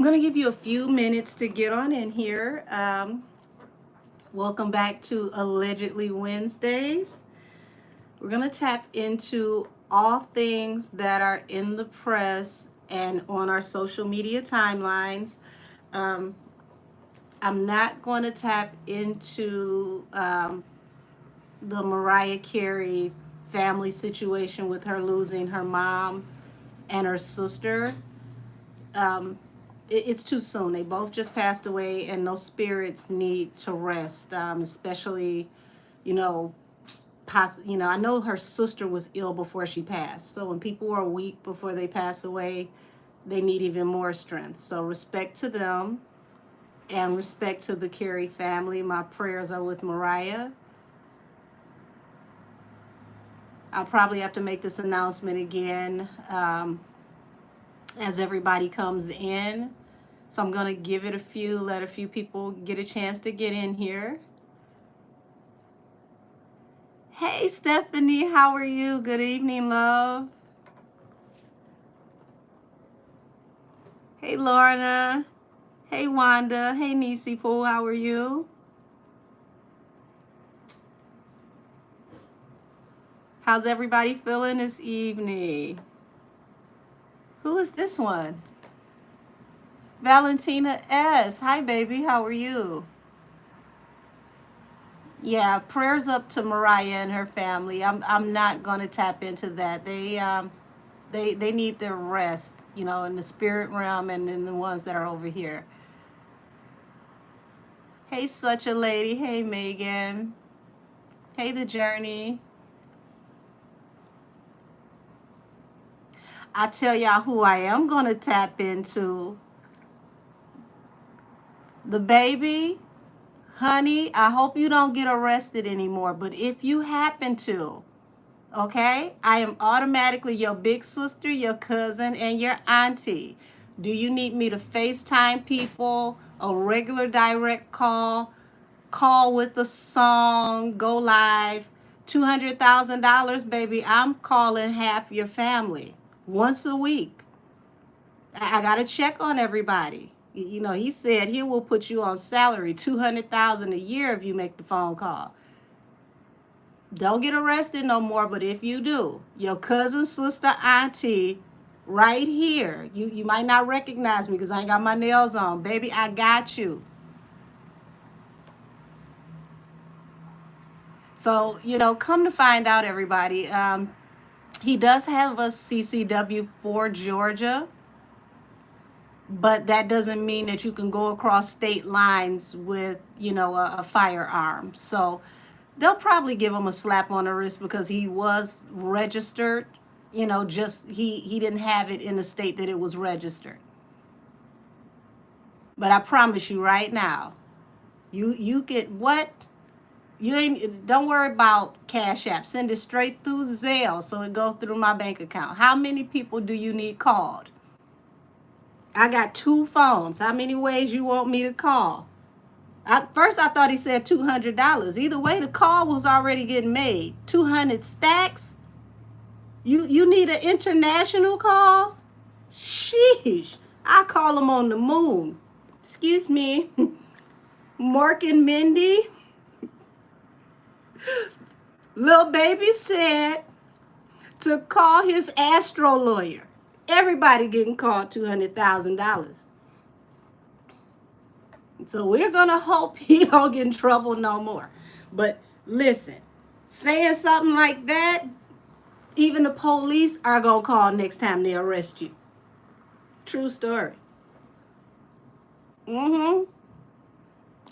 I'm going to give you a few minutes to get on in here. Welcome back to Allegedly Wednesdays. We're going to tap into all things that are in the press and on our social media timelines. Um, I'm not going to tap into the Mariah Carey family situation with her losing her mom and her sister. Um, it's too soon. They both just passed away, and those spirits need to rest. Especially, you know, I know her sister was ill before she passed. So when people are weak before they pass away, they need even more strength. So respect to them and respect to the Carey family. My prayers are with Mariah. I'll probably have to make this announcement again as everybody comes in. So I'm going to give it let a few people get a chance to get in here. Hey, Stephanie, how are you? Good evening, love. Hey, Lorna. Hey, Wanda. Hey, Nisi Poo, how are you? How's everybody feeling this evening? Who is this one? Valentina S. Hi, baby. How are you? Yeah, prayers up to Mariah and her family. I'm not gonna tap into that. They need their rest, in the spirit realm and in the ones that are over here. Hey, such a lady. Hey, Megan. Hey, the journey. I tell y'all who I am gonna tap into. The baby. Honey, I hope you don't get arrested anymore, but if you happen to, okay, I am automatically your big sister, your cousin, and your auntie. Do you need me to FaceTime people, a regular direct call with a song, go live? $200,000, baby, I'm calling half your family once a week. I got to check on everybody. He said he will put you on salary, 200,000 a year if you make the phone call. Don't get arrested no more, but if you do, your cousin, sister, auntie, right here. You might not recognize me because I ain't got my nails on. Baby, I got you. So, come to find out, everybody, he does have a CCW for Georgia, but that doesn't mean that you can go across state lines with, a firearm. So they'll probably give him a slap on the wrist because he was registered, just he didn't have it in the state that it was registered. But I promise you right now, you get what? You ain't, don't worry about Cash App. Send it straight through Zelle so it goes through my bank account. How many people do you need called? I got 2 phones. How many ways you want me to call? First, I thought he said $200. Either way, the call was already getting made. 200 stacks? You need an international call? Sheesh. I call them on the moon. Excuse me. Mark and Mindy. Lil Baby said to call his astro lawyer. Everybody getting called $200,000. So we're going to hope he don't get in trouble no more. But listen, saying something like that, even the police are going to call next time they arrest you. True story. I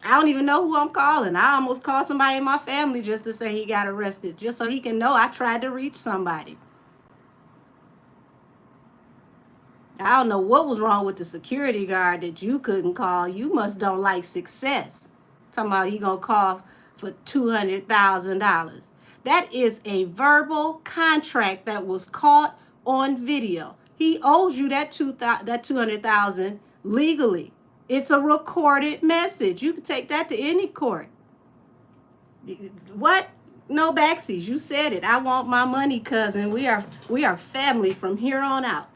don't even know who I'm calling. I almost called somebody in my family just to say he got arrested, just so he can know I tried to reach somebody. I don't know what was wrong with the security guard that you couldn't call. You must don't like success. Talking about he gonna call for $200,000. That is a verbal contract that was caught on video. He owes you that $200,000 legally. It's a recorded message. You can take that to any court. What? No backsies. You said it. I want my money, cousin. We are family from here on out.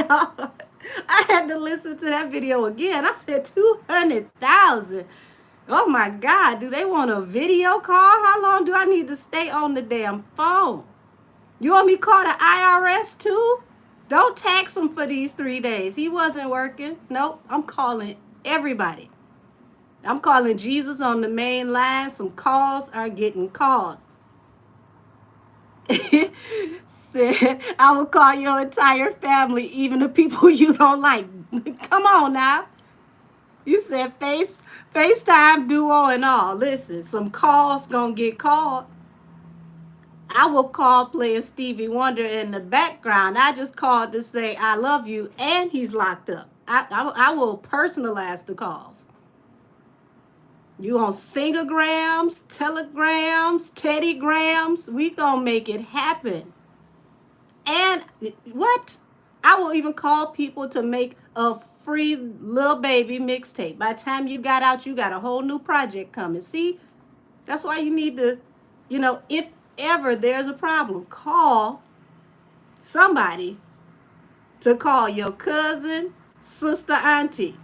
I had to listen to that video again. I said 200,000. Oh my God, do they want a video call? How long do I need to stay on the damn phone? You want me to call the IRS too? Don't tax him for these 3 days. He wasn't working. Nope, I'm calling everybody. I'm calling Jesus on the main line. Some calls are getting called. Said, I will call your entire family, even the people you don't like. Come on now. You said FaceTime, Duo, and all. Listen, some calls gonna get called. I will call playing Stevie Wonder in the background. I just called to say I love you, and he's locked up. I will personalize the calls. You on Singagrams, Telegrams, Teddygrams. We gonna make it happen. And what? I will even call people to make a free Lil Baby mixtape. By the time you got out, you got a whole new project coming. See, that's why you need to, if ever there's a problem, call somebody to call your cousin, sister, auntie,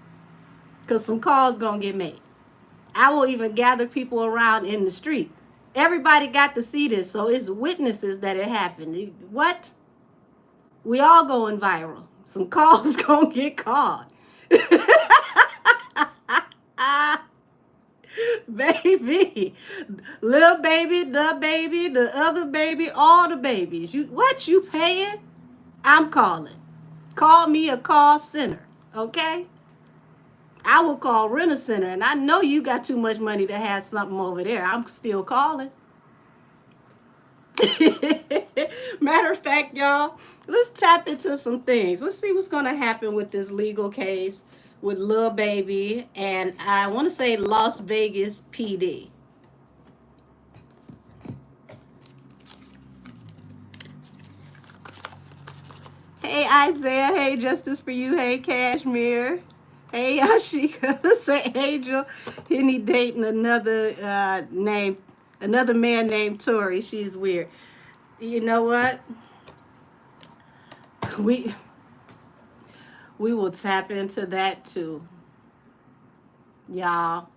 because some calls gonna get made. I will even gather people around in the street. Everybody got to see this, so it's witnesses that it happened. What? We all going viral. Some calls gonna get called. Baby, little baby, the other baby, all the babies. You paying? I'm calling. Call me a call center, okay? I will call Rent-A-Center, and I know you got too much money to have something over there. I'm still calling. Matter of fact, y'all, let's tap into some things. Let's see what's going to happen with this legal case with Lil Baby and I want to say Las Vegas PD. Hey, Isaiah. Hey, Justice for You. Hey, Cashmere. Hey, Ashika. Say Angel. Henny dating another man named Tori. She's weird. You know what? We will tap into that too, y'all.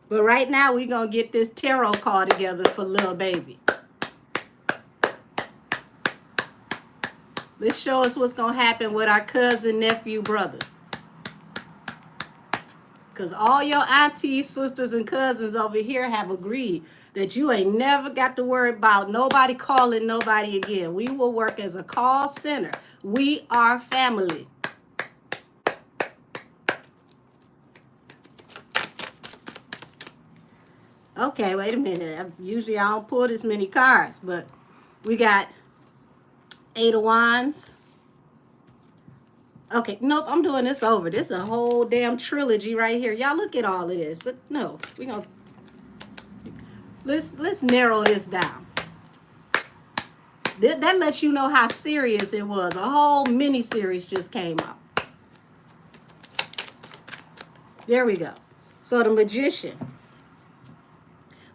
But right now, we're going to get this tarot card together for Lil Baby. Let's show us what's going to happen with our cousin, nephew, brother. Because all your aunties, sisters, and cousins over here have agreed that you ain't never got to worry about nobody calling nobody again. We will work as a call center. We are family. Okay, wait a minute. Usually I don't pull this many cards, but we got 8 of Wands. Okay, nope, I'm doing this over. This is a whole damn trilogy right here. Y'all look at all of this. No, we're going to... Let's narrow this down. That lets you know how serious it was. A whole mini-series just came up. There we go. So the Magician.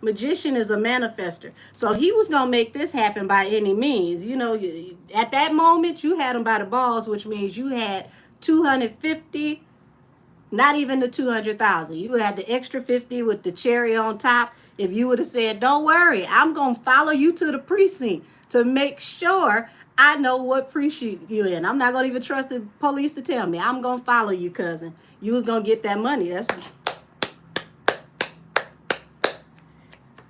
Magician is a manifester. So he was going to make this happen by any means. At that moment, you had him by the balls, which means you had 250, not even the 200,000. You would have the extra 50 with the cherry on top. If you would have said, don't worry, I'm going to follow you to the precinct to make sure I know what precinct you're in. I'm not going to even trust the police to tell me. I'm going to follow you, cousin. You was going to get that money. That's...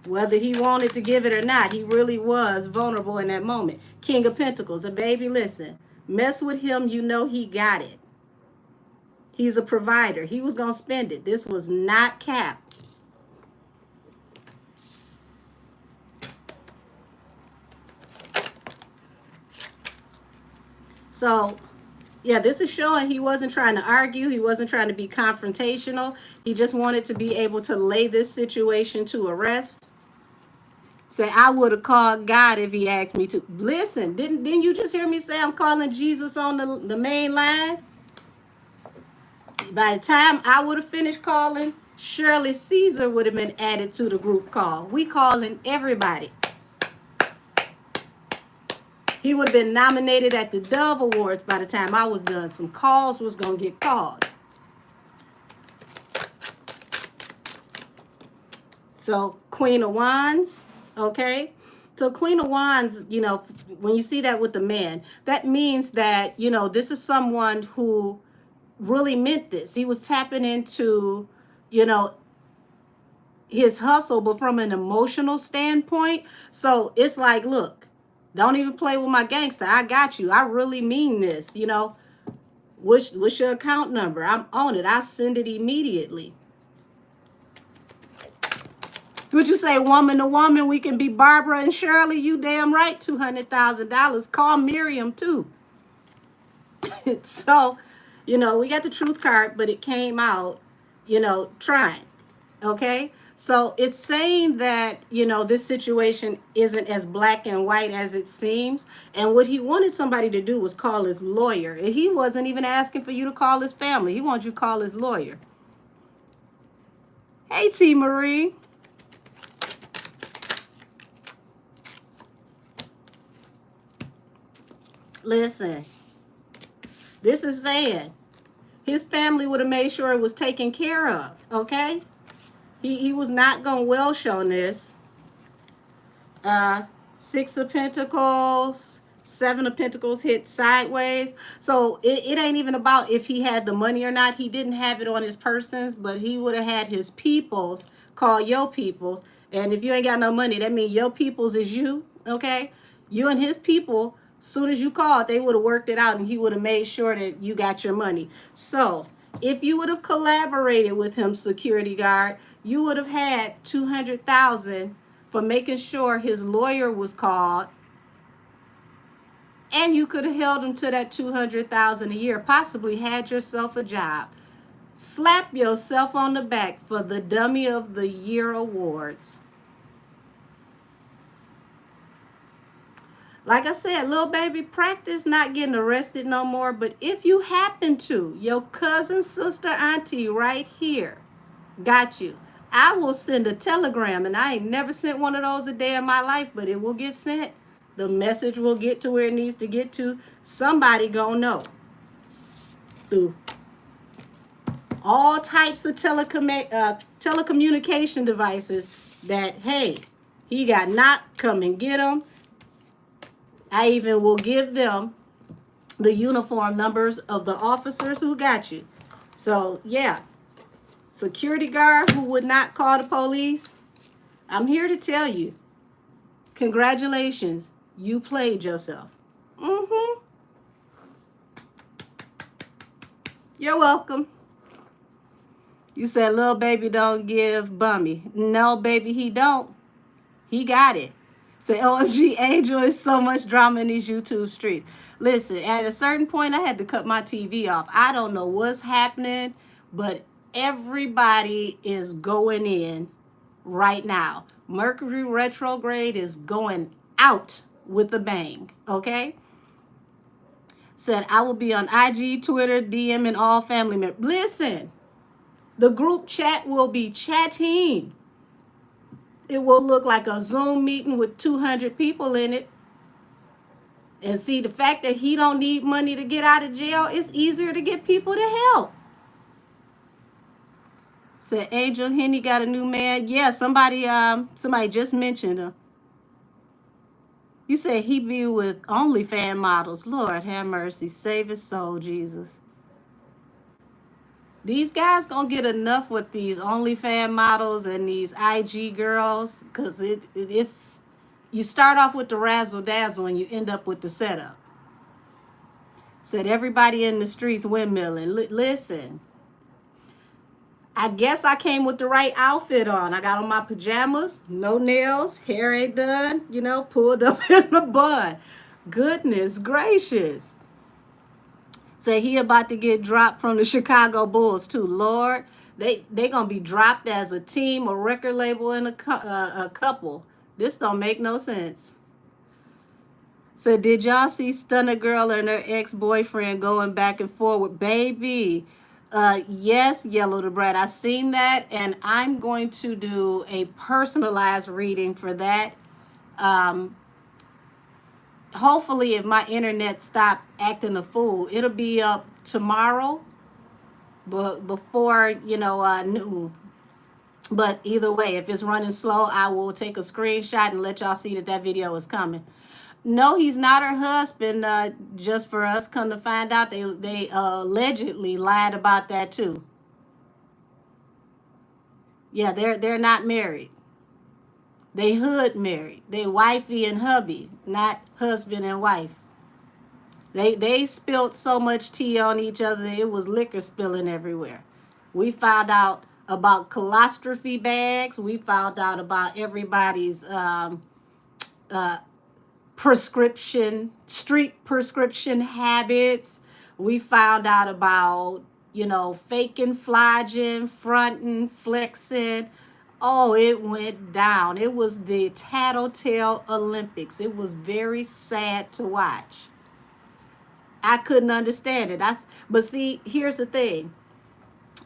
Whether he wanted to give it or not, he really was vulnerable in that moment. King of Pentacles, a baby, listen. Mess with him, you know he got it. He's a provider. He was going to spend it. This was not capped. So, yeah, this is showing he wasn't trying to argue. He wasn't trying to be confrontational. He just wanted to be able to lay this situation to rest. Say, I would have called God if he asked me to. Listen, didn't you just hear me say I'm calling Jesus on the main line? By the time I would have finished calling, Shirley Caesar would have been added to the group call. We calling everybody. He would have been nominated at the Dove Awards by the time I was done. Some calls was going to get called. So Queen of Wands, okay? So Queen of Wands, you know, when you see that with the man, that means that, you know, this is someone who really meant this. He was tapping into, you know, his hustle, but from an emotional standpoint. So it's like, look, don't even play with my gangster. I got you. I really mean this, you know. What's your account number? I'm on it. I send it immediately. Would you say woman to woman, we can be Barbara and Shirley? You damn right, $200,000. Call Miriam too. So, you know, we got the truth card, but it came out, you know, trying. Okay? So it's saying that, you know, this situation isn't as black and white as it seems. And what he wanted somebody to do was call his lawyer. And he wasn't even asking for you to call his family. He wanted you to call his lawyer. Hey, T. Marie. Listen, this is saying his family would have made sure it was taken care of, okay? He was not going to welsh on this. Six of Pentacles, Seven of Pentacles hit sideways. So it ain't even about if he had the money or not. He didn't have it on his persons, but he would have had his peoples call your peoples. And if you ain't got no money, that means your peoples is you, okay? You and his people, soon as you called, they would have worked it out and he would have made sure that you got your money. So if you would have collaborated with him, security guard, you would have had $200,000 for making sure his lawyer was called, and you could have held him to that $200,000 a year, possibly had yourself a job. Slap yourself on the back for the Dummy of the Year awards. Like I said, little baby, practice not getting arrested no more. But if you happen to, your cousin, sister, auntie right here got you. I will send a telegram, and I ain't never sent one of those a day in my life, but it will get sent. The message will get to where it needs to get to. Somebody gonna know through all types of telecommunication devices that, hey, he got knocked, come and get him. I even will give them the uniform numbers of the officers who got you. So, yeah. Security guard who would not call the police, I'm here to tell you, congratulations, you played yourself. You're welcome. You said little baby don't give bummy. No, baby, he don't. He got it. Say, OMG, Angel, is so much drama in these YouTube streets. Listen, at a certain point, I had to cut my TV off. I don't know what's happening, but everybody is going in right now. Mercury retrograde is going out with a bang, okay? Said, I will be on IG, Twitter, DM, and all family members. Listen, the group chat will be chatting. It will look like a Zoom meeting with 200 people in it. And see, the fact that he don't need money to get out of jail, it's easier to get people to help. Said Angel Henny got a new man. Yeah, somebody just mentioned him. You said he be with OnlyFans models. Lord have mercy. Save his soul, Jesus. These guys gonna get enough with these OnlyFans models and these IG girls, because it's you start off with the razzle dazzle and you end up with the setup. Said everybody in the streets windmilling. Listen, I guess I came with the right outfit on. I got on my pajamas, no nails, hair ain't done, you know, pulled up in the bun. Goodness gracious. Say he about to get dropped from the Chicago Bulls too. Lord, they gonna be dropped as a team, a record label, and a couple. This don't make no sense. So did y'all see Stunner Girl and her ex-boyfriend going back and forth? Baby, yes, Yellow the Bread. I seen that, and I'm going to do a personalized reading for that. hopefully, if my internet stop acting a fool, it'll be up tomorrow, but before noon. But either way, if it's running slow, I will take a screenshot and let y'all see that that video is coming. No, he's not her husband. Just for us, come to find out, they allegedly lied about that too. Yeah, they're not married. They hood married. They wifey and hubby, not husband and wife. They spilled so much tea on each other, it was liquor spilling everywhere. We found out about colostrophe bags. We found out about everybody's uh, street prescription habits. We found out about, faking, flogging, fronting, flexing. Oh, it went down. It was the tattletale Olympics. It was very sad to watch. I couldn't understand it. But see, here's the thing.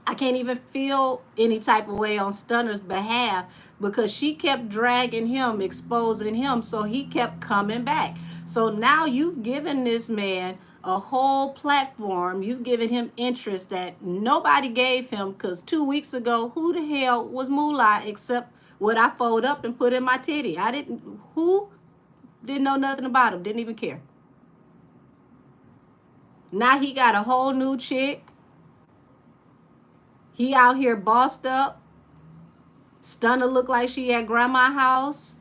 I can't even feel any type of way on Stunner's behalf because she kept dragging him, exposing him, so he kept coming back. So now you've given this man a whole platform. You've given him interest that nobody gave him, because 2 weeks ago, who the hell was Moolah except what I fold up and put in my titty? Who didn't know nothing about him, didn't even care. Now he got a whole new chick. He out here bossed up. Stunner look like she at grandma's house.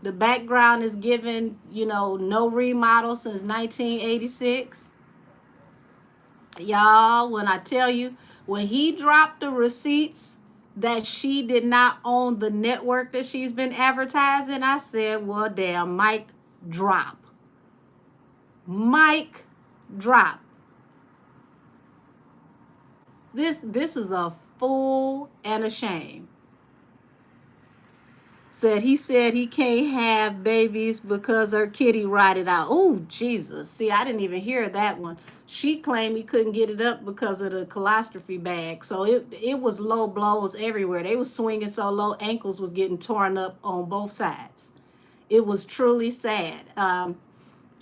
The background is given, no remodel since 1986. Y'all, when I tell you, when he dropped the receipts that she did not own the network that she's been advertising, I said, well, damn, mic drop. Mic drop. This is a fool and a shame. He said he can't have babies because her kitty rotted out. Oh, Jesus. See, I didn't even hear that one. She claimed he couldn't get it up because of the colostrophe bag. So it was low blows everywhere. They was swinging so low, ankles was getting torn up on both sides. It was truly sad.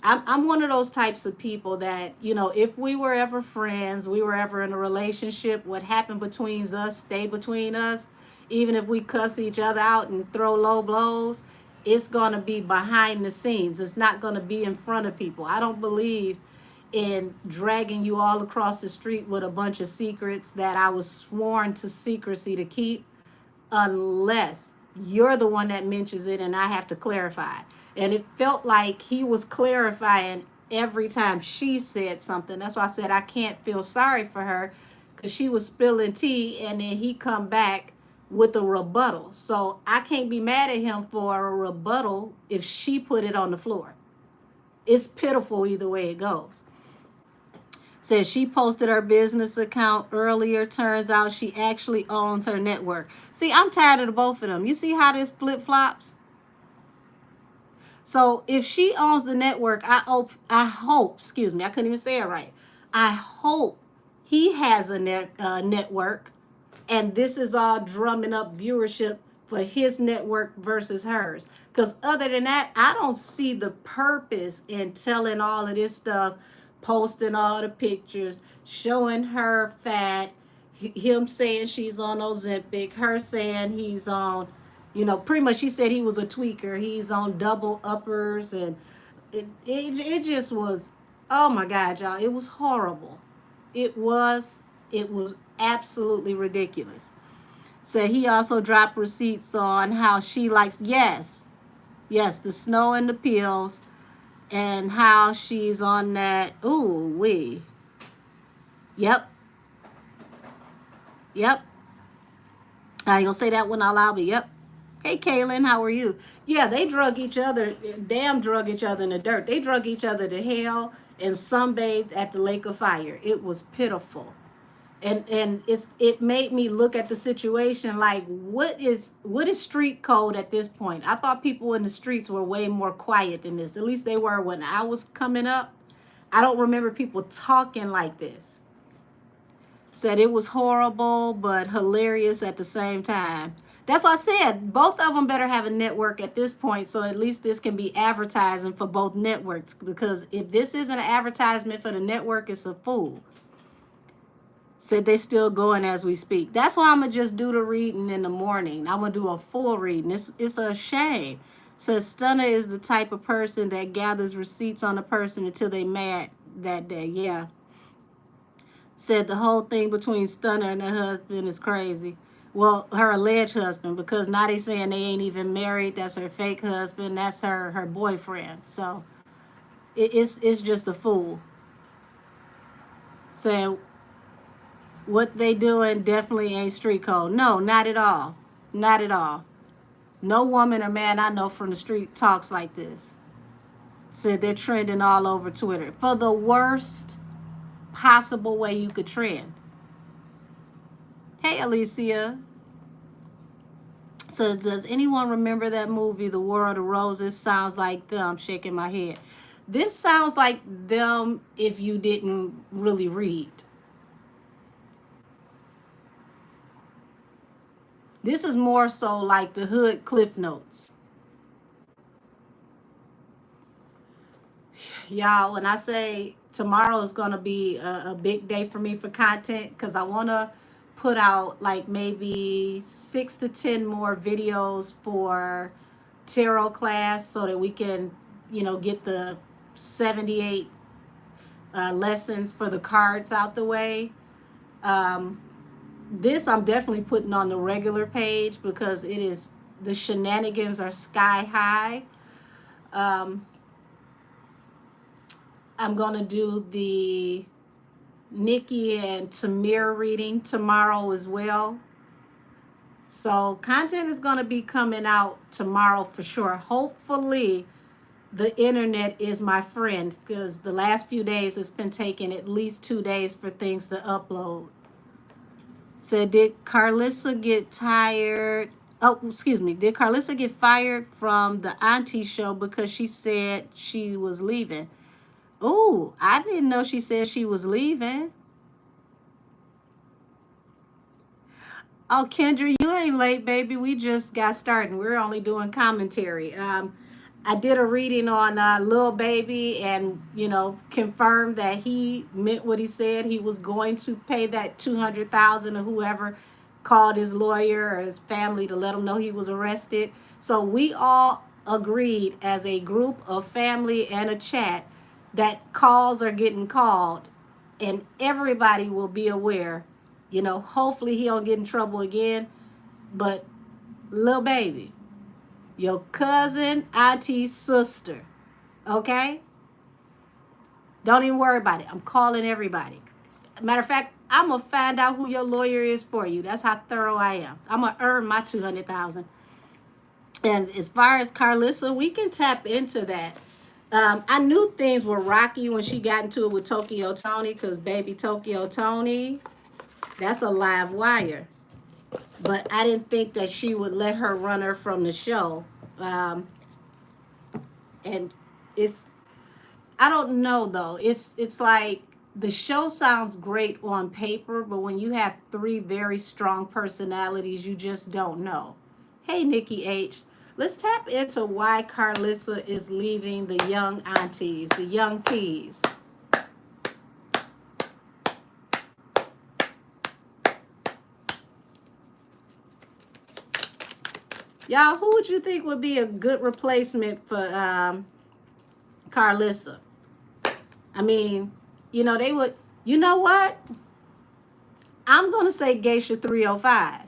I'm one of those types of people that, if we were ever friends, we were ever in a relationship, what happened between us stay between us. Even if we cuss each other out and throw low blows, it's going to be behind the scenes. It's not going to be in front of people. I don't believe in dragging you all across the street with a bunch of secrets that I was sworn to secrecy to keep, unless you're the one that mentions it and I have to clarify. And it felt like he was clarifying every time she said something. That's why I said I can't feel sorry for her, because she was spilling tea and then he come back with a rebuttal. So I can't be mad at him for a rebuttal if she put it on the floor. It's pitiful either way it goes. Says she posted her business account earlier. Turns out she actually owns her network. See, I'm tired of the both of them. You see how this flip-flops? So if she owns the network, I hope, excuse me, I couldn't even say it right. I hope he has a network, and this is all drumming up viewership for his network versus hers. Because other than that, I don't see the purpose in telling all of this stuff, posting all the pictures, showing her fat, him saying she's on Ozempic, her saying he's on, pretty much she said he was a tweaker. He's on double uppers, and it just was, oh my God, y'all, it was horrible. It was absolutely ridiculous. So he also dropped receipts on how she likes, yes, the snow and the pills, and how she's on that, ooh, wee. Yep. I ain't gonna say that one out loud, but yep. Hey, Kaylin, how are you? Yeah, they drug each other in the dirt. They drug each other to hell and sunbathed at the lake of fire. It was pitiful. And it made me look at the situation like, what is street code at this point? I thought people in the streets were way more quiet than this. At least they were when I was coming up. I don't remember people talking like this. Said it was horrible but hilarious at the same time. That's why I said both of them better have a network at this point, so at least this can be advertising for both networks. Because if this isn't an advertisement for the network, it's a fool. Said they still going as we speak. That's why I'm gonna just do the reading in the morning. I'm gonna do a full reading. It's a shame. Says Stunner is the type of person that gathers receipts on a person until they mad that day. Yeah. Said the whole thing between Stunner and her husband is crazy. Well, her alleged husband, because now they saying they ain't even married. That's her fake husband. That's her boyfriend. So it's just a fool. Saying what they doing definitely ain't street code. No, not at all. Not at all. No woman or man I know from the street talks like this. Said they're trending all over Twitter for the worst possible way you could trend. Hey, Alicia. So does anyone remember that movie, The War of the Roses? Sounds like them. I'm shaking my head. This sounds like them if you didn't really read. This is more so like the hood Cliff Notes. Y'all, when I say tomorrow is going to be a big day for me for content, because I want to put out like maybe 6 to 10 more videos for tarot class so that we can, get the 78 lessons for the cards out the way. This I'm definitely putting on the regular page because the shenanigans are sky high. I'm going to do the Nikki and Tamir reading tomorrow as well. So content is going to be coming out tomorrow for sure. Hopefully the internet is my friend, because the last few days it's been taking at least 2 days for things to upload. So did Carlissa get tired? Oh, excuse me. Did Carlissa get fired from the Auntie show because she said she was leaving? Oh, I didn't know she said she was leaving. Oh, Kendra, you ain't late, baby. We just got started. We're only doing commentary. I did a reading on Lil Baby and, confirmed that he meant what he said. He was going to pay that $200,000 or whoever called his lawyer or his family to let him know he was arrested. So we all agreed as a group of family and a chat that calls are getting called and everybody will be aware. Hopefully he don't get in trouble again. But Lil Baby, your cousin, auntie's sister, okay? Don't even worry about it. I'm calling everybody. Matter of fact, I'm going to find out who your lawyer is for you. That's how thorough I am. I'm going to earn my $200,000. And as far as Carlissa, we can tap into that. I knew things were rocky when she got into it with Tokyo Tony, because baby Tokyo Tony, that's a live wire. But I didn't think that she would let her run her from the show. And I don't know though. It's like the show sounds great on paper, but when you have 3 very strong personalities, you just don't know. Hey, Nikki H. Let's tap into why Carlissa is leaving the young aunties, the young teas. Y'all, who would you think would be a good replacement for Carlissa? I mean, they would, you know what? I'm going to say Geisha 305.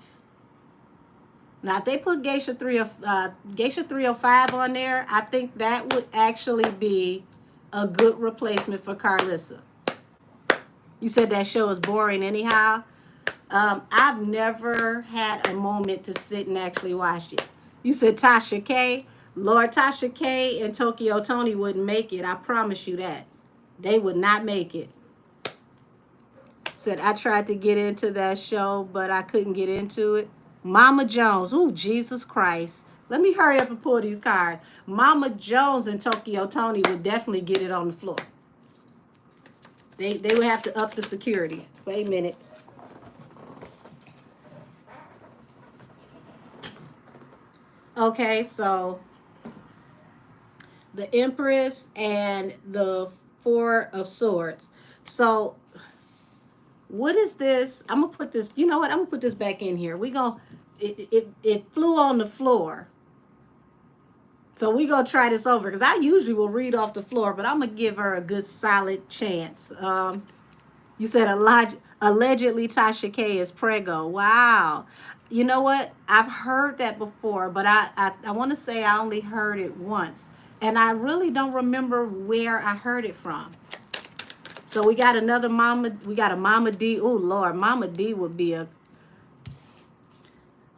Now, if they put Geisha 305 on there, I think that would actually be a good replacement for Carlissa. You said that show is boring anyhow. I've never had a moment to sit and actually watch it. You said Tasha K. Lord, Tasha K and Tokyo Tony wouldn't make it. I promise you that. They would not make it. Said I tried to get into that show, but I couldn't get into it. Mama Jones. Ooh, Jesus Christ. Let me hurry up and pull these cards. Mama Jones and Tokyo Tony would definitely get it on the floor. They would have to up the security. Wait a minute. Okay, so the Empress and the Four of Swords. So what is this? I'm gonna put this, you know what? I'm gonna put this back in here. It flew on the floor. So we gonna try this over because I usually will read off the floor, but I'm gonna give her a good solid chance. You said allegedly Tasha K is prego. Wow. You know what? I've heard that before, but I want to say I only heard it once. And I really don't remember where I heard it from. So we got another mama. We got a Mama D. Oh, Lord. Mama D would be a...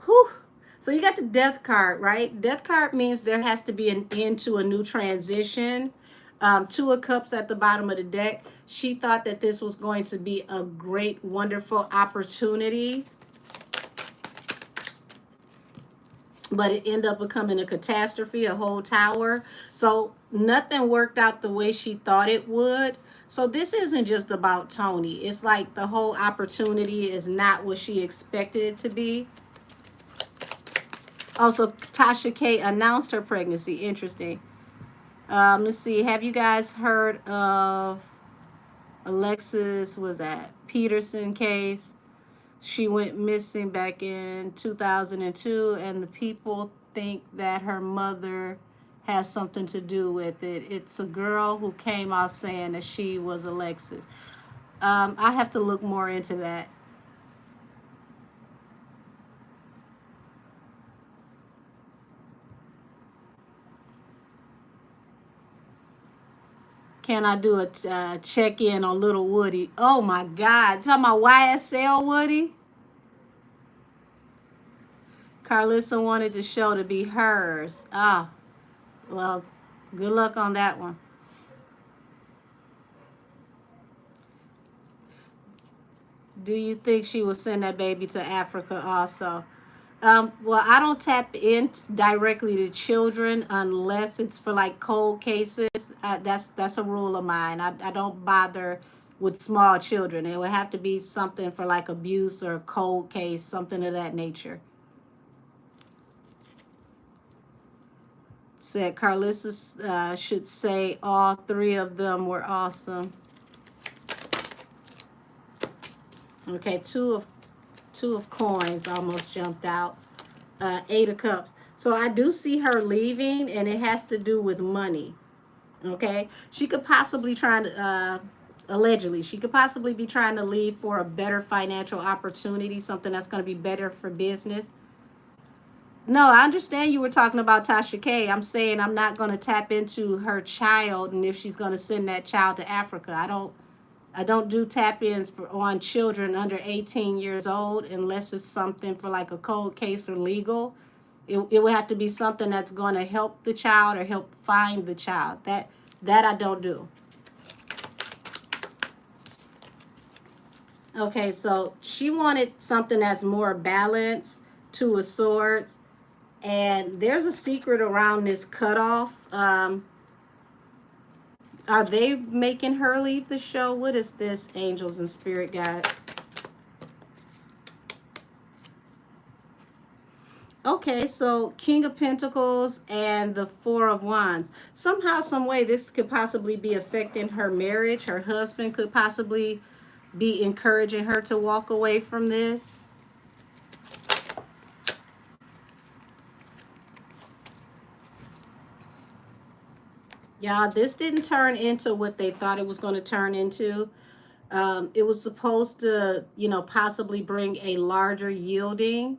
Whew. So you got the death card, right? Death card means there has to be an end to a new transition. Two of Cups at the bottom of the deck. She thought that this was going to be a great, wonderful opportunity, but it ended up becoming a catastrophe, a whole tower. So nothing worked out the way she thought it would. So this isn't just about Tony. It's like the whole opportunity is not what she expected it to be. Also, Tasha K announced her pregnancy. Interesting. Let's see. Have you guys heard of Alexis, was that Peterson case? She went missing back in 2002, and the people think that her mother has something to do with it. It's a girl who came out saying that she was Alexis. I have to look more into that. Can I do a check-in on little Woody? Oh my God. Talking about YSL Woody? Carlissa wanted the show to be hers. Ah, well, good luck on that one. Do you think she will send that baby to Africa also? Well, I don't tap in directly to children unless it's for like cold cases. That's a rule of mine. I don't bother with small children. It would have to be something for like abuse or a cold case, something of that nature. Said Carlissa should say all three of them were awesome. Okay, two of coins almost jumped out. Eight of Cups. So I do see her leaving, and it has to do with money. Okay, she could possibly try to allegedly she could possibly be trying to leave for a better financial opportunity, something that's going to be better for business. No, I understand you were talking about Tasha K. I'm saying I'm not going to tap into her child and if she's going to send that child to Africa. I don't do tap-ins on children under 18 years old unless it's something for like a cold case or legal. It would have to be something that's going to help the child or help find the child. That I don't do. Okay, so she wanted something that's more balanced, Two of Swords. And there's a secret around this cutoff. Are they making her leave the show? What is this, angels and spirit guides? Okay, so King of Pentacles and the Four of Wands. Somehow, some way, this could possibly be affecting her marriage. Her husband could possibly be encouraging her to walk away from this. Y'all, this didn't turn into what they thought it was going to turn into. It was supposed to, possibly bring a larger yielding.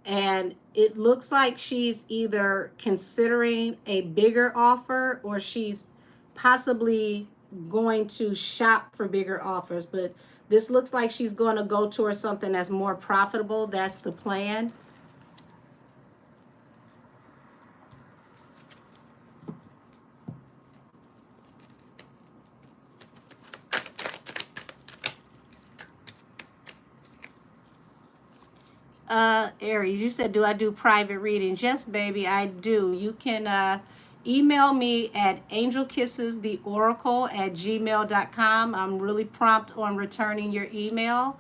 And it looks like she's either considering a bigger offer or she's possibly going to shop for bigger offers. But this looks like she's going to go towards something that's more profitable. That's the plan. Aries, you said, do I do private readings? Yes, baby, I do. You can email me at angelkissestheoracle@gmail.com. I'm really prompt on returning your email.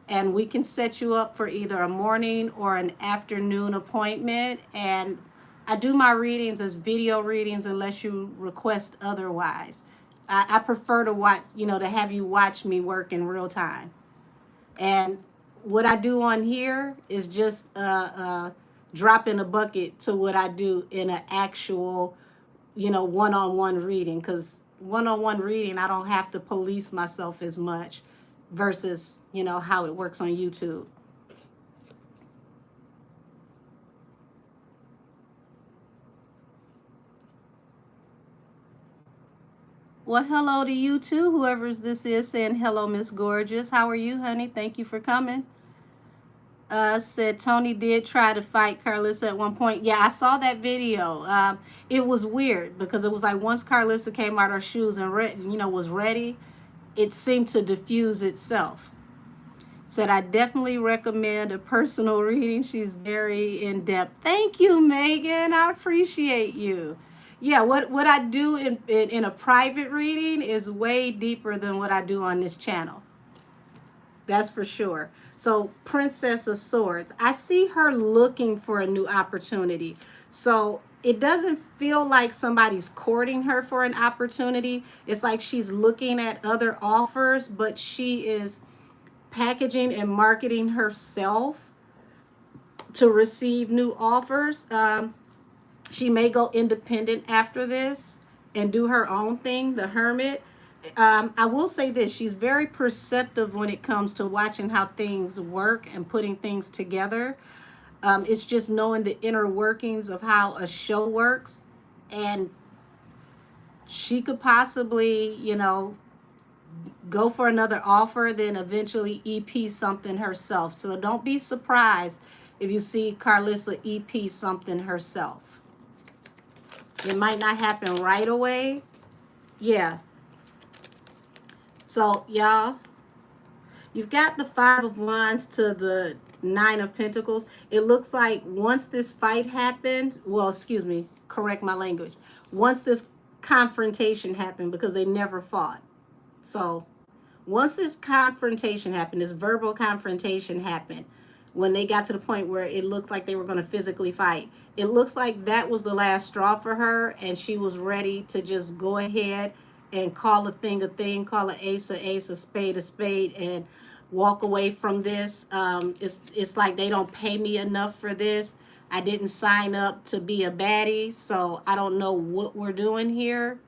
and we can set you up for either a morning or an afternoon appointment. And I do my readings as video readings unless you request otherwise. I prefer to watch, to have you watch me work in real time. And what I do on here is just drop in a bucket to what I do in an actual, one-on-one reading. Because one-on-one reading, I don't have to police myself as much versus, how it works on YouTube. Well, hello to you too, whoever this is saying hello, Miss Gorgeous. How are you, honey? Thank you for coming. Said Tony did try to fight Carlissa at one point. Yeah, I saw that video. It was weird because it was like once Carlissa came out her shoes and was ready, it seemed to diffuse itself. Said I definitely recommend a personal reading. She's very in depth. Thank you, Megan. I appreciate you. Yeah, what I do in a private reading is way deeper than what I do on this channel. That's for sure. So Princess of Swords, I see her looking for a new opportunity. So it doesn't feel like somebody's courting her for an opportunity. It's like she's looking at other offers, but she is packaging and marketing herself to receive new offers. She may go independent after this and do her own thing, the Hermit. I will say this, she's very perceptive when it comes to watching how things work and putting things together. It's just knowing the inner workings of how a show works. And she could possibly, go for another offer, then eventually EP something herself. So don't be surprised if you see Carlissa EP something herself. It might not happen right away. Yeah. So, y'all, you've got the Five of Wands to the Nine of Pentacles. It looks like once this fight happened, well, excuse me, correct my language. Once this confrontation happened, because they never fought. So, once this confrontation happened, this verbal confrontation happened, when they got to the point where it looked like they were going to physically fight, it looks like that was the last straw for her, and she was ready to just go ahead and call a thing, call an ace, a spade, and walk away from this. It's like they don't pay me enough for this. I didn't sign up to be a baddie, so I don't know what we're doing here.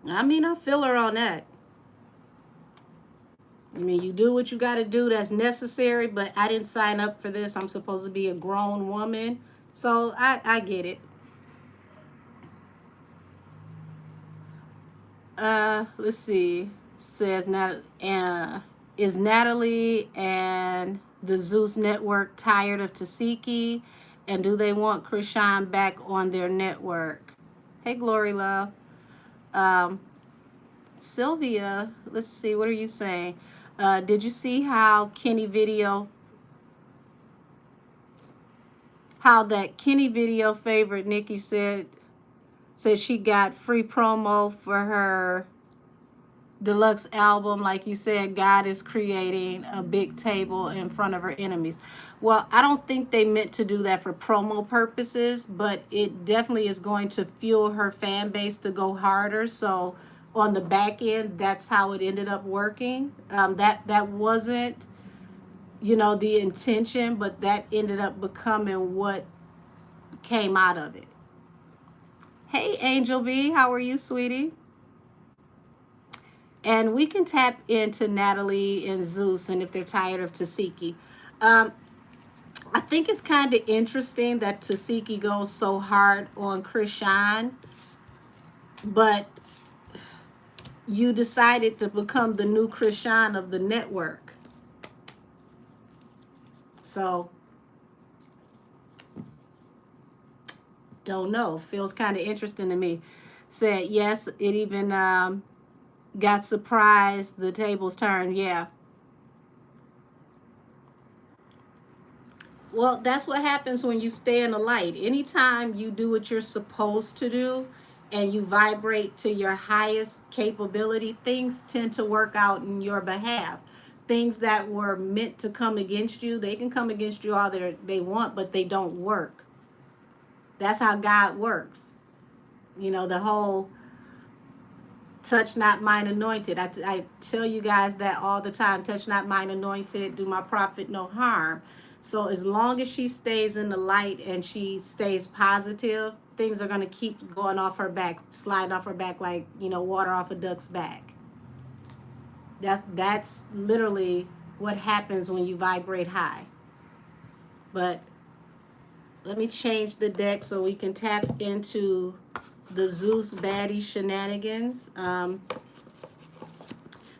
I mean, I feel her on that. I mean, you do what you got to do that's necessary, but I didn't sign up for this. I'm supposed to be a grown woman. So I get it. Let's see. Says is Natalie and the Zeus Network tired of Tasiki? And do they want Krishan back on their network? Hey, Glory Love. Sylvia, let's see, what are you saying? Did you see how that Kenny video favorite Nikki said she got free promo for her deluxe album? Like you said, God is creating a big table in front of her enemies. Well, I don't think they meant to do that for promo purposes, but it definitely is going to fuel her fan base to go harder. So on the back end, that's how it ended up working. That wasn't, the intention, but that ended up becoming what came out of it. Hey, Angel B, how are you, sweetie? And we can tap into Natalie and Zeus, and if they're tired of Tasiki. I think it's kind of interesting that Tasiki goes so hard on Krishan, but you decided to become the new Krishan of the network. So, don't know. Feels kind of interesting to me. Said, yes, it even got surprised the tables turned. Yeah. Well, that's what happens when you stay in the light. Anytime you do what you're supposed to do, and you vibrate to your highest capability, things tend to work out in your behalf. Things that were meant to come against you, they can come against you all they want, but they don't work. That's how God works. You know, the whole touch not mine anointed. I tell you guys that all the time. Touch not mine anointed, do my prophet no harm. So as long as she stays in the light and she stays positive, things are going to keep going off her back, sliding off her back like, you know, water off a duck's back. That's literally what happens when you vibrate high. But let me change the deck so we can tap into the Zeus baddie shenanigans.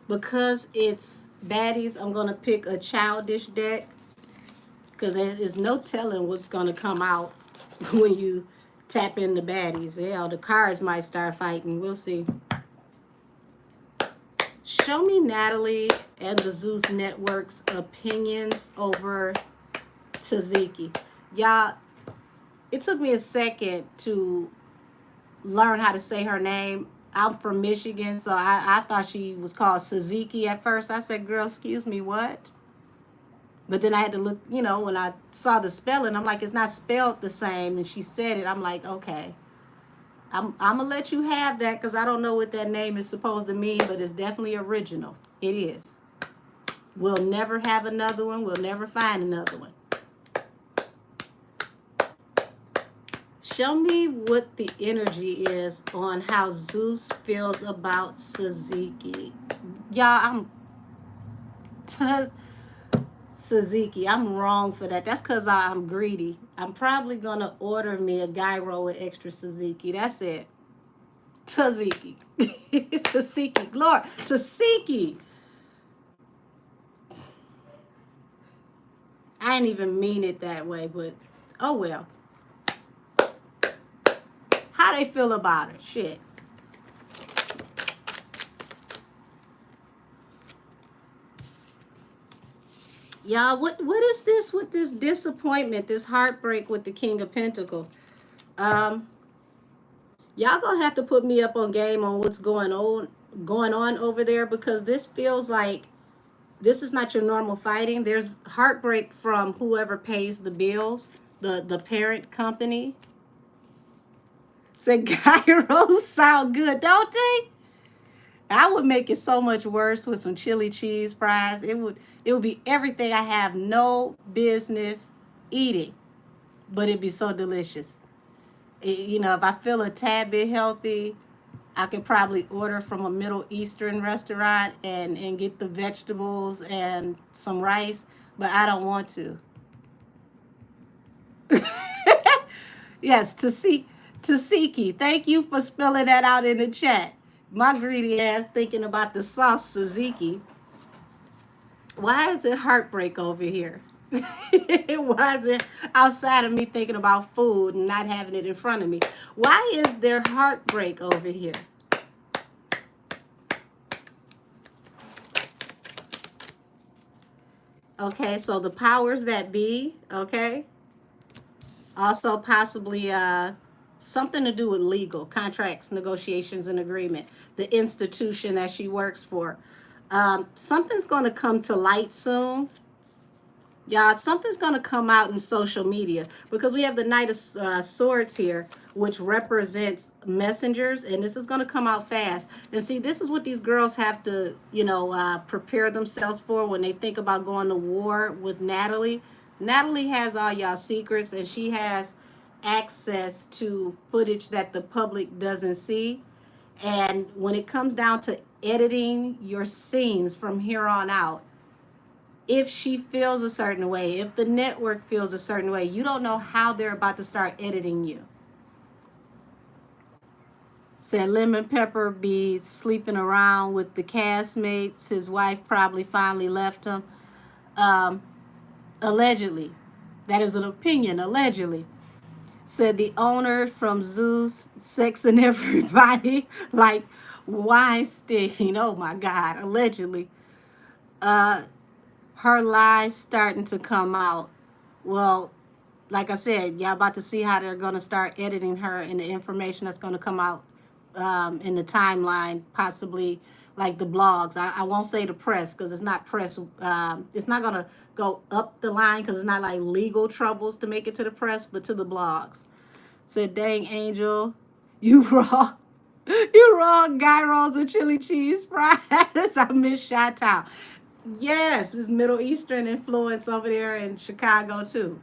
Because it's baddies, I'm going to pick a childish deck because there's no telling what's going to come out when you tap in the baddies. Yeah, the cards might start fighting. We'll see. Show me Natalie and the Zeus Network's opinions over Taziki. Y'all, it took me a second to learn how to say her name. I'm from Michigan, so I thought she was called Suzuki at first. I said, girl, excuse me, what? But then I had to look, you know, when I saw the spelling, I'm like, it's not spelled the same. And she said it. I'm like, okay. I'm going to let you have that because I don't know what that name is supposed to mean, but it's definitely original. It is. We'll never have another one. We'll never find another one. Show me what the energy is on how Zeus feels about Suzuki. Y'all, Suzuki, I'm wrong for that. That's because I'm greedy. I'm probably going to order me a gyro with extra Suzuki. That's it. Tzatziki. It's Tzatziki. Lord, Tzatziki. I didn't even mean it that way, but oh well. How they feel about her? Shit. Y'all, what is this with this disappointment, this heartbreak with the King of Pentacles? Y'all gonna have to put me up on game on what's going on over there, because this feels like this is not your normal fighting. There's heartbreak from whoever pays the bills, the parent company. Said gyros sound good, don't they? I would make it so much worse with some chili cheese fries. It would be everything I have no business eating, but it'd be so delicious. You know, if I feel a tad bit healthy, I could probably order from a Middle Eastern restaurant and get the vegetables and some rice, but I don't want to. Yes, Tasiki. Thank you for spelling that out in the chat. My greedy ass thinking about the sauce Suzuki. Why is it heartbreak over here? It wasn't outside of me thinking about food and not having it in front of me. Why is there heartbreak over here? Okay, so the powers that be, okay? Also possibly something to do with legal, contracts, negotiations, and agreement. The institution that she works for. Something's going to come to light soon. Y'all, something's going to come out in social media, because we have the Knight of Swords here, which represents messengers, and this is going to come out fast. And see, this is what these girls have to, you know, prepare themselves for when they think about going to war with Natalie. Natalie has all y'all secrets, and she has access to footage that the public doesn't see. And when it comes down to editing your scenes from here on out, if she feels a certain way, if the network feels a certain way, you don't know how they're about to start editing you. Said Lemon Pepper be sleeping around with the castmates. His wife probably finally left him. Allegedly. That is an opinion, allegedly. Said the owner from Zeus, sexing everybody like Weinstein. Oh my God, allegedly. Her lies starting to come out. Well, like I said, y'all about to see how they're going to start editing her and the information that's going to come out in the timeline, possibly like the blogs. I won't say the press because it's not press. It's not going to go up the line because it's not like legal troubles to make it to the press, but to the blogs. Said, dang, Angel, you raw. You raw guy rolls and chili cheese fries. I miss Chi-Town. Yes, there's Middle Eastern influence over there in Chicago too.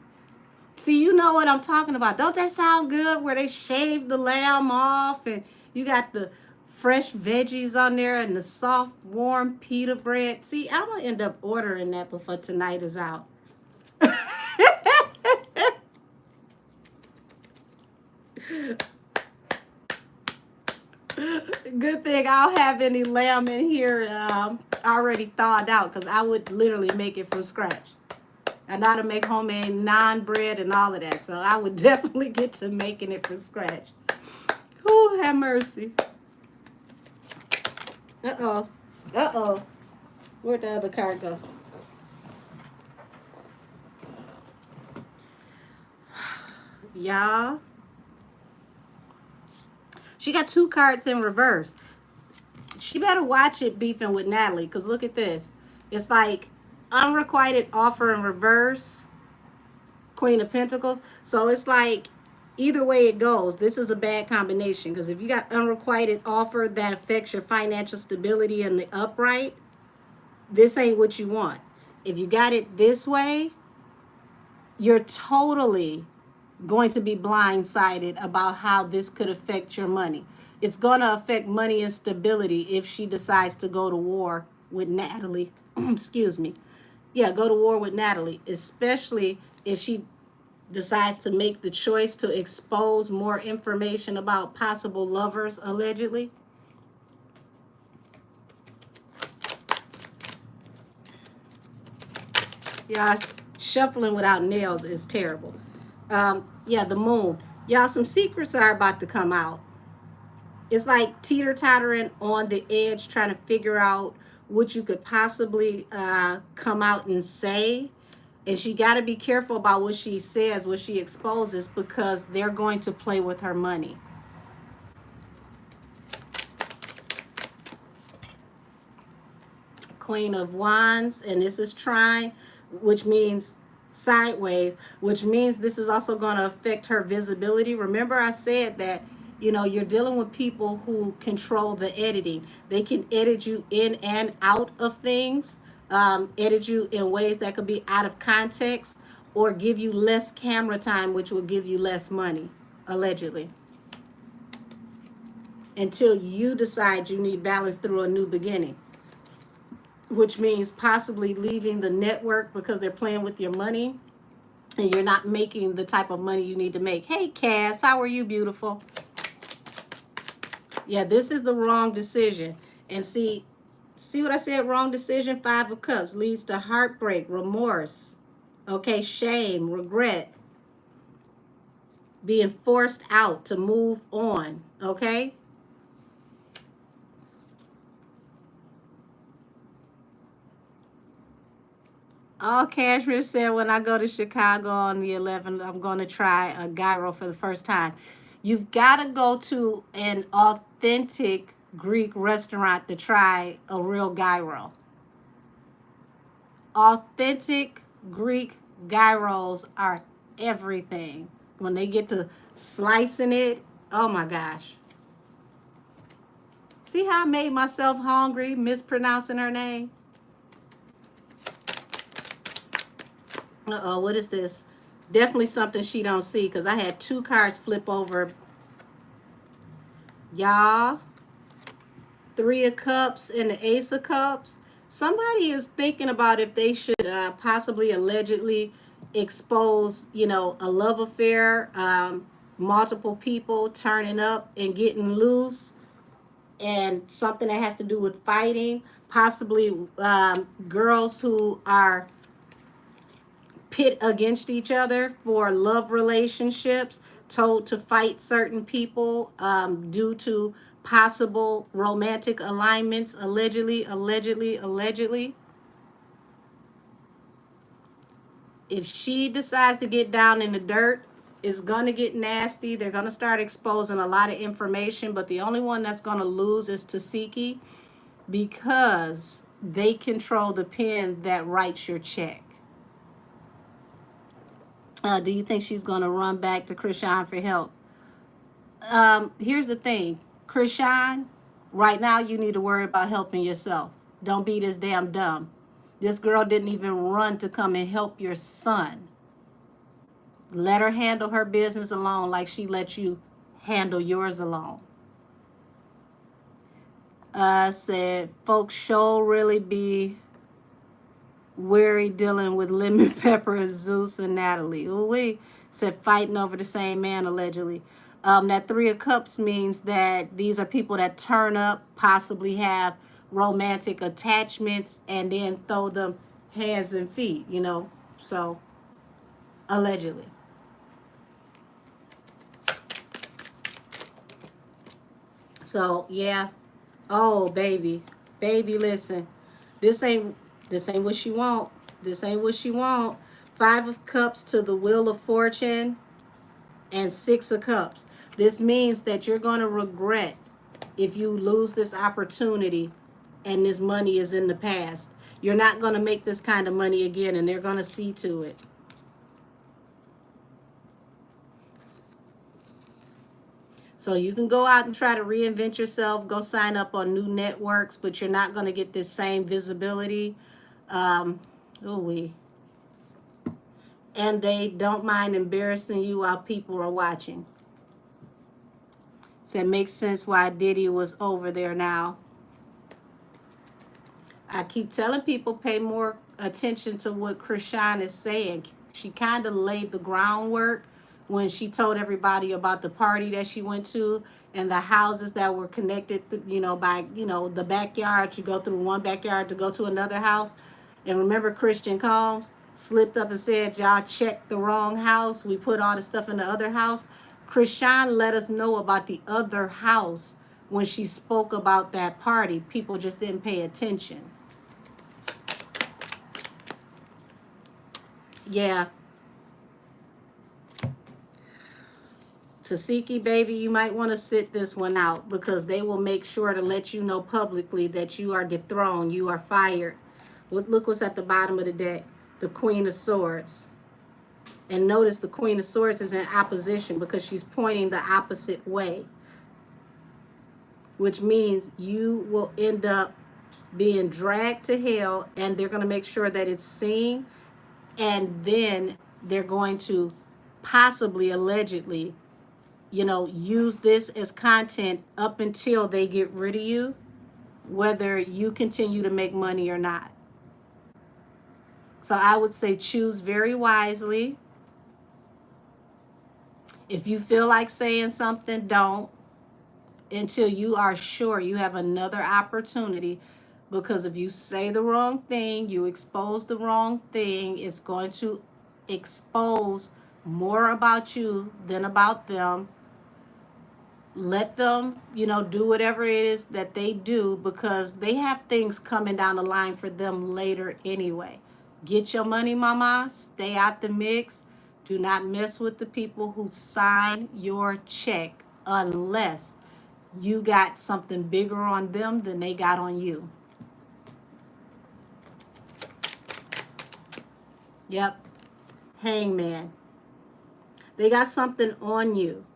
See, you know what I'm talking about. Don't that sound good? Where they shave the lamb off and you got the fresh veggies on there and the soft, warm pita bread. See, I'm going to end up ordering that before tonight is out. Good thing I don't have any lamb in here already thawed out because I would literally make it from scratch. I know how to make homemade naan bread and all of that. So I would definitely get to making it from scratch. Who have mercy. Uh-oh. Uh-oh. Where'd the other card go? Y'all. She got 2 cards in reverse. She better watch it beefing with Natalie. Because look at this. It's like unrequited offer in reverse. Queen of Pentacles. So it's like either way it goes, this is a bad combination. Because if you got unrequited offer that affects your financial stability in the upright, this ain't what you want. If you got it this way, you're totally going to be blindsided about how this could affect your money. It's going to affect money and stability if she decides to go to war with Natalie. Excuse me. Yeah, go to war with Natalie, especially if she decides to make the choice to expose more information about possible lovers, allegedly. Yeah, shuffling without nails is terrible. Yeah, the moon. Y'all, some secrets are about to come out. It's like teeter-tottering on the edge, trying to figure out what you could possibly come out and say. And she got to be careful about what she says, what she exposes, because they're going to play with her money. Queen of Wands, and this is trine, which means sideways, which means this is also going to affect her visibility. Remember I said that, you know, you're dealing with people who control the editing. They can edit you in and out of things, edit you in ways that could be out of context, or give you less camera time, which will give you less money, allegedly, until you decide you need balance through a new beginning, which means possibly leaving the network because they're playing with your money and you're not making the type of money you need to make. Hey, Cass, how are you, beautiful? Yeah, this is the wrong decision. And see what I said? Wrong decision. 5 of Cups leads to heartbreak, remorse, okay, shame, regret, being forced out to move on, okay? All Cashmere said, when I go to Chicago on the 11th, I'm going to try a gyro for the first time. You've got to go to an authentic Greek restaurant to try a real gyro. Authentic Greek gyros are everything. When they get to slicing it, oh my gosh. See how I made myself hungry mispronouncing her name? Uh-oh, what is this? Definitely something she don't see, because I had 2 cards flip over. Y'all, 3 of Cups and the Ace of Cups. Somebody is thinking about if they should possibly allegedly expose, you know, a love affair, multiple people turning up and getting loose, and something that has to do with fighting, possibly girls who are pit against each other for love relationships, told to fight certain people due to possible romantic alignments, allegedly. If she decides to get down in the dirt It's going to get nasty. They're going to start exposing a lot of information, but the only one that's going to lose is Tasiki, because they control the pen that writes your check. Do you think she's going to run back to Chrisean for help? Here's the thing. Chrisean, right now you need to worry about helping yourself. Don't be this damn dumb. This girl didn't even run to come and help your son. Let her handle her business alone like she let you handle yours alone. Said, folks show really be weary dealing with Lemon Pepper and Zeus and Natalie. Ooh, we said fighting over the same man, allegedly. That 3 of Cups means that these are people that turn up, possibly have romantic attachments, and then throw them hands and feet, you know. So, allegedly. So, yeah. Oh, baby. Baby, listen. This ain't what she want. This ain't what she want. 5 of Cups to the Wheel of Fortune and 6 of Cups. This means that you're going to regret if you lose this opportunity and this money is in the past. You're not going to make this kind of money again, and they're going to see to it. So you can go out and try to reinvent yourself, go sign up on new networks, but you're not going to get this same visibility. And they don't mind embarrassing you while people are watching. So it makes sense why Diddy was over there now. I keep telling people pay more attention to what Chrisean is saying. She kind of laid the groundwork when she told everybody about the party that she went to and the houses that were connected, by, the backyard. You go through one backyard to go to another house. And remember, Christian Combs slipped up and said, y'all checked the wrong house. We put all the stuff in the other house. Chrisean let us know about the other house when she spoke about that party. People just didn't pay attention. Yeah. Tasiki, baby, you might want to sit this one out, because they will make sure to let you know publicly that you are dethroned, you are fired. Look what's at the bottom of the deck. The Queen of Swords. And notice the Queen of Swords is in opposition because she's pointing the opposite way. Which means you will end up being dragged to hell, and they're going to make sure that it's seen. And then they're going to possibly, allegedly, use this as content up until they get rid of you, whether you continue to make money or not. So I would say choose very wisely. If you feel like saying something, don't, until you are sure you have another opportunity. Because if you say the wrong thing, you expose the wrong thing, it's going to expose more about you than about them. Let them, do whatever it is that they do, because they have things coming down the line for them later anyway. Get your money, mama. Stay out the mix. Do not mess with the people who sign your check unless you got something bigger on them than they got on you. Yep. Hangman. They got something on you.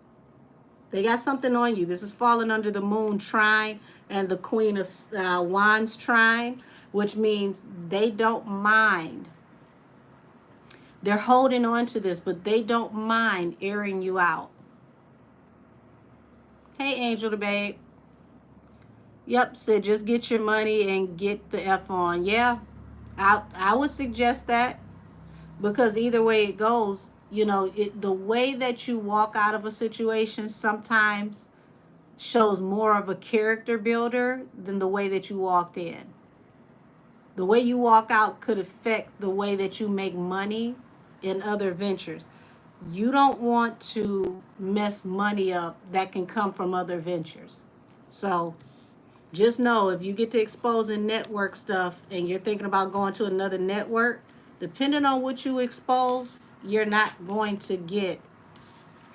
They got something on you. This is falling under the Moon trine and the Queen of Wands trine, which means they don't mind. They're holding on to this, but they don't mind airing you out. Hey, Angel the Babe. Yep, said just get your money and get the F on. Yeah, I would suggest that, because either way it goes, the way that you walk out of a situation sometimes shows more of a character builder than the way that you walked in. The way you walk out could affect the way that you make money in other ventures. You don't want to mess money up that can come from other ventures. So just know, if you get to exposing network stuff and you're thinking about going to another network, depending on what you expose, you're not going to get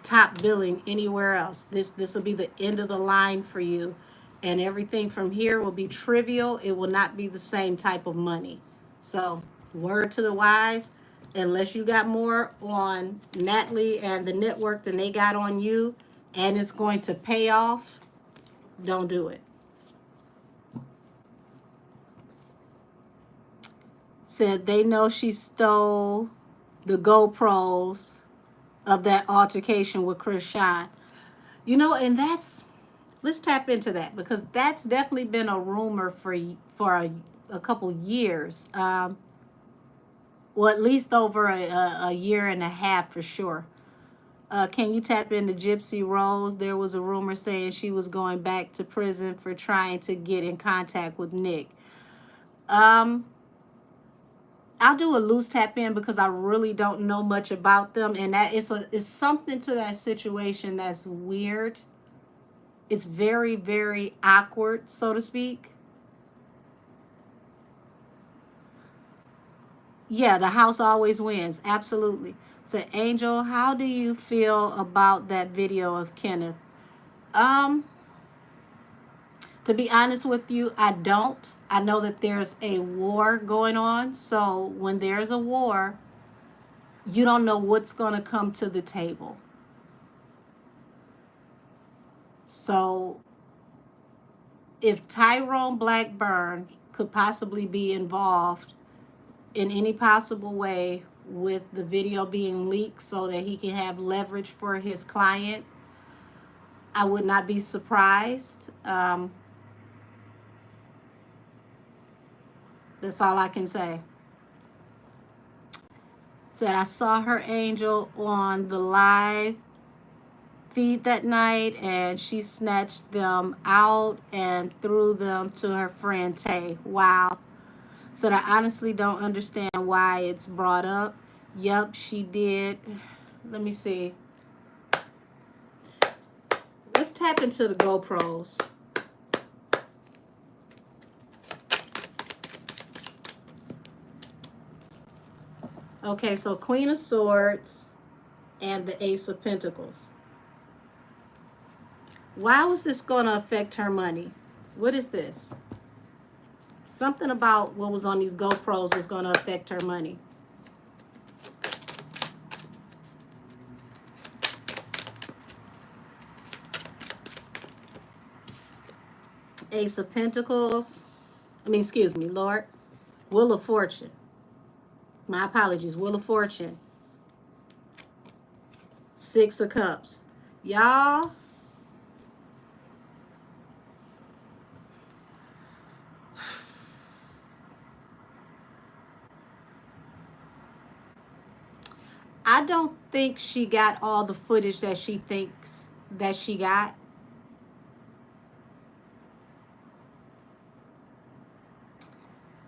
top billing anywhere else. This will be the end of the line for you, and everything from here will be trivial. It will not be the same type of money. So word to the wise, unless you got more on Natalie and the network than they got on you, and it's going to pay off, don't do it. Said they know she stole the GoPros of that altercation with Chris Shine. You know, and let's tap into that, because that's definitely been a rumor for a couple years. Well, at least over a year and a half for sure. Can you tap into Gypsy Rose? There was a rumor saying she was going back to prison for trying to get in contact with Nick. I'll do a loose tap in because I really don't know much about them, and that it's something to that situation that's weird. It's very, very awkward, so to speak. Yeah, the house always wins. Absolutely. So, Angel, how do you feel about that video of Kenneth? Um, to be honest with you, I don't. I know that there's a war going on. So when there's a war, you don't know what's going to come to the table. So if Tyrone Blackburn could possibly be involved in any possible way with the video being leaked so that he can have leverage for his client, I would not be surprised. That's all I can say. Said I saw her, Angel, on the live feed that night, and she snatched them out and threw them to her friend Tay. Wow. Said I honestly don't understand why it's brought up. Yup, she did. Let me see. Let's tap into the GoPros. Okay, so Queen of Swords and the Ace of Pentacles. Why was this going to affect her money? What is this? Something about what was on these GoPros was going to affect her money. Ace of Pentacles. Excuse me, Lord. Wheel of Fortune. My apologies. Wheel of Fortune. Six of Cups. Y'all, I don't think she got all the footage that she thinks that she got.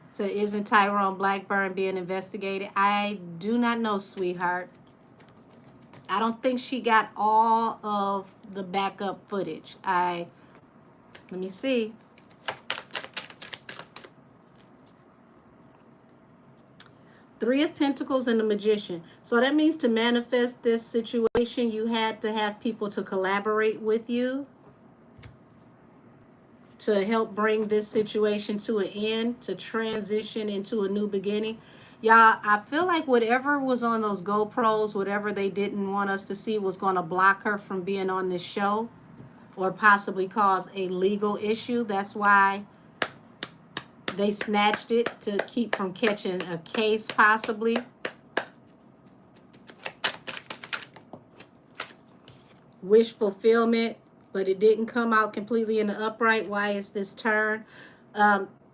So isn't Tyrone Blackburn being investigated? I do not know, sweetheart. I don't think she got all of the backup footage. Let me see. Three of Pentacles and the Magician. So that means to manifest this situation, you had to have people to collaborate with you to help bring this situation to an end, to transition into a new beginning. Y'all, I feel like whatever was on those GoPros, whatever they didn't want us to see, was going to block her from being on this show or possibly cause a legal issue. That's why they snatched it, to keep from catching a case possibly. Wish fulfillment, but it didn't come out completely in the upright. Why is this turn?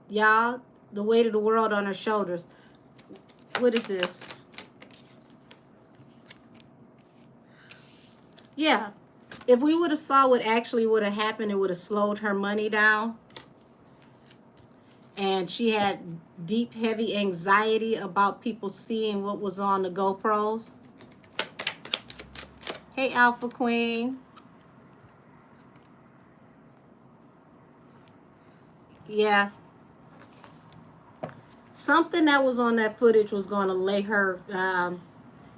Y'all, the weight of the world on her shoulders. What is this? Yeah. If we would have saw what actually would have happened, it would have slowed her money down. And she had deep, heavy anxiety about people seeing what was on the GoPros. Hey, Alpha Queen. Yeah. Something that was on that footage was going to lay her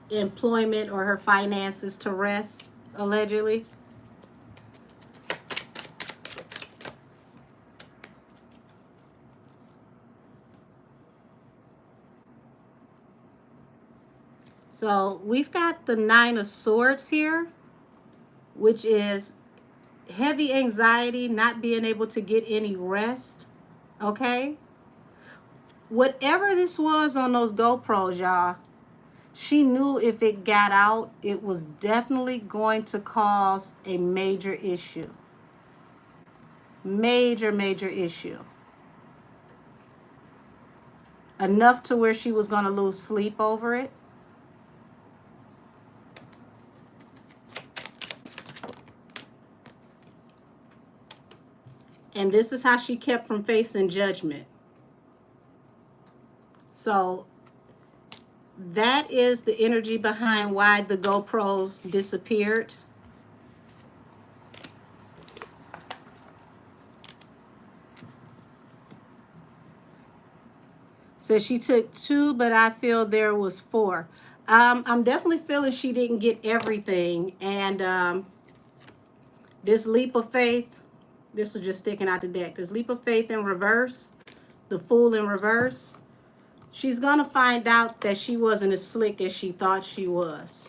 employment or her finances to rest. allegedly. So we've got the Nine of Swords here, which is heavy anxiety, not being able to get any rest. Okay? Whatever this was on those GoPros, y'all, she knew if it got out, it was definitely going to cause a major issue. Major issue. Enough to where she was going to lose sleep over it. And this is how she kept from facing judgment. So that is the energy behind why the GoPros disappeared. So she took 2, but I feel there was 4. I'm definitely feeling she didn't get everything. And this leap of faith, this was just sticking out the deck. This leap of faith in reverse, the Fool in reverse. She's going to find out that she wasn't as slick as she thought she was.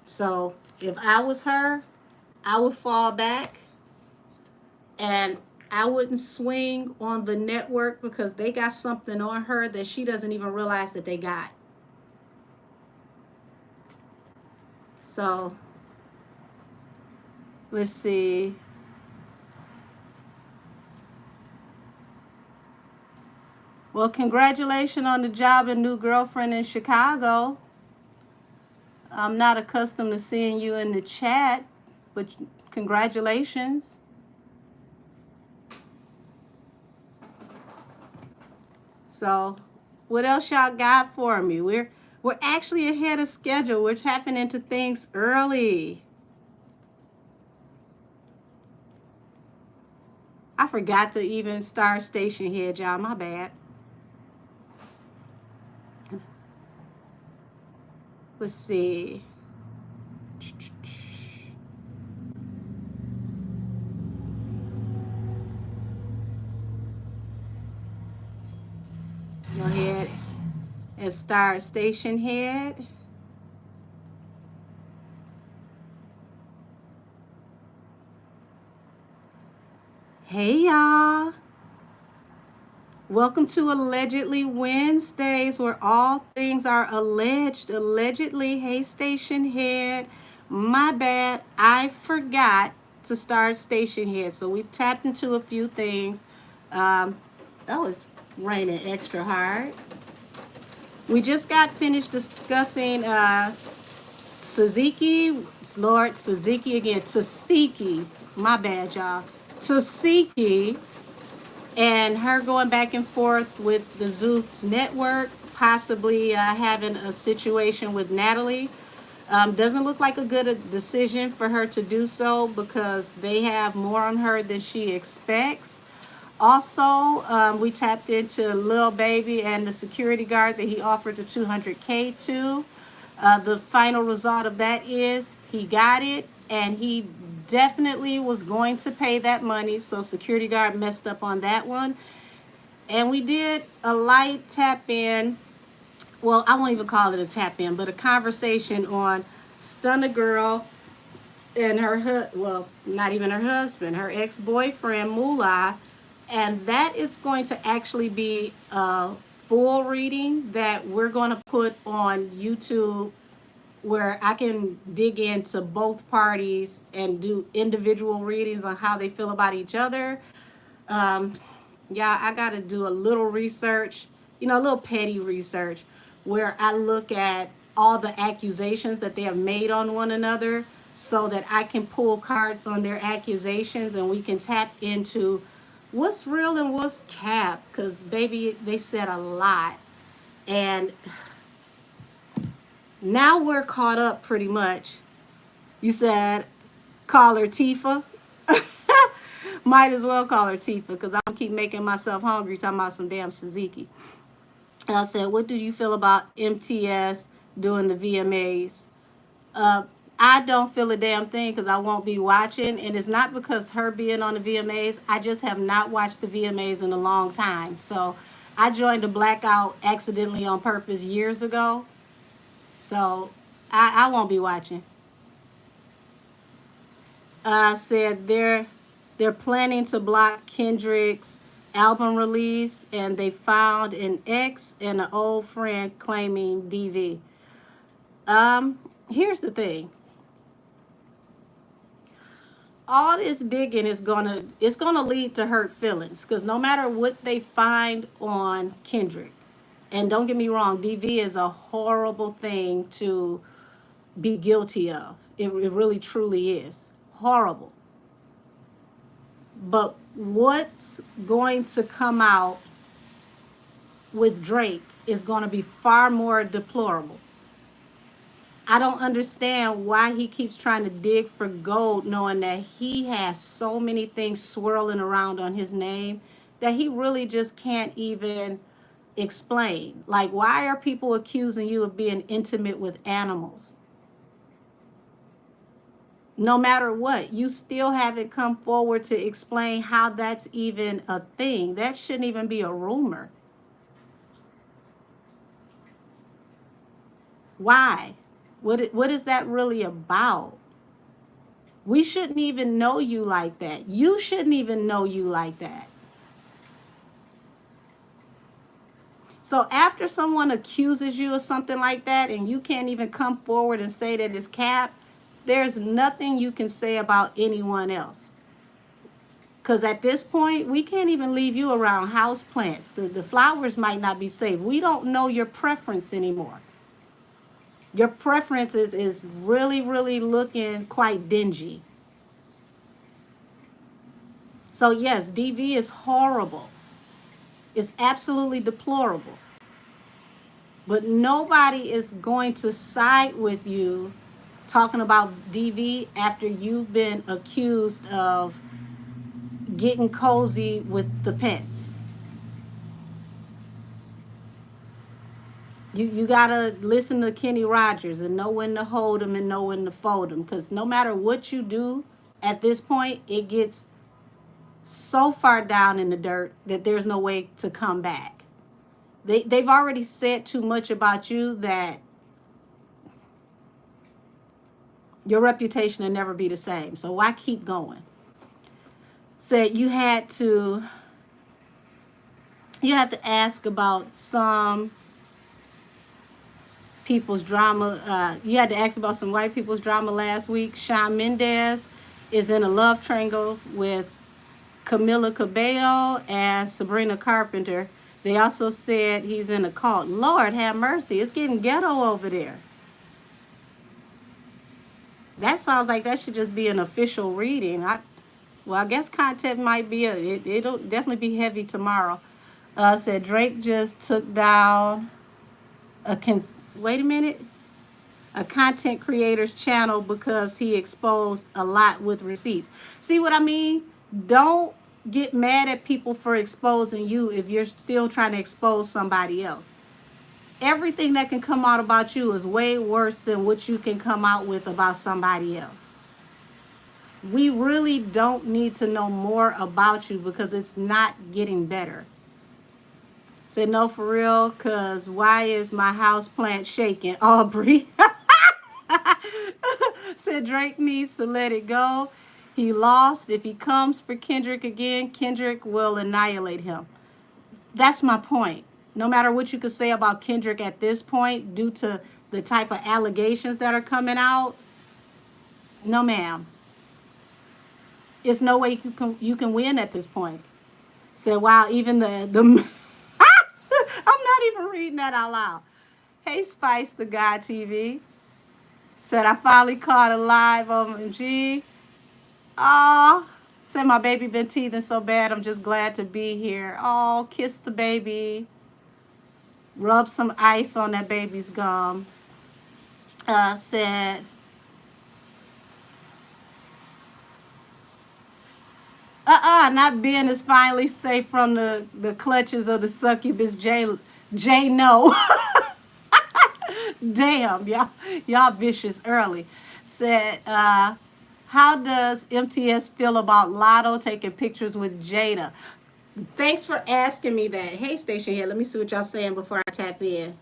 So if I was her, I would fall back and I wouldn't swing on the network because they got something on her that she doesn't even realize that they got. So let's see. Well, congratulations on the job and new girlfriend in Chicago. I'm not accustomed to seeing you in the chat, but congratulations. So what else y'all got for me? We're actually ahead of schedule. We're tapping into things early. I forgot to even start station head, y'all. My bad. Let's see. Go ahead and start station head. Hey y'all. Welcome to Allegedly Wednesdays, where all things are alleged. Allegedly. Hey station head. My bad. I forgot to start station head. So we've tapped into a few things. That was raining extra hard. We just got finished discussing Suzuki, Lord Suzuki again, Tasiki, my bad y'all, Tasiki, and her going back and forth with the Zeus network, possibly having a situation with Natalie. Doesn't look like a good decision for her to do so because they have more on her than she expects. Also, we tapped into Lil Baby and the security guard that he offered the $200K to. The final result of that is he got it, and he definitely was going to pay that money. So security guard messed up on that one. And we did a light tap in. Well, I won't even call it a tap in, but a conversation on Stunner Girl and her, well, not even her husband, her ex-boyfriend, Moolah. And that is going to actually be a full reading that we're going to put on YouTube, where I can dig into both parties and do individual readings on how they feel about each other. Yeah, I got to do a little research, a little petty research, where I look at all the accusations that they have made on one another so that I can pull cards on their accusations and we can tap into what's real and what's cap, because baby, they said a lot. And now we're caught up pretty much. You said call her Tifa. Might as well call her Tifa because I'm gonna keep making myself hungry talking about some damn Suzuki. I said, what do you feel about MTS doing the VMAs Uh, I don't feel a damn thing because I won't be watching, and it's not because her being on the VMAs. I just have not watched the VMAs in a long time. So I joined the blackout accidentally on purpose years ago. So I won't be watching. Said they're planning to block Kendrick's album release, and they found an ex and an old friend claiming DV. Um, Here's the thing. All this digging is gonna lead to hurt feelings because no matter what they find on Kendrick, and don't get me wrong, DV is a horrible thing to be guilty of. It really truly is horrible. But what's going to come out with Drake is going to be far more deplorable. I don't understand why he keeps trying to dig for gold, knowing that he has so many things swirling around on his name that he really just can't even explain. Like, why are people accusing you of being intimate with animals? No matter what, you still haven't come forward to explain how that's even a thing. That shouldn't even be a rumor. Why? What is that really about? We shouldn't even know you like that. You shouldn't even know you like that. So after someone accuses you of something like that and you can't even come forward and say that it's cap, there's nothing you can say about anyone else. Because at this point, we can't even leave you around house plants. The flowers might not be safe. We don't know your preference anymore. Your preference is really, really looking quite dingy. So yes, DV is horrible. It's absolutely deplorable. But nobody is going to side with you talking about DV after you've been accused of getting cozy with the pets. You gotta listen to Kenny Rogers and know when to hold them and know when to fold them. Because no matter what you do at this point, it gets so far down in the dirt that there's no way to come back. They've already said too much about you that your reputation will never be the same. So why keep going? Said you have to ask about some people's drama. You had to ask about some white people's drama last week. Shawn Mendes is in a love triangle with Camila Cabello and Sabrina Carpenter. They also said he's in a cult. Lord have mercy. It's getting ghetto over there. That sounds like that should just be an official reading. I guess content might be it'll definitely be heavy tomorrow. Said Drake just took down wait a minute, a content creator's channel because he exposed a lot with receipts. See what I mean? Don't get mad at people for exposing you if you're still trying to expose somebody else. Everything that can come out about you is way worse than what you can come out with about somebody else. We really don't need to know more about you because it's not getting better. Said no for real, cause why is my house plant shaking? Aubrey. Said Drake needs to let it go. He lost. If he comes for Kendrick again, Kendrick will annihilate him. That's my point. No matter what you could say about Kendrick at this point, due to the type of allegations that are coming out, no ma'am. It's no way you can win at this point. Said wow, even the I'm not even reading that out loud. Hey Spice the Guy TV. Said I finally caught a live OMG. Oh, said my baby been teething so bad. I'm just glad to be here. Oh, kiss the baby. Rub some ice on that baby's gums. Said, not Ben is finally safe from the clutches of the succubus J No. Damn, y'all vicious early. Said, how does MTS feel about Lotto taking pictures with Jada? Thanks for asking me that. Hey, Station Head, let me see what y'all saying before I tap in.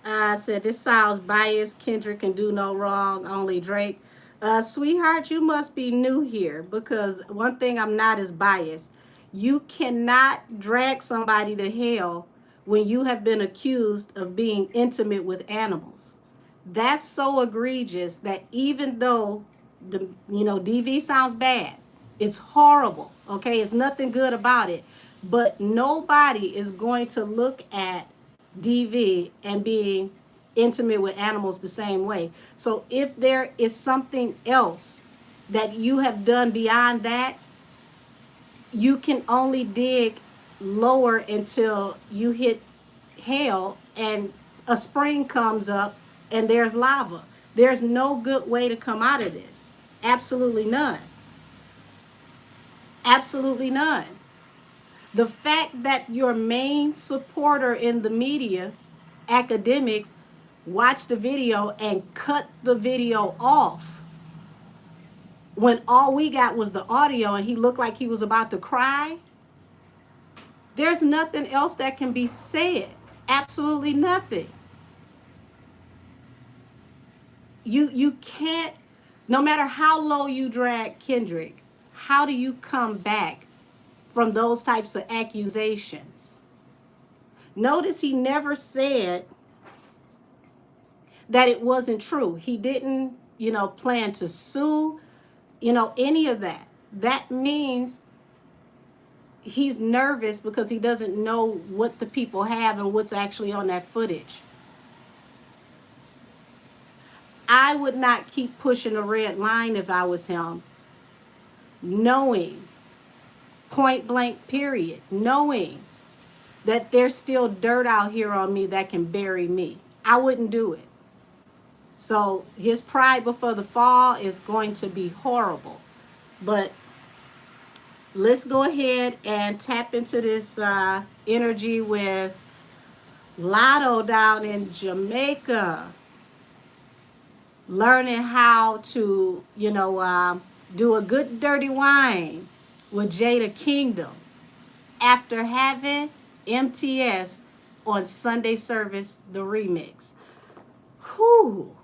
I said, this sounds biased. Kendrick can do no wrong, only Drake. Sweetheart, you must be new here because one thing I'm not is biased. You cannot drag somebody to hell when you have been accused of being intimate with animals. That's so egregious that even though DV sounds bad, it's horrible. Okay, it's nothing good about it. But nobody is going to look at DV and being intimate with animals the same way. So if there is something else that you have done beyond that, you can only dig lower until you hit hell and a spring comes up and there's lava. There's no good way to come out of this. Absolutely none. Absolutely none. The fact that your main supporter in the media, academics, watched the video and cut the video off when all we got was the audio and he looked like he was about to cry, there's nothing else that can be said. Absolutely nothing. You can't, no matter how low you drag Kendrick, how do you come back from those types of accusations? Notice he never said that it wasn't true. He didn't, plan to sue, any of that. That means he's nervous because he doesn't know what the people have and what's actually on that footage. I would not keep pushing a red line if I was him, knowing, point blank period, knowing that there's still dirt out here on me that can bury me. I wouldn't do it. So his pride before the fall is going to be horrible. But let's go ahead and tap into this energy with Lotto down in Jamaica, learning how to, do a good dirty wine with Jada Kingdom after having MTS on Sunday Service, the remix. Whew.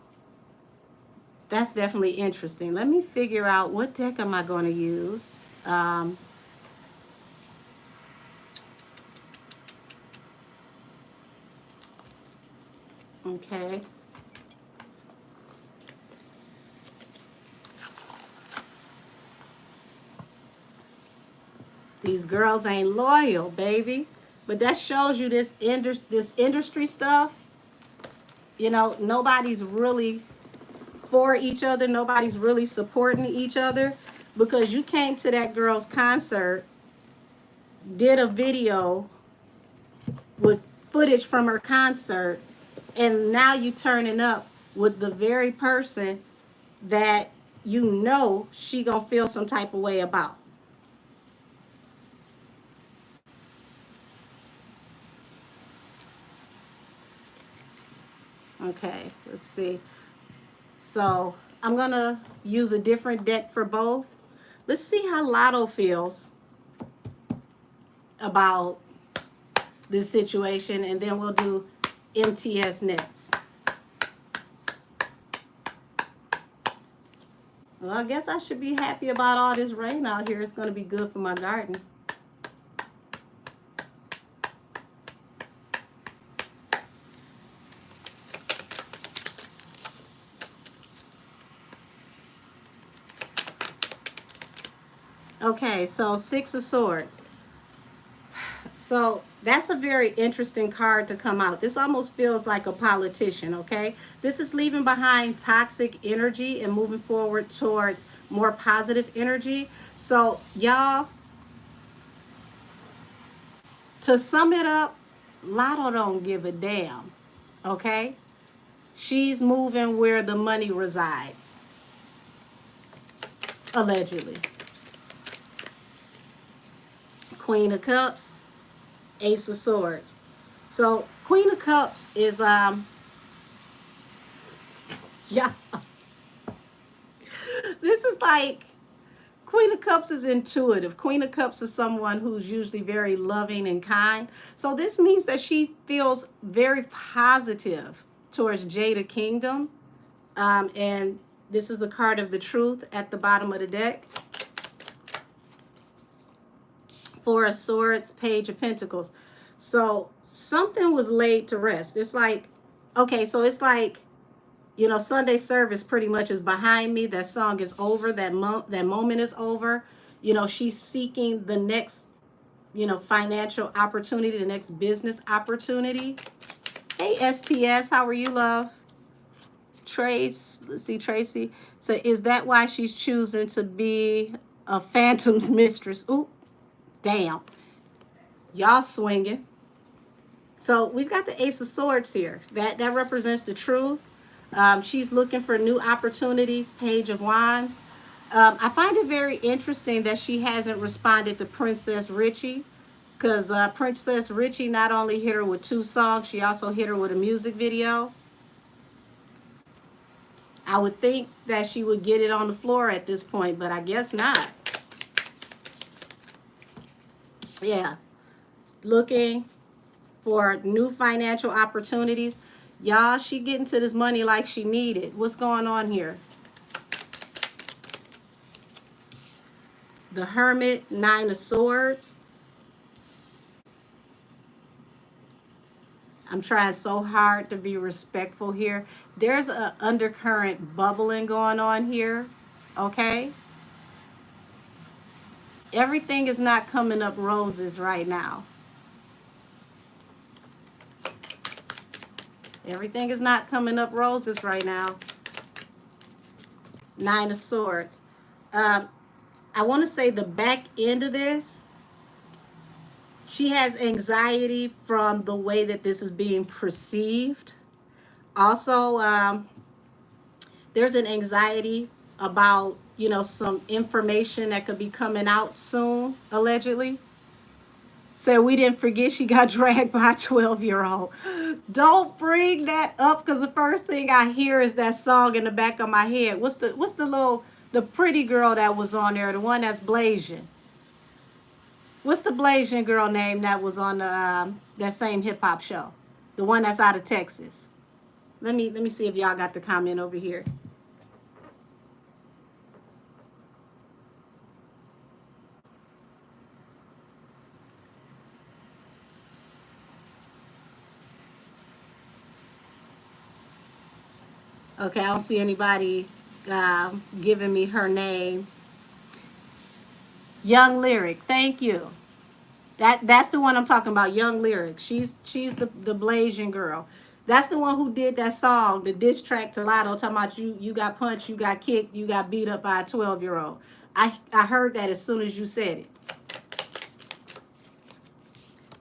That's definitely interesting. Let me figure out what deck am I going to use. Okay. These girls ain't loyal, baby. But that shows you this industry stuff. Nobody's really for each other. Nobody's really supporting each other because you came to that girl's concert, did a video with footage from her concert, and now you turning up with the very person that she gonna feel some type of way about. Okay, let's see. So I'm gonna use a different deck for both. Let's see how Lotto feels about this situation, and then we'll do MTS next. Well, I guess I should be happy about all this rain out here. It's going to be good for my garden. Okay, so Six of Swords. So that's a very interesting card to come out. This almost feels like a politician, okay? This is leaving behind toxic energy and moving forward towards more positive energy. So y'all, to sum it up, Lotto don't give a damn, okay? She's moving where the money resides, allegedly. Queen of Cups, Ace of Swords. So Queen of Cups is yeah, this is like Queen of Cups is intuitive. Queen of Cups is someone who's usually very loving and kind. So this means that she feels very positive towards Jada Kingdom. And this is the card of the Truth at the bottom of the deck. Four of Swords, Page of Pentacles. So something was laid to rest. It's like, okay, so it's like, you know, Sunday service pretty much is behind me. That song is over. That moment is over. You know, she's seeking the next, you know, financial opportunity, the next business opportunity. Hey, STS, how are you, love? Trace, let's see, Tracy. So is that why she's choosing to be a phantom's mistress? Ooh, damn. Y'all swinging. So we've got the Ace of Swords here. That represents the truth. She's looking for new opportunities. Page of Wands. I find it very interesting that she hasn't responded to Princess Richie, because Princess Richie not only hit her with 2 songs, she also hit her with a music video. I would think that she would get it on the floor at this point, but I guess not. Yeah. Looking for new financial opportunities. Y'all, she getting to this money like she needed. What's going on here? The Hermit, 9 of Swords. I'm trying so hard to be respectful here. There's an undercurrent bubbling going on here, okay? Everything is not coming up roses right now. Everything is not coming up roses right now. 9 of Swords. I want to say the back end of this, she has anxiety from the way that this is being perceived. Also, there's an anxiety about, you know, some information that could be coming out soon, allegedly. So we didn't forget she got dragged by a 12-year-old. Don't bring that up, because the first thing I hear is that song in the back of my head. What's the pretty girl that was on there, the one that's Blasian? What's the Blasian girl name that was on the that same hip hop show? The one that's out of Texas. Let me see if y'all got the comment over here. Okay, I don't see anybody giving me her name. Young Lyric, thank you. That's the one I'm talking about, Young Lyric. She's the Blasian girl. That's the one who did that song, the diss track to Lotto, talking about you got punched, you got kicked, you got beat up by a 12-year-old. I heard that as soon as you said it.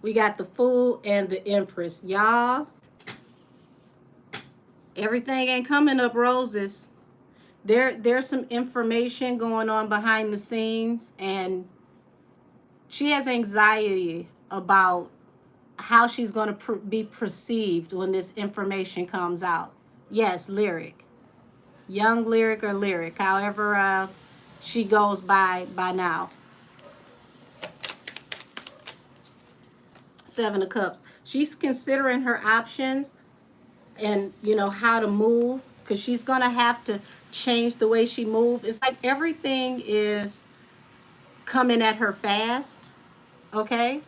We got the Fool and the Empress. Y'all, everything ain't coming up roses. There's some information going on behind the scenes, and she has anxiety about how she's going to be perceived when this information comes out. Yes, Lyric. Young Lyric or Lyric, however she goes by now. 7 of Cups. She's considering her options and, you know, how to move, because she's going to have to change the way she moves. It's like everything is coming at her fast, okay?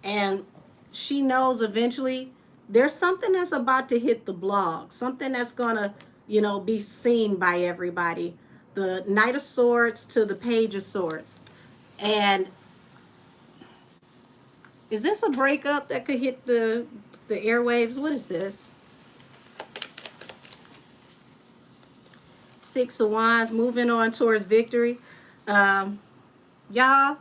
And she knows eventually there's something that's about to hit the blog, something that's going to, you know, be seen by everybody. The Knight of Swords to the Page of Swords. And is this a breakup that could hit the airwaves? What is this? 6 of Wands, moving on towards victory. Y'all, I'm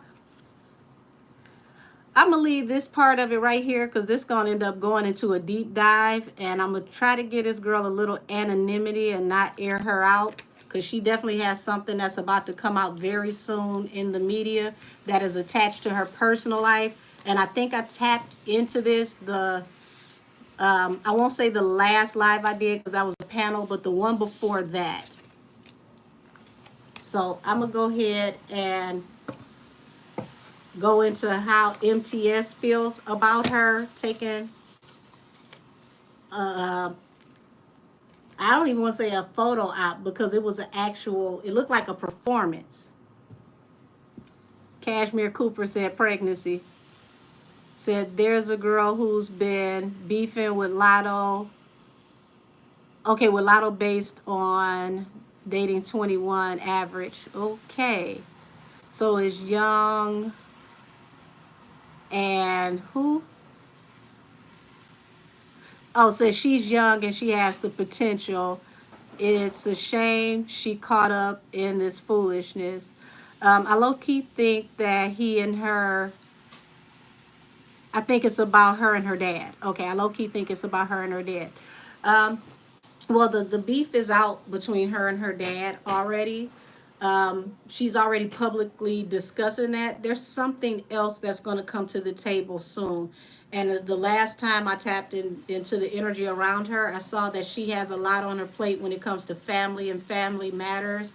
going to leave this part of it right here, because this is going to end up going into a deep dive. And I'm going to try to get this girl a little anonymity and not air her out. because she definitely has something that's about to come out very soon in the media that is attached to her personal life. And I think I tapped into this I won't say the last live I did because that was a panel, but the one before that. So I'm gonna go ahead and go into how MTS feels about her taking I don't even want to say a photo op because it was an actual, it looked like a performance. Cashmere Cooper said pregnancy. Said there's a girl who's been beefing with Lotto. Okay, with Lotto based on dating 21 average. Okay. So it's young and who? Oh, says she's young and she has the potential. It's a shame she caught up in this foolishness. I low-key think that he and her, I think it's about her and her dad. Okay, I low-key think it's about her and her dad. Well, the beef is out between her and her dad already. She's already publicly discussing that. There's something else that's going to come to the table soon. And the last time I tapped into the energy around her, I saw that she has a lot on her plate when it comes to family and family matters,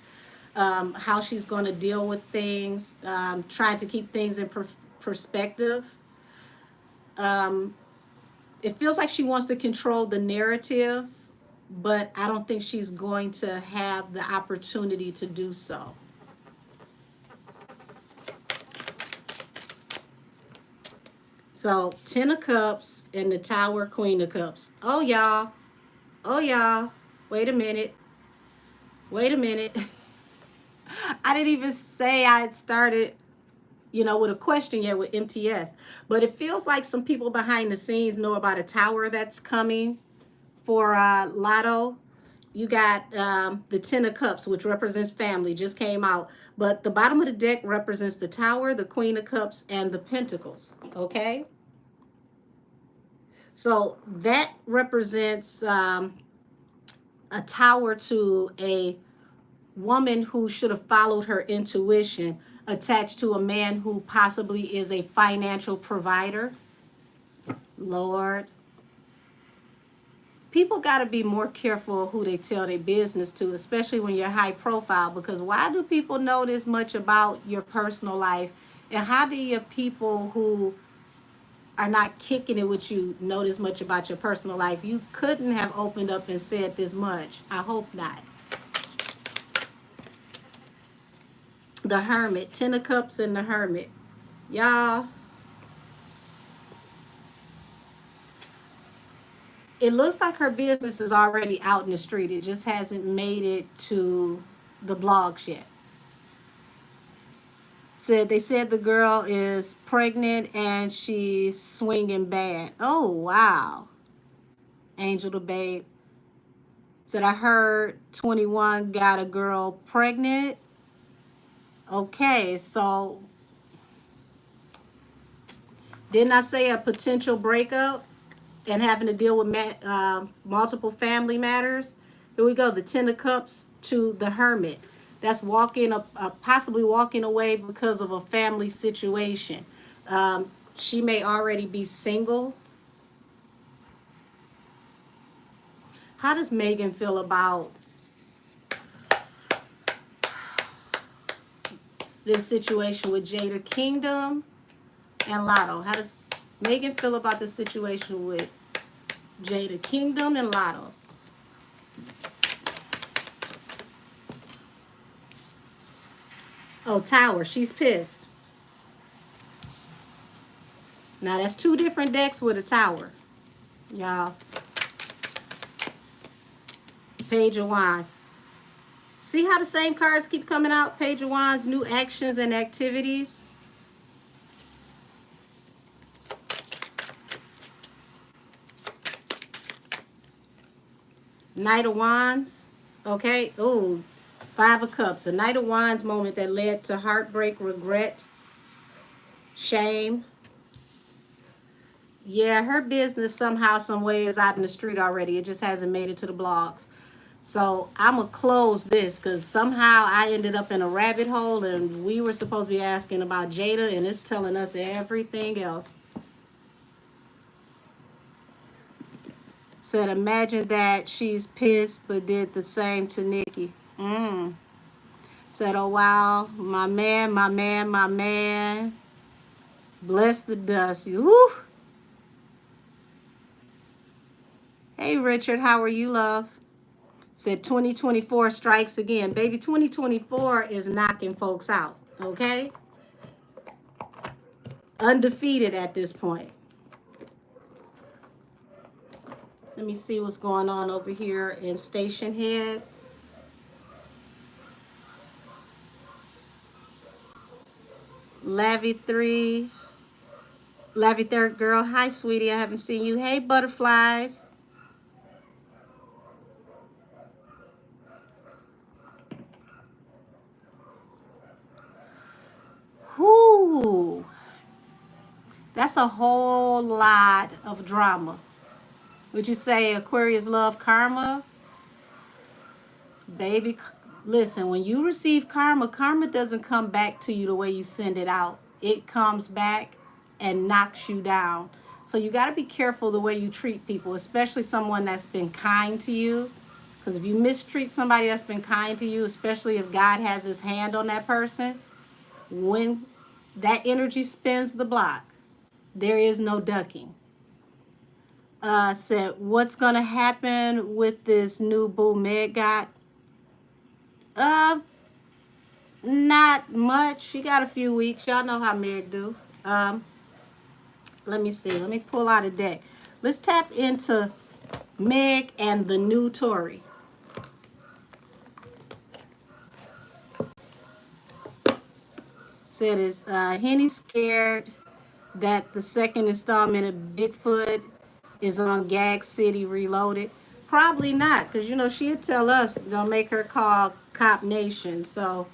how she's going to deal with things, trying to keep things in perspective. It feels like she wants to control the narrative, but I don't think she's going to have the opportunity to do so. So 10 of Cups and the Tower, Queen of Cups. Oh, y'all. Oh, y'all. Wait a minute. Wait a minute. I didn't even say I had started, with a question yet with MTS. But it feels like some people behind the scenes know about a tower that's coming for Lotto. You got the 10 of Cups, which represents family, just came out. But the bottom of the deck represents the Tower, the Queen of Cups, and the Pentacles. Okay? So that represents a tower to a woman who should have followed her intuition, attached to a man who possibly is a financial provider. Lord. People got to be more careful who they tell their business to, especially when you're high profile, because why do people know this much about your personal life? And how do your people who are not kicking it with you know this much about your personal life? You couldn't have opened up and said this much. I hope not. The Hermit, 10 of Cups and the Hermit. Y'all, it looks like her business is already out in the street. It just hasn't made it to the blogs yet. They said the girl is pregnant and she's swinging bad. Oh, wow. Angel the Babe said, I heard 21 got a girl pregnant. Okay, so didn't I say a potential breakup and having to deal with multiple family matters? Here we go, the 10 of Cups to the Hermit. That's possibly walking away because of a family situation. She may already be single. How does Megan feel about this situation with Jada Kingdom and Lotto? How does Megan feel about the situation with Jada Kingdom and Lotto? Oh, Tower, she's pissed. Now, that's two different decks with a Tower, y'all. Page of Wands. See how the same cards keep coming out? Page of Wands, new actions and activities. Knight of Wands. Okay. Oh, 5 of Cups. A Knight of Wands moment that led to heartbreak, regret, shame. Yeah, her business somehow, some way is out in the street already. It just hasn't made it to the blogs. So I'm going to close this because somehow I ended up in a rabbit hole and we were supposed to be asking about Jada and it's telling us everything else. Said, imagine that she's pissed but did the same to Nikki. Said, oh, wow, my man, my man, my man. Bless the dust. Woo. Hey, Richard, how are you, love? Said 2024 strikes again. Baby, 2024 is knocking folks out, okay? Undefeated at this point. Let me see what's going on over here in Station Head. Lavy 3. Lavy Third Girl. Hi, sweetie. I haven't seen you. Hey, butterflies. Whoo. That's a whole lot of drama. Would you say Aquarius love karma? Baby, listen, when you receive karma, karma doesn't come back to you the way you send it out. It comes back and knocks you down. So you got to be careful the way you treat people, especially someone that's been kind to you. Because if you mistreat somebody that's been kind to you, especially if God has his hand on that person, when that energy spins the block, there is no ducking. Said, what's going to happen with this new boo Meg got? Not much. She got a few weeks. Y'all know how Meg do. Let me see. Let me pull out a deck. Let's tap into Meg and the new Tory. Said, is Henny scared that the second installment of Bigfoot is on Gag City Reloaded? Probably not, because, you know, she'd tell us they'll make her call Cop Nation. So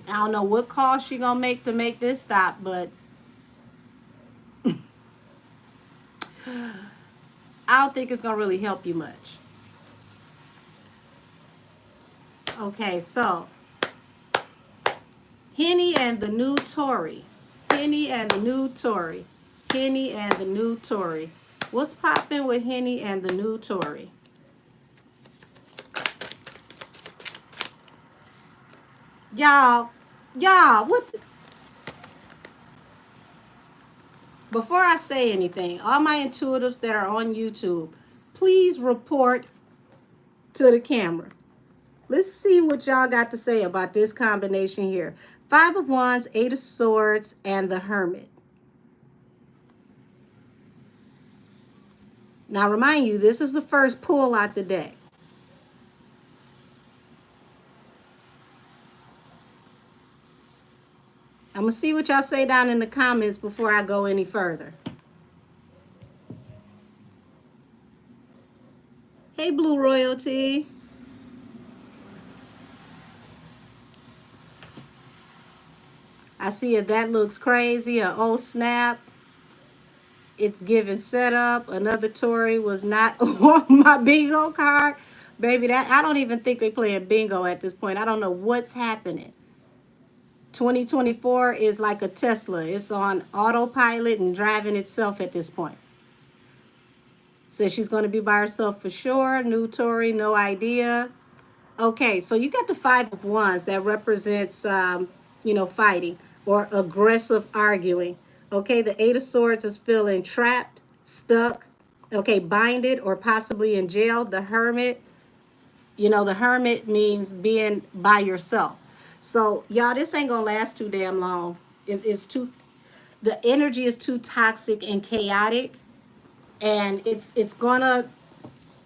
I don't know what call she gonna make to make this stop, but I don't think it's gonna really help you much. Okay, so Henny and the new Tory. Henny and the new Tory. Henny and the new Tory. What's popping with Henny and the new Tory? Y'all, what? Before I say anything, all my intuitives that are on YouTube, please report to the camera. Let's see what y'all got to say about this combination here. 5 of Wands, 8 of Swords, and the Hermit. Now, remind you, this is the first pull out the deck. I'm going to see what y'all say down in the comments before I go any further. Hey, Blue Royalty. I see it. That looks crazy. Oh, snap. It's giving setup. Another Tory was not on my bingo card. Baby, that I don't even think they playing bingo at this point. I don't know what's happening. 2024 is like a Tesla. It's on autopilot and driving itself at this point. Says she's going to be by herself for sure. New Tory, no idea. Okay, so you got the 5 of Wands that represents, fighting or aggressive arguing. Okay, the 8 of Swords is feeling trapped, stuck, okay, binded, or possibly in jail. The Hermit, the Hermit means being by yourself. So, y'all, this ain't going to last too damn long. It's too, the energy is too toxic and chaotic, and it's going to,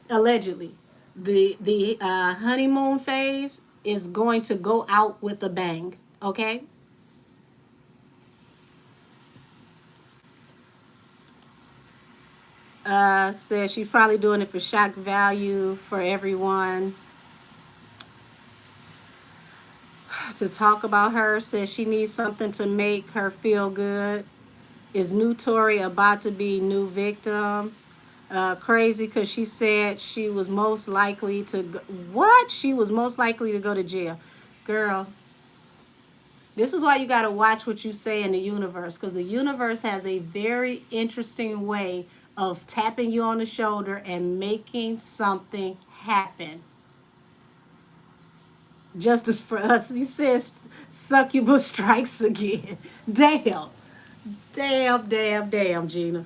allegedly, the honeymoon phase is going to go out with a bang, okay? Says she's probably doing it for shock value for everyone to talk about her. Says she needs something to make her feel good. Is new Tory about to be new victim? crazy because she said she was most likely to go, what? She was most likely to go to jail. Girl, this is why you got to watch what you say in the universe, because the universe has a very interesting way of tapping you on the shoulder and making something happen. Justice for us. You said succubus strikes again. Damn. Damn, Gina.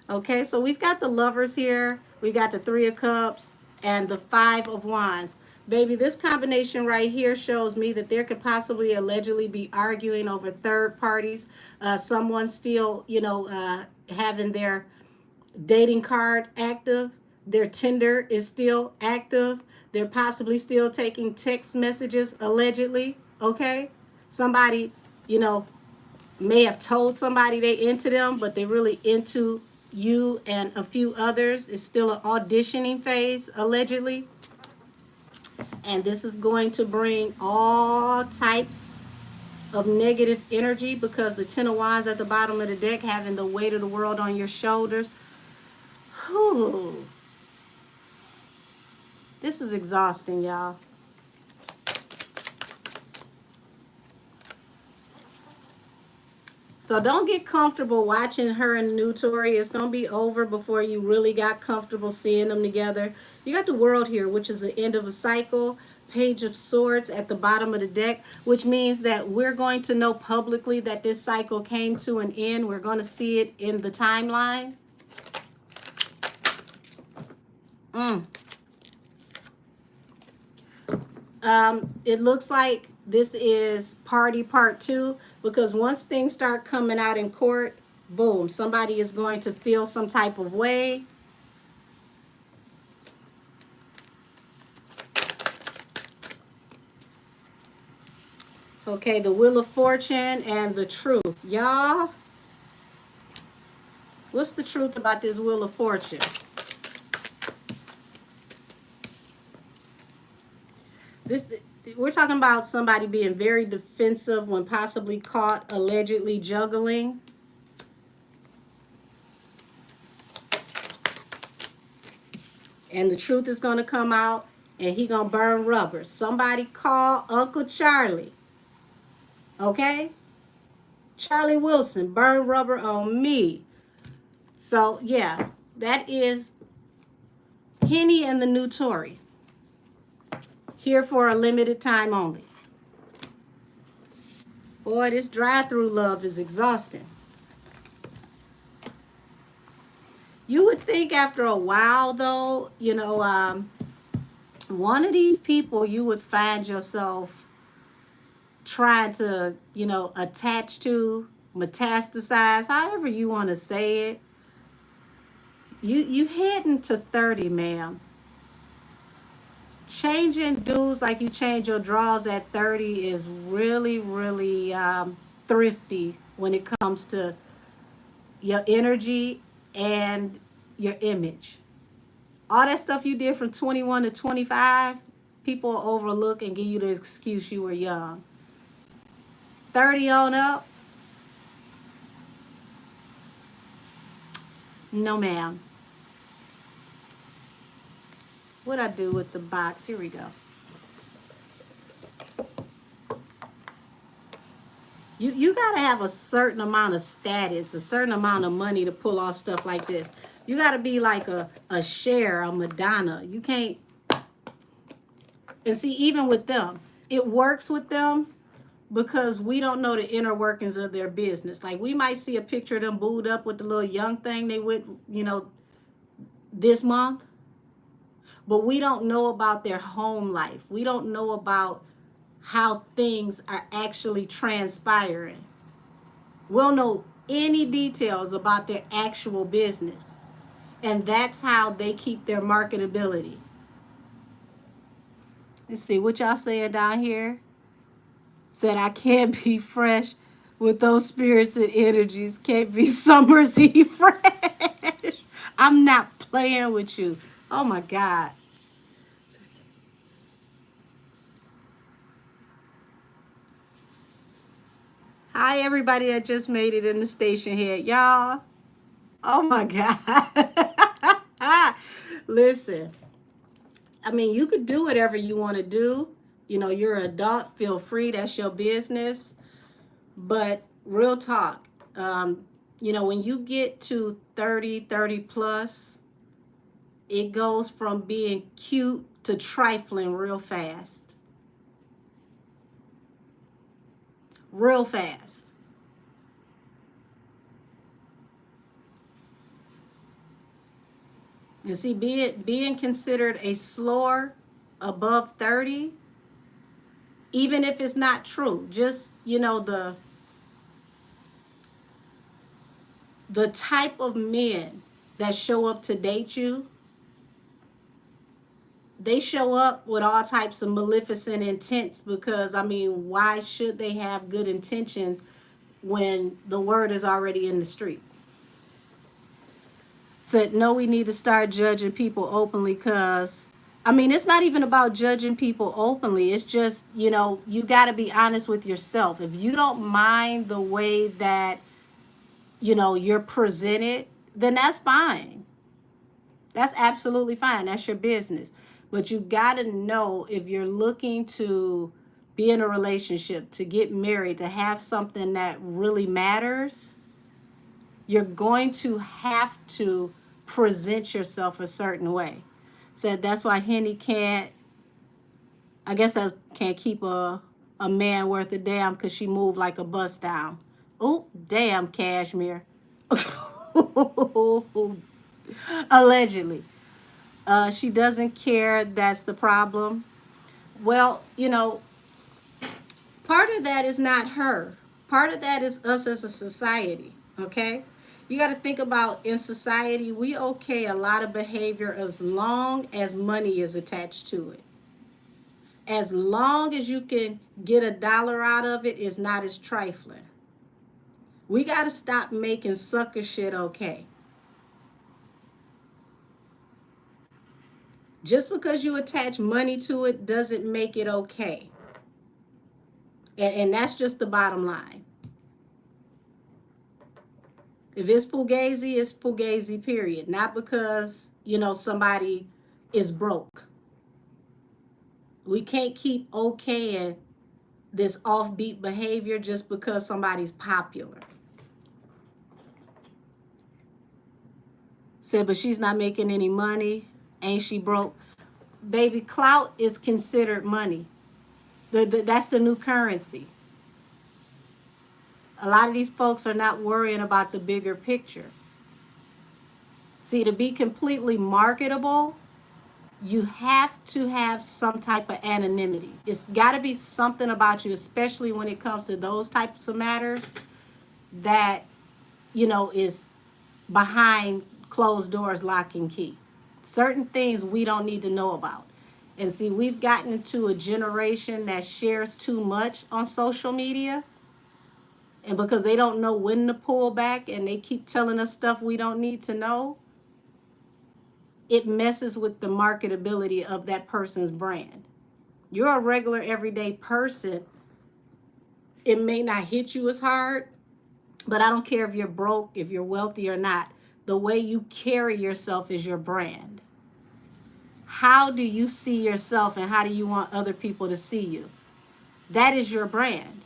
Okay, so we've got the lovers here. We got the Three of Cups and the Five of Wands. Baby, this combination right here shows me that there could possibly allegedly be arguing over third parties. Someone still, having their dating card active. Their Tinder is still active. They're possibly still taking text messages, allegedly. Okay? Somebody, you know, may have told somebody they into them, but they're really into you and a few others. It's still an auditioning phase, allegedly. And this is going to bring all types of negative energy, because the Ten of Wands at the bottom of the deck, having the weight of the world on your shoulders. Whew. This is exhausting, y'all. So don't get comfortable watching her and new Tory. It's going to be over before you really got comfortable seeing them together. You got the World here, which is the end of a cycle. Page of Swords at the bottom of the deck, which means that we're going to know publicly that this cycle came to an end. We're going to see it in the timeline. It looks like this is party part 2, because once things start coming out in court, boom, somebody is going to feel some type of way. Okay, the Wheel of Fortune and the Truth. Y'all, what's the truth about this Wheel of Fortune? We're talking about somebody being very defensive when possibly caught allegedly juggling. And the truth is going to come out, and he going to burn rubber. Somebody call Uncle Charlie. Okay? Charlie Wilson, burn rubber on me. So, yeah, that is Henny and the new Tory. Here for a limited time only. Boy, this drive-through love is exhausting. You would think after a while, though, one of these people you would find yourself trying to, attach to, metastasize, however you want to say it. You heading to 30, ma'am. Changing dudes like you change your drawers at 30 is really, really thrifty when it comes to your energy and your image. All that stuff you did from 21 to 25, people will overlook and give you the excuse you were young. 30 on up, no ma'am. What I do with the box? Here we go. You gotta have a certain amount of status, a certain amount of money to pull off stuff like this. You gotta be like a Cher, a Madonna. You can't. And see, even with them, it works with them because we don't know the inner workings of their business. Like, we might see a picture of them booed up with the little young thing they with, this month. But we don't know about their home life. We don't know about how things are actually transpiring. We don't know any details about their actual business. And that's how they keep their marketability. Let's see, what y'all saying down here? Said, I can't be fresh with those spirits and energies. Can't be Summer's Eve fresh. I'm not playing with you. Oh my God. Hi, everybody that just made it in the station here. Y'all, Oh my God. Listen, I mean, you could do whatever you want to do. You know, you're an adult, feel free, that's your business. But real talk, um, you know, when you get to 30 plus, it goes from being cute to trifling real fast. Real fast. You see, being considered a slore above 30, even if it's not true, just, you know, the type of men that show up to date you, they show up with all types of maleficent intents because, I mean, why should they have good intentions when the word is already in the street? Said, no, we need to start judging people openly because, I mean, it's not even about judging people openly. It's just, you know, you got to be honest with yourself. If you don't mind the way that, you know, you're presented, then that's fine. That's absolutely fine. That's your business. But you got to know if you're looking to be in a relationship, to get married, to have something that really matters, you're going to have to present yourself a certain way. Said that's why Henny can't, I guess I can't keep a man worth a damn because she moved like a bus down. Oh, damn, Cashmere. Allegedly. She doesn't care. That's the problem. Well, you know, part of that is not her. Part of that is us as a society. Okay? You got to think about in society, we okay a lot of behavior as long as money is attached to it. As long as you can get a dollar out of it, it's not as trifling. We got to stop making sucker shit okay. Just because you attach money to it doesn't make it okay. And that's just the bottom line. If it's fugazi, it's fugazi, period. Not because, you know, somebody is broke. We can't keep okaying this offbeat behavior just because somebody's popular. Said, but she's not making any money. Ain't she broke? Baby, clout is considered money. That's the new currency. A lot of these folks are not worrying about the bigger picture. See, to be completely marketable, you have to have some type of anonymity. It's got to be something about you, especially when it comes to those types of matters that, you know, is behind closed doors, lock and key. Certain things we don't need to know about. And see, we've gotten into a generation that shares too much on social media. And because they don't know when to pull back and they keep telling us stuff we don't need to know, it messes with the marketability of that person's brand. You're a regular everyday person. It may not hit you as hard, but I don't care if you're broke, if you're wealthy or not. The way you carry yourself is your brand. How do you see yourself and how do you want other people to see you? That is your brand.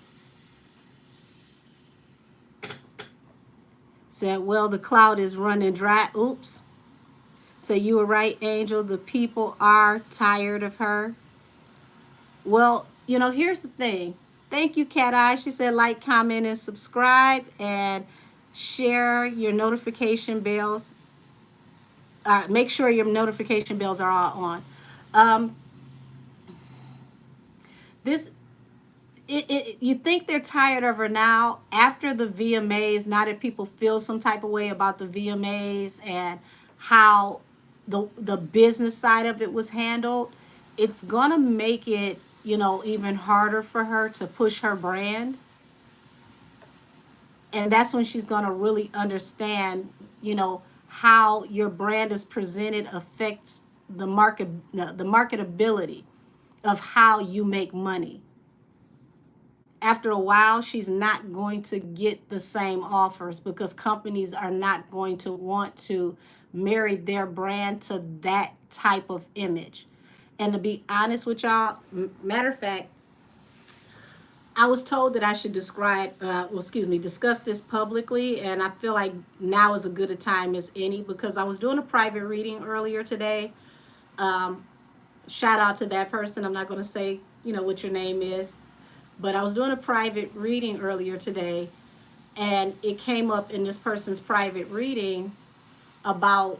Said, well, the cloud is running dry. Oops. So you were right, Angel. The people are tired of her. Well, you know, here's the thing. Thank you, Cat Eye. She said like, comment, and subscribe, and share your notification bells. Make sure your notification bells are all on. This, you think they're tired of her now after the VMAs, now that people feel some type of way about the VMAs and how the business side of it was handled. It's gonna make it, you know, even harder for her to push her brand. And that's when she's gonna really understand, you know, how your brand is presented affects the marketability of how you make money. after a while, she's not going to get the same offers because companies are not going to want to marry their brand to that type of image. And to be honest with y'all, matter of fact, I was told that I should discuss this publicly, and I feel like now is as good a time as any because I was doing a private reading earlier today. Shout out to that person. I'm not going to say, what your name is, but I was doing a private reading earlier today, and it came up in this person's private reading about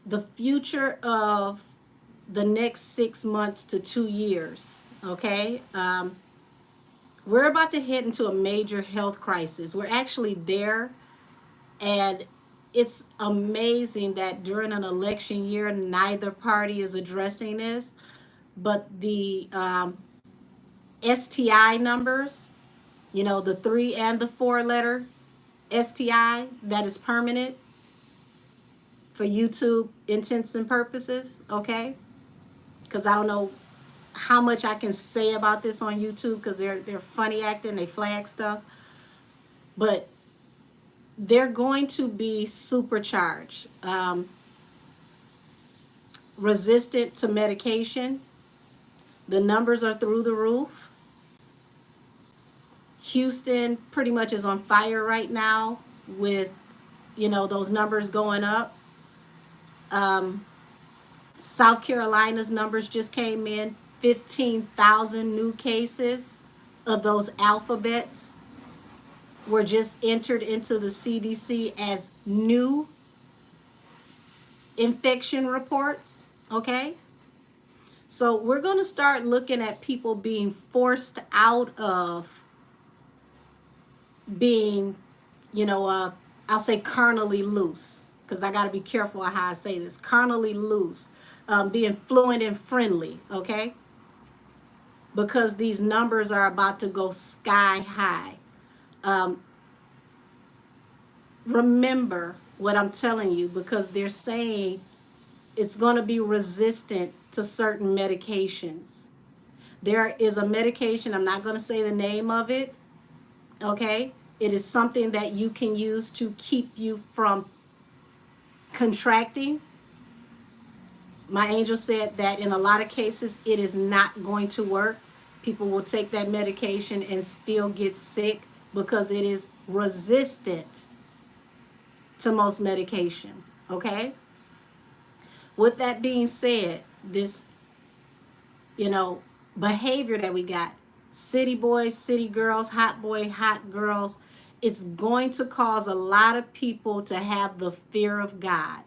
the future of the next 6 months to 2 years. Okay. We're about to head into a major health crisis. We're actually there. And it's amazing that during an election year, neither party is addressing this. But the STI numbers, the 3 and the 4 letter STI that is permanent for YouTube intents and purposes, okay? Because I don't know how much I can say about this on YouTube because they're funny acting, they flag stuff. But they're going to be supercharged. Resistant to medication. The numbers are through the roof. Houston pretty much is on fire right now with, those numbers going up. South Carolina's numbers just came in, 15,000 new cases of those alphabets were just entered into the CDC as new infection reports, okay? So we're going to start looking at people being forced out of being, I'll say carnally loose, because I got to be careful how I say this, carnally loose, being fluent and friendly, okay? Because these numbers are about to go sky high. Remember what I'm telling you, because they're saying it's going to be resistant to certain medications. There is a medication, I'm not going to say the name of it, okay? It is something that you can use to keep you from contracting. My angel said that in a lot of cases, it is not going to work. People will take that medication and still get sick because it is resistant to most medication, okay? With that being said, this, behavior that we got, city boys, city girls, hot boy, hot girls, it's going to cause a lot of people to have the fear of God,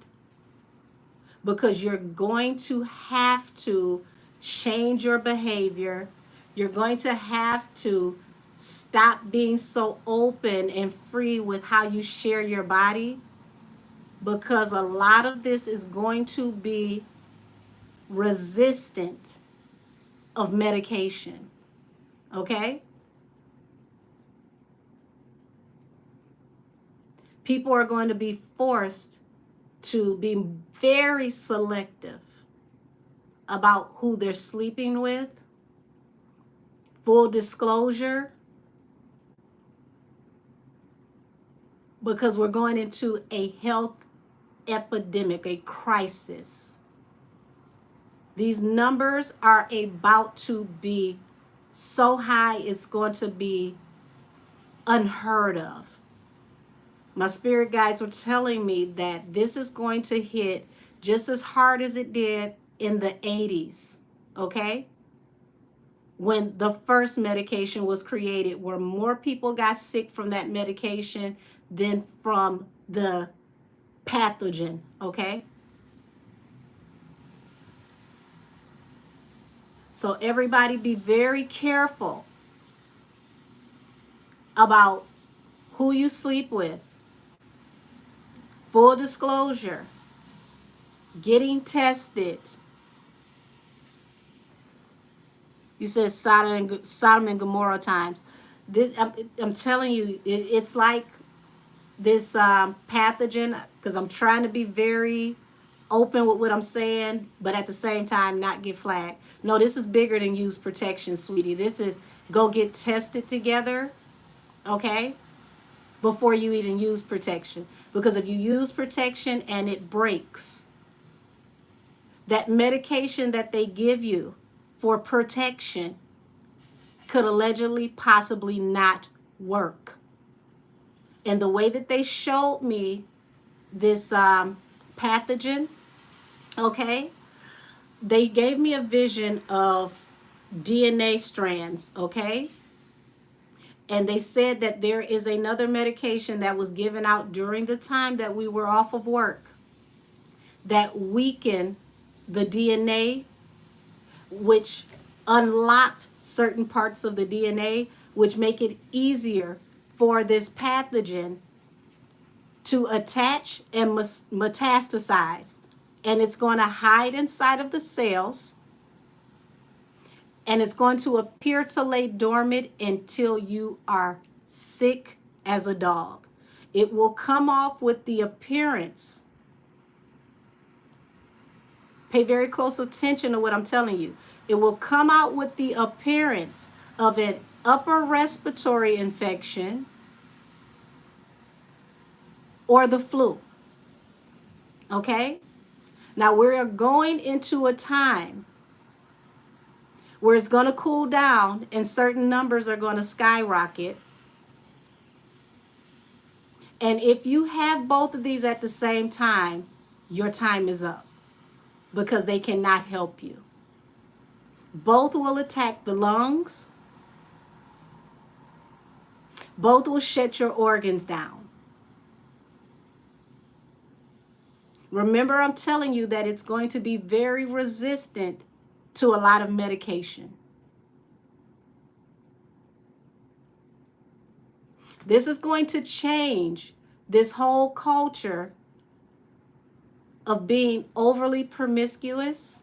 because you're going to have to change your behavior. You're going to have to stop being so open and free with how you share your body, because a lot of this is going to be resistant of medication, okay? People are going to be forced to be very selective about who they're sleeping with. Full disclosure, because we're going into a health epidemic, a crisis. These numbers are about to be so high, it's going to be unheard of. My spirit guides were telling me that this is going to hit just as hard as it did in the 80s, okay? When the first medication was created, where more people got sick from that medication than from the pathogen, okay? So everybody be very careful about who you sleep with. Full disclosure, getting tested. You said Sodom and Gomorrah times. This, I'm telling you, it's like this pathogen, because I'm trying to be very open with what I'm saying, but at the same time not get flagged. No, this is bigger than use protection, sweetie. This is go get tested together, okay? Before you even use protection. Because if you use protection and it breaks, that medication that they give you for protection could allegedly possibly not work. And the way that they showed me this pathogen, okay, they gave me a vision of DNA strands, okay? And they said that there is another medication that was given out during the time that we were off of work that weakened the DNA, which unlocked certain parts of the DNA, which make it easier for this pathogen to attach and metastasize. And it's going to hide inside of the cells, and it's going to appear to lay dormant until you are sick as a dog. It will come off with the appearance. Pay very close attention to what I'm telling you. It will come out with the appearance of an upper respiratory infection or the flu. Okay? Now we're going into a time where it's going to cool down and certain numbers are going to skyrocket. And if you have both of these at the same time, your time is up because they cannot help you. Both will attack the lungs. Both will shut your organs down. Remember, I'm telling you that it's going to be very resistant to a lot of medication. This is going to change this whole culture of being overly promiscuous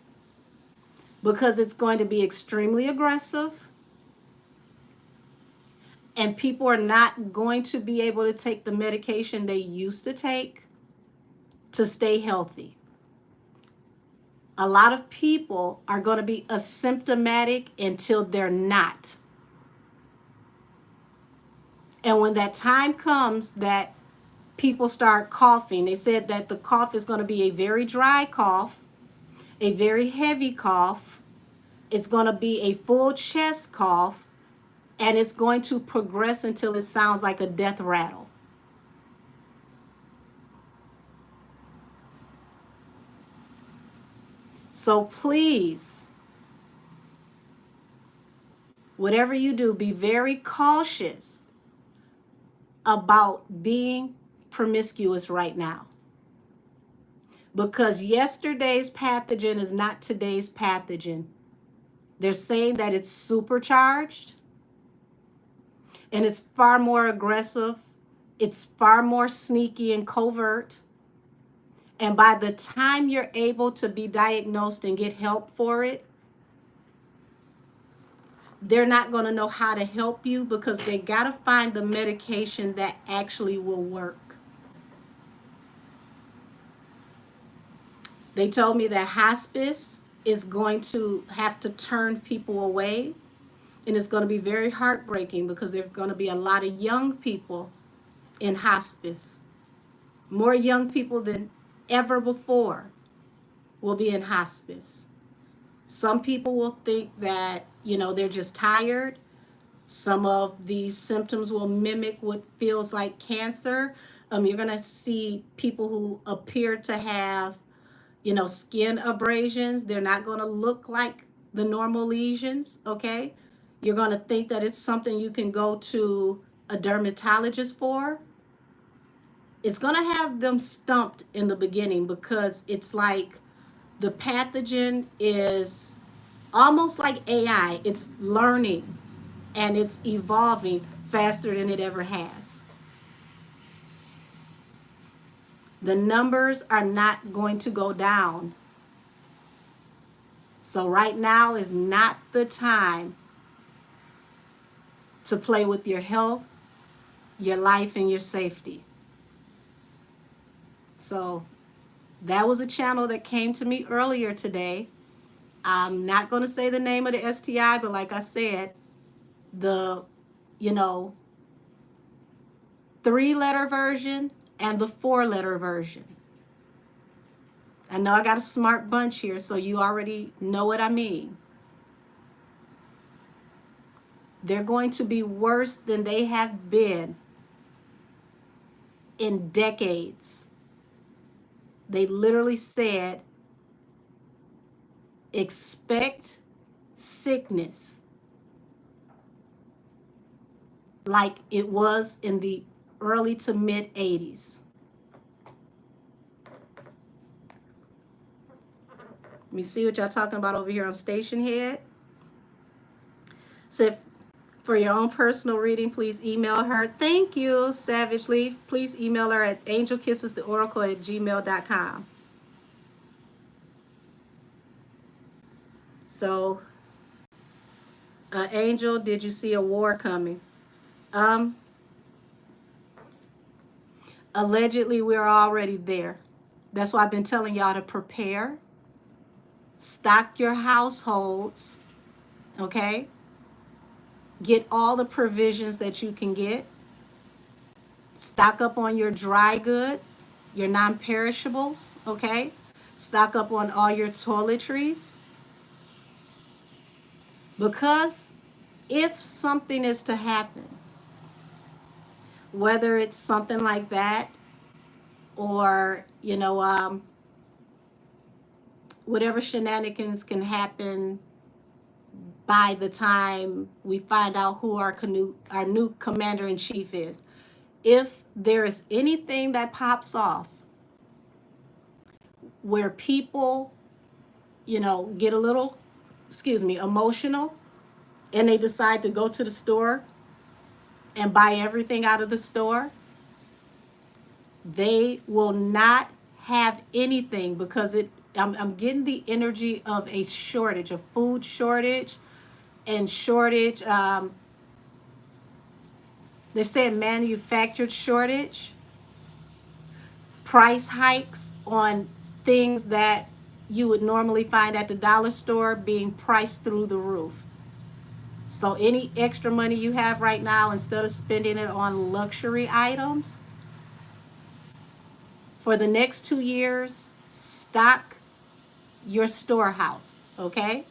because it's going to be extremely aggressive, and people are not going to be able to take the medication they used to take to stay healthy. A lot of people are going to be asymptomatic until they're not. And when that time comes that people start coughing, they said that the cough is going to be a very dry cough, a very heavy cough. It's going to be a full chest cough, and it's going to progress until it sounds like a death rattle. So please, whatever you do, be very cautious about being promiscuous right now. Because yesterday's pathogen is not today's pathogen. They're saying that it's supercharged and it's far more aggressive. It's far more sneaky and covert. And by the time you're able to be diagnosed and get help for it, they're not going to know how to help you because they got to find the medication that actually will work. They told me that hospice is going to have to turn people away, and it's going to be very heartbreaking because there's going to be a lot of young people in hospice. More young people than ever before will be in hospice. Some people will think that, they're just tired. Some of these symptoms will mimic what feels like cancer. You're going to see people who appear to have, skin abrasions. They're not going to look like the normal lesions, okay? You're going to think that it's something you can go to a dermatologist for. It's going to have them stumped in the beginning because it's like the pathogen is almost like AI. It's learning and it's evolving faster than it ever has. The numbers are not going to go down. So right now is not the time to play with your health, your life, and your safety. So That was a channel that came to me earlier today. I'm not going to say the name of the STI, but like I said, the, you know, 3-letter version and the 4-letter version. I know I got a smart bunch here, so you already know what I mean. They're going to be worse than they have been in decades. They literally said, expect sickness like it was in the early to mid 80s. Let me see what y'all talking about over here on Station Head. So for your own personal reading, please email her. Thank you, Savagely. Please email her at angelkissestheoracle@gmail.com. So, Angel, did you see a war coming? Allegedly, we're already there. That's why I've been telling y'all to prepare. Stock your households, okay? Get all the provisions that you can get. Stock up on your dry goods, your non-perishables, okay? Stock up on all your toiletries. Because if something is to happen, whether it's something like that or, whatever shenanigans can happen by the time we find out who our new commander-in-chief is. If there is anything that pops off where people, get a little, emotional, and they decide to go to the store and buy everything out of the store, they will not have anything because I'm getting the energy of a shortage, a food shortage, and shortage. They're saying manufactured shortage, price hikes on things that you would normally find at the dollar store being priced through the roof. So any extra money you have right now, instead of spending it on luxury items, for the next 2 years, stock your storehouse, okay?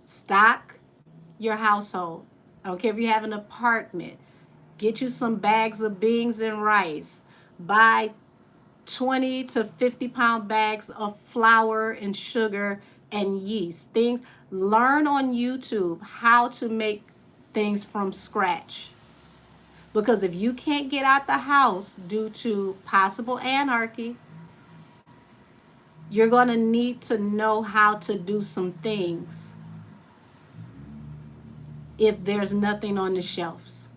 Stock your household. I don't care if you have an apartment. Get you some bags of beans and rice. Buy 20 to 50-pound bags of flour and sugar and yeast. Things. Learn on YouTube how to make things from scratch. Because if you can't get out the house due to possible anarchy, you're going to need to know how to do some things if there's nothing on the shelves.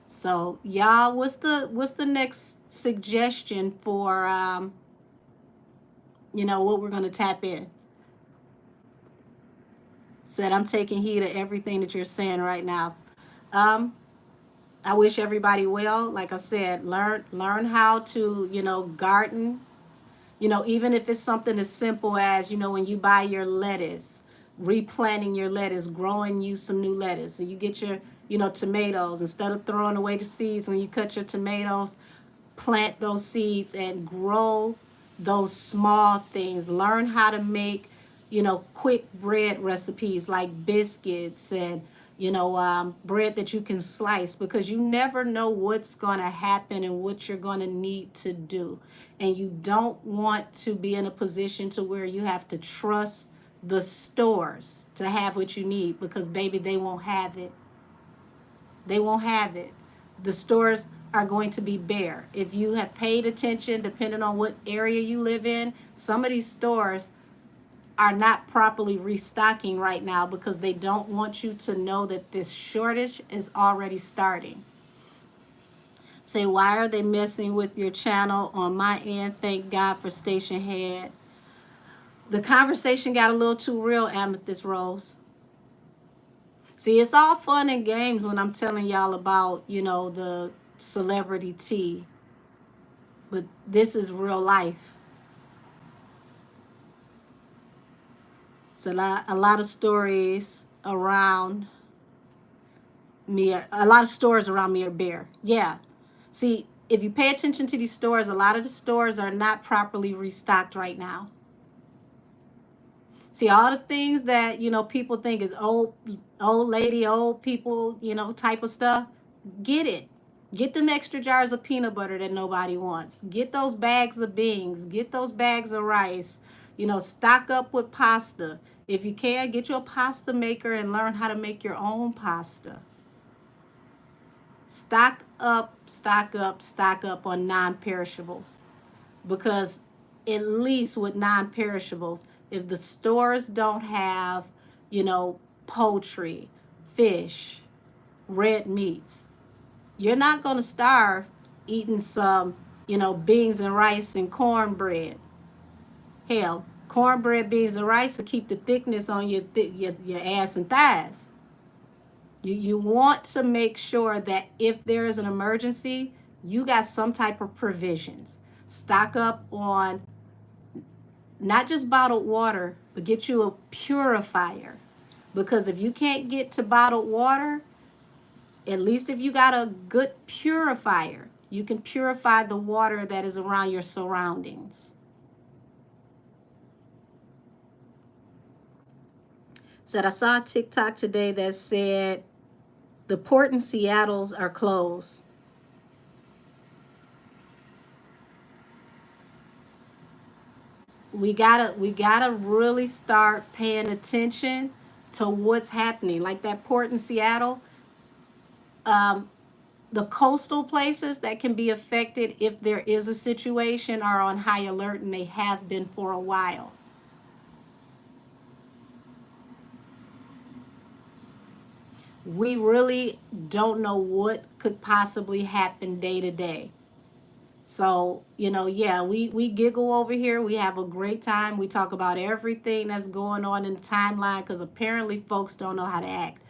So y'all, what's the next suggestion for what we're going to tap in? Said I'm taking heed of everything that you're saying right now. I wish everybody well. Like I said, learn how to, garden. Even if it's something as simple as, when you buy your lettuce, replanting your lettuce, growing you some new lettuce. So you get your, tomatoes, instead of throwing away the seeds when you cut your tomatoes, plant those seeds and grow those small things. Learn how to make, quick bread recipes like biscuits and, bread that you can slice, because you never know what's going to happen and what you're going to need to do. And you don't want to be in a position to where you have to trust the stores to have what you need, because baby, they won't have it. They won't have it. The stores are going to be bare. If you have paid attention, depending on what area you live in, some of these stores are not properly restocking right now because they don't want you to know that this shortage is already starting. Say, why are they messing with your channel on my end? Thank God for Station Head. The conversation got a little too real, Amethyst Rose. See, it's all fun and games when I'm telling y'all about, the celebrity tea, but this is real life. So a lot of stories around me, a lot of stores around me are bare. Yeah. See, if you pay attention to these stores, a lot of the stores are not properly restocked right now. See, all the things that, people think is old lady, old people, type of stuff, get it. Get them extra jars of peanut butter that nobody wants. Get those bags of beans. Get those bags of rice. Stock up with pasta. If you can, get you a pasta maker and learn how to make your own pasta. Stock up, stock up, stock up on non-perishables. Because at least with non-perishables, if the stores don't have, poultry, fish, red meats, you're not going to starve eating some, beans and rice and cornbread. Hell, cornbread, beans, and rice will keep the thickness on your ass and thighs. You want to make sure that if there is an emergency, you got some type of provisions. Stock up on not just bottled water, but get you a purifier. Because if you can't get to bottled water, at least if you got a good purifier, you can purify the water that is around your surroundings. So I saw a TikTok today that said the port in Seattle's are closed. We gotta really start paying attention to what's happening. Like that port in Seattle, the coastal places that can be affected if there is a situation are on high alert, and they have been for a while. We really don't know what could possibly happen day to day. So, yeah, we giggle over here. We have a great time. We talk about everything that's going on in the timeline because apparently folks don't know how to act.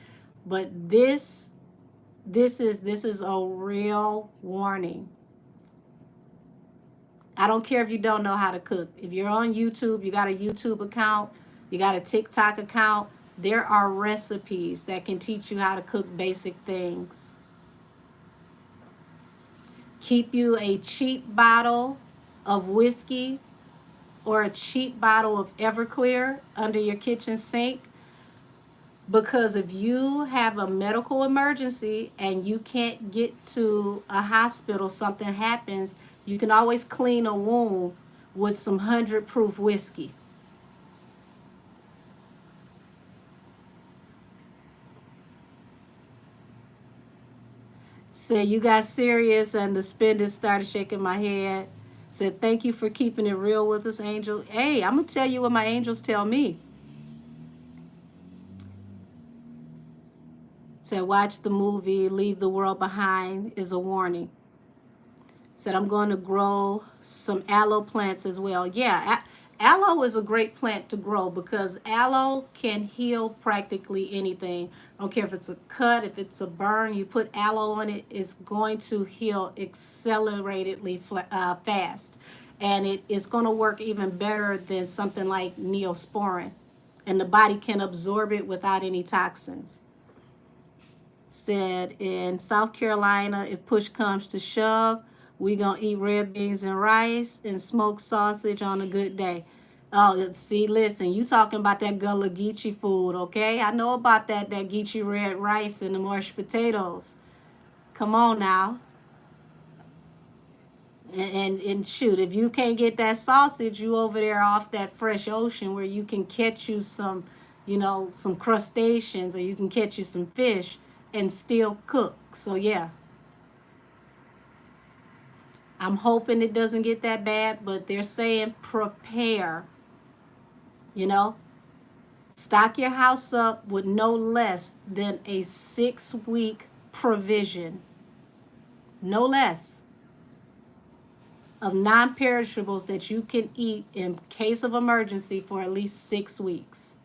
But this is a real warning. I don't care if you don't know how to cook. If you're on YouTube, you got a YouTube account, you got a TikTok account, there are recipes that can teach you how to cook basic things. Keep you a cheap bottle of whiskey or a cheap bottle of Everclear under your kitchen sink, because if you have a medical emergency and you can't get to a hospital, something happens, you can always clean a wound with some 100 proof whiskey. Said you got serious, and the spindle started shaking my head. Said, thank you for keeping it real with us, Angel. Hey, I'm going to tell you what my angels tell me. Said, watch the movie Leave the World Behind is a warning. Said, I'm going to grow some aloe plants as well. Yeah, aloe is a great plant to grow because aloe can heal practically anything. I don't care if it's a cut, if it's a burn, you put aloe on it, it's going to heal acceleratedly fast. And it is going to work even better than something like Neosporin. And the body can absorb it without any toxins. Said, in South Carolina, if push comes to shove, we gonna eat red beans and rice and smoked sausage on a good day. Oh, see, listen, you talking about that Gullah Geechee food, okay? I know about that Geechee red rice and the mashed potatoes. Come on now. And shoot, if you can't get that sausage, you over there off that fresh ocean where you can catch you some, some crustaceans, or you can catch you some fish and still cook. So yeah, I'm hoping it doesn't get that bad, but they're saying prepare, you know, stock your house up with no less than a 6-week provision, no less, of non-perishables that you can eat in case of emergency for at least 6 weeks.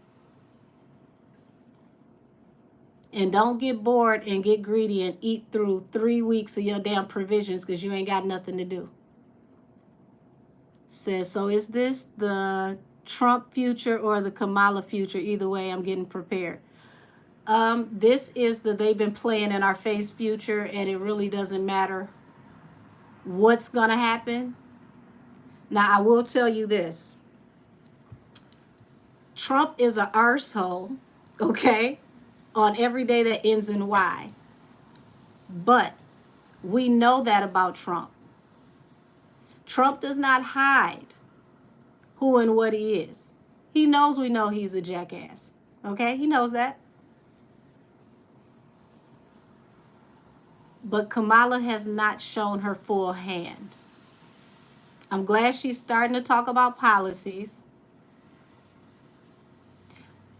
And don't get bored and get greedy and eat through 3 weeks of your damn provisions because you ain't got nothing to do. Says, so is this the Trump future or the Kamala future? Either way, I'm getting prepared. This is the they've been playing in our face future, and it really doesn't matter what's going to happen. Now, I will tell you this. Trump is an arsehole, okay, on every day that ends in Y. But we know that about Trump. Trump does not hide who and what he is. He knows we know he's a jackass, okay? He knows that. But Kamala has not shown her full hand. I'm glad she's starting to talk about policies.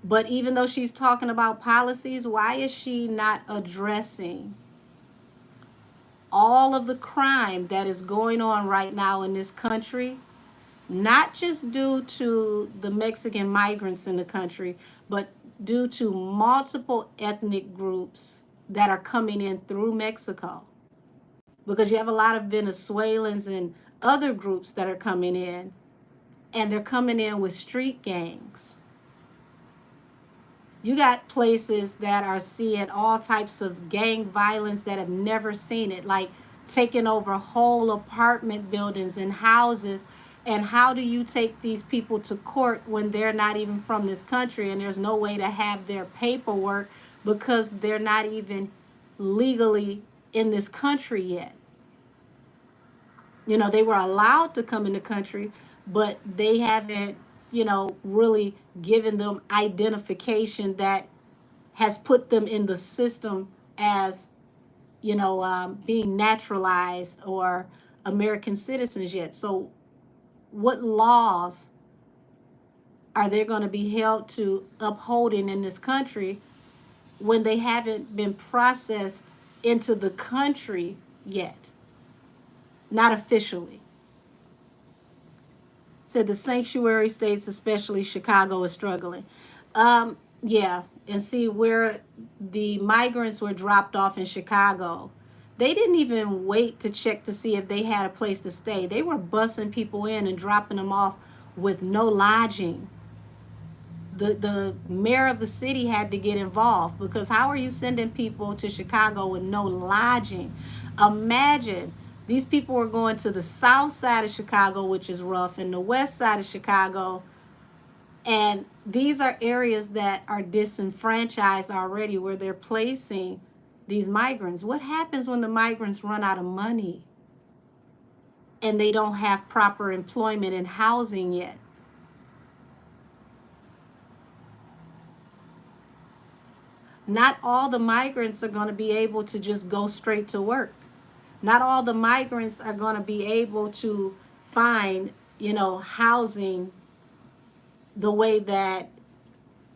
But even though she's talking about policies, why is she not addressing all of the crime that is going on right now in this country? Not just due to the Mexican migrants in the country, but due to multiple ethnic groups that are coming in through Mexico. Because you have a lot of Venezuelans and other groups that are coming in, and they're coming in with street gangs. You got places that are seeing all types of gang violence that have never seen it, like taking over whole apartment buildings and houses. And how do you take these people to court when they're not even from this country and there's no way to have their paperwork because they're not even legally in this country yet? You know, they were allowed to come in the country, but they haven't, really given them identification that has put them in the system as, being naturalized or American citizens yet. So what laws are they going to be held to upholding in this country when they haven't been processed into the country yet? Not officially. Said the sanctuary states, especially Chicago, is struggling. Yeah, and see where the migrants were dropped off in Chicago. They didn't even wait to check to see if they had a place to stay. They were bussing people in and dropping them off with no lodging. The mayor of the city had to get involved, because how are you sending people to Chicago with no lodging? Imagine these people were going to the south side of Chicago, which is rough, and the west side of Chicago. And these are areas that are disenfranchised already, where they're placing these migrants. What happens when the migrants run out of money and they don't have proper employment and housing yet? Not all the migrants are going to be able to just go straight to work. Not all the migrants are going to be able to find, housing the way that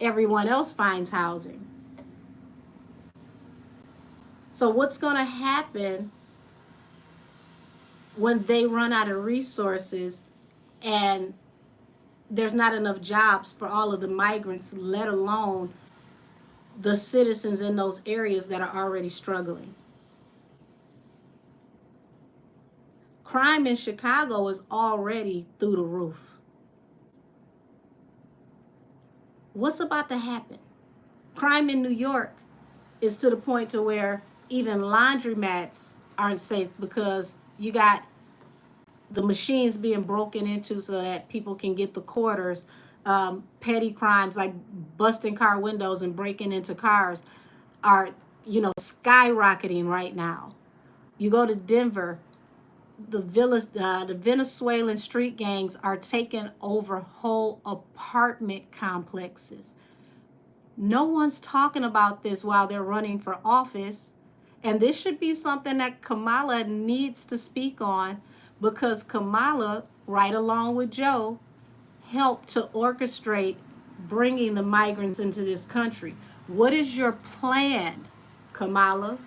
everyone else finds housing. So what's going to happen when they run out of resources and there's not enough jobs for all of the migrants, let alone the citizens in those areas that are already struggling? Crime in Chicago is already through the roof. What's about to happen? Crime in New York is to the point to where even laundromats aren't safe, because you got the machines being broken into so that people can get the quarters. Petty crimes like busting car windows and breaking into cars are, skyrocketing right now. You go to Denver, the Venezuelan street gangs are taking over whole apartment complexes. No one's talking about this while they're running for office. And this should be something that Kamala needs to speak on, because Kamala, right along with Joe, helped to orchestrate bringing the migrants into this country. What is your plan, Kamala,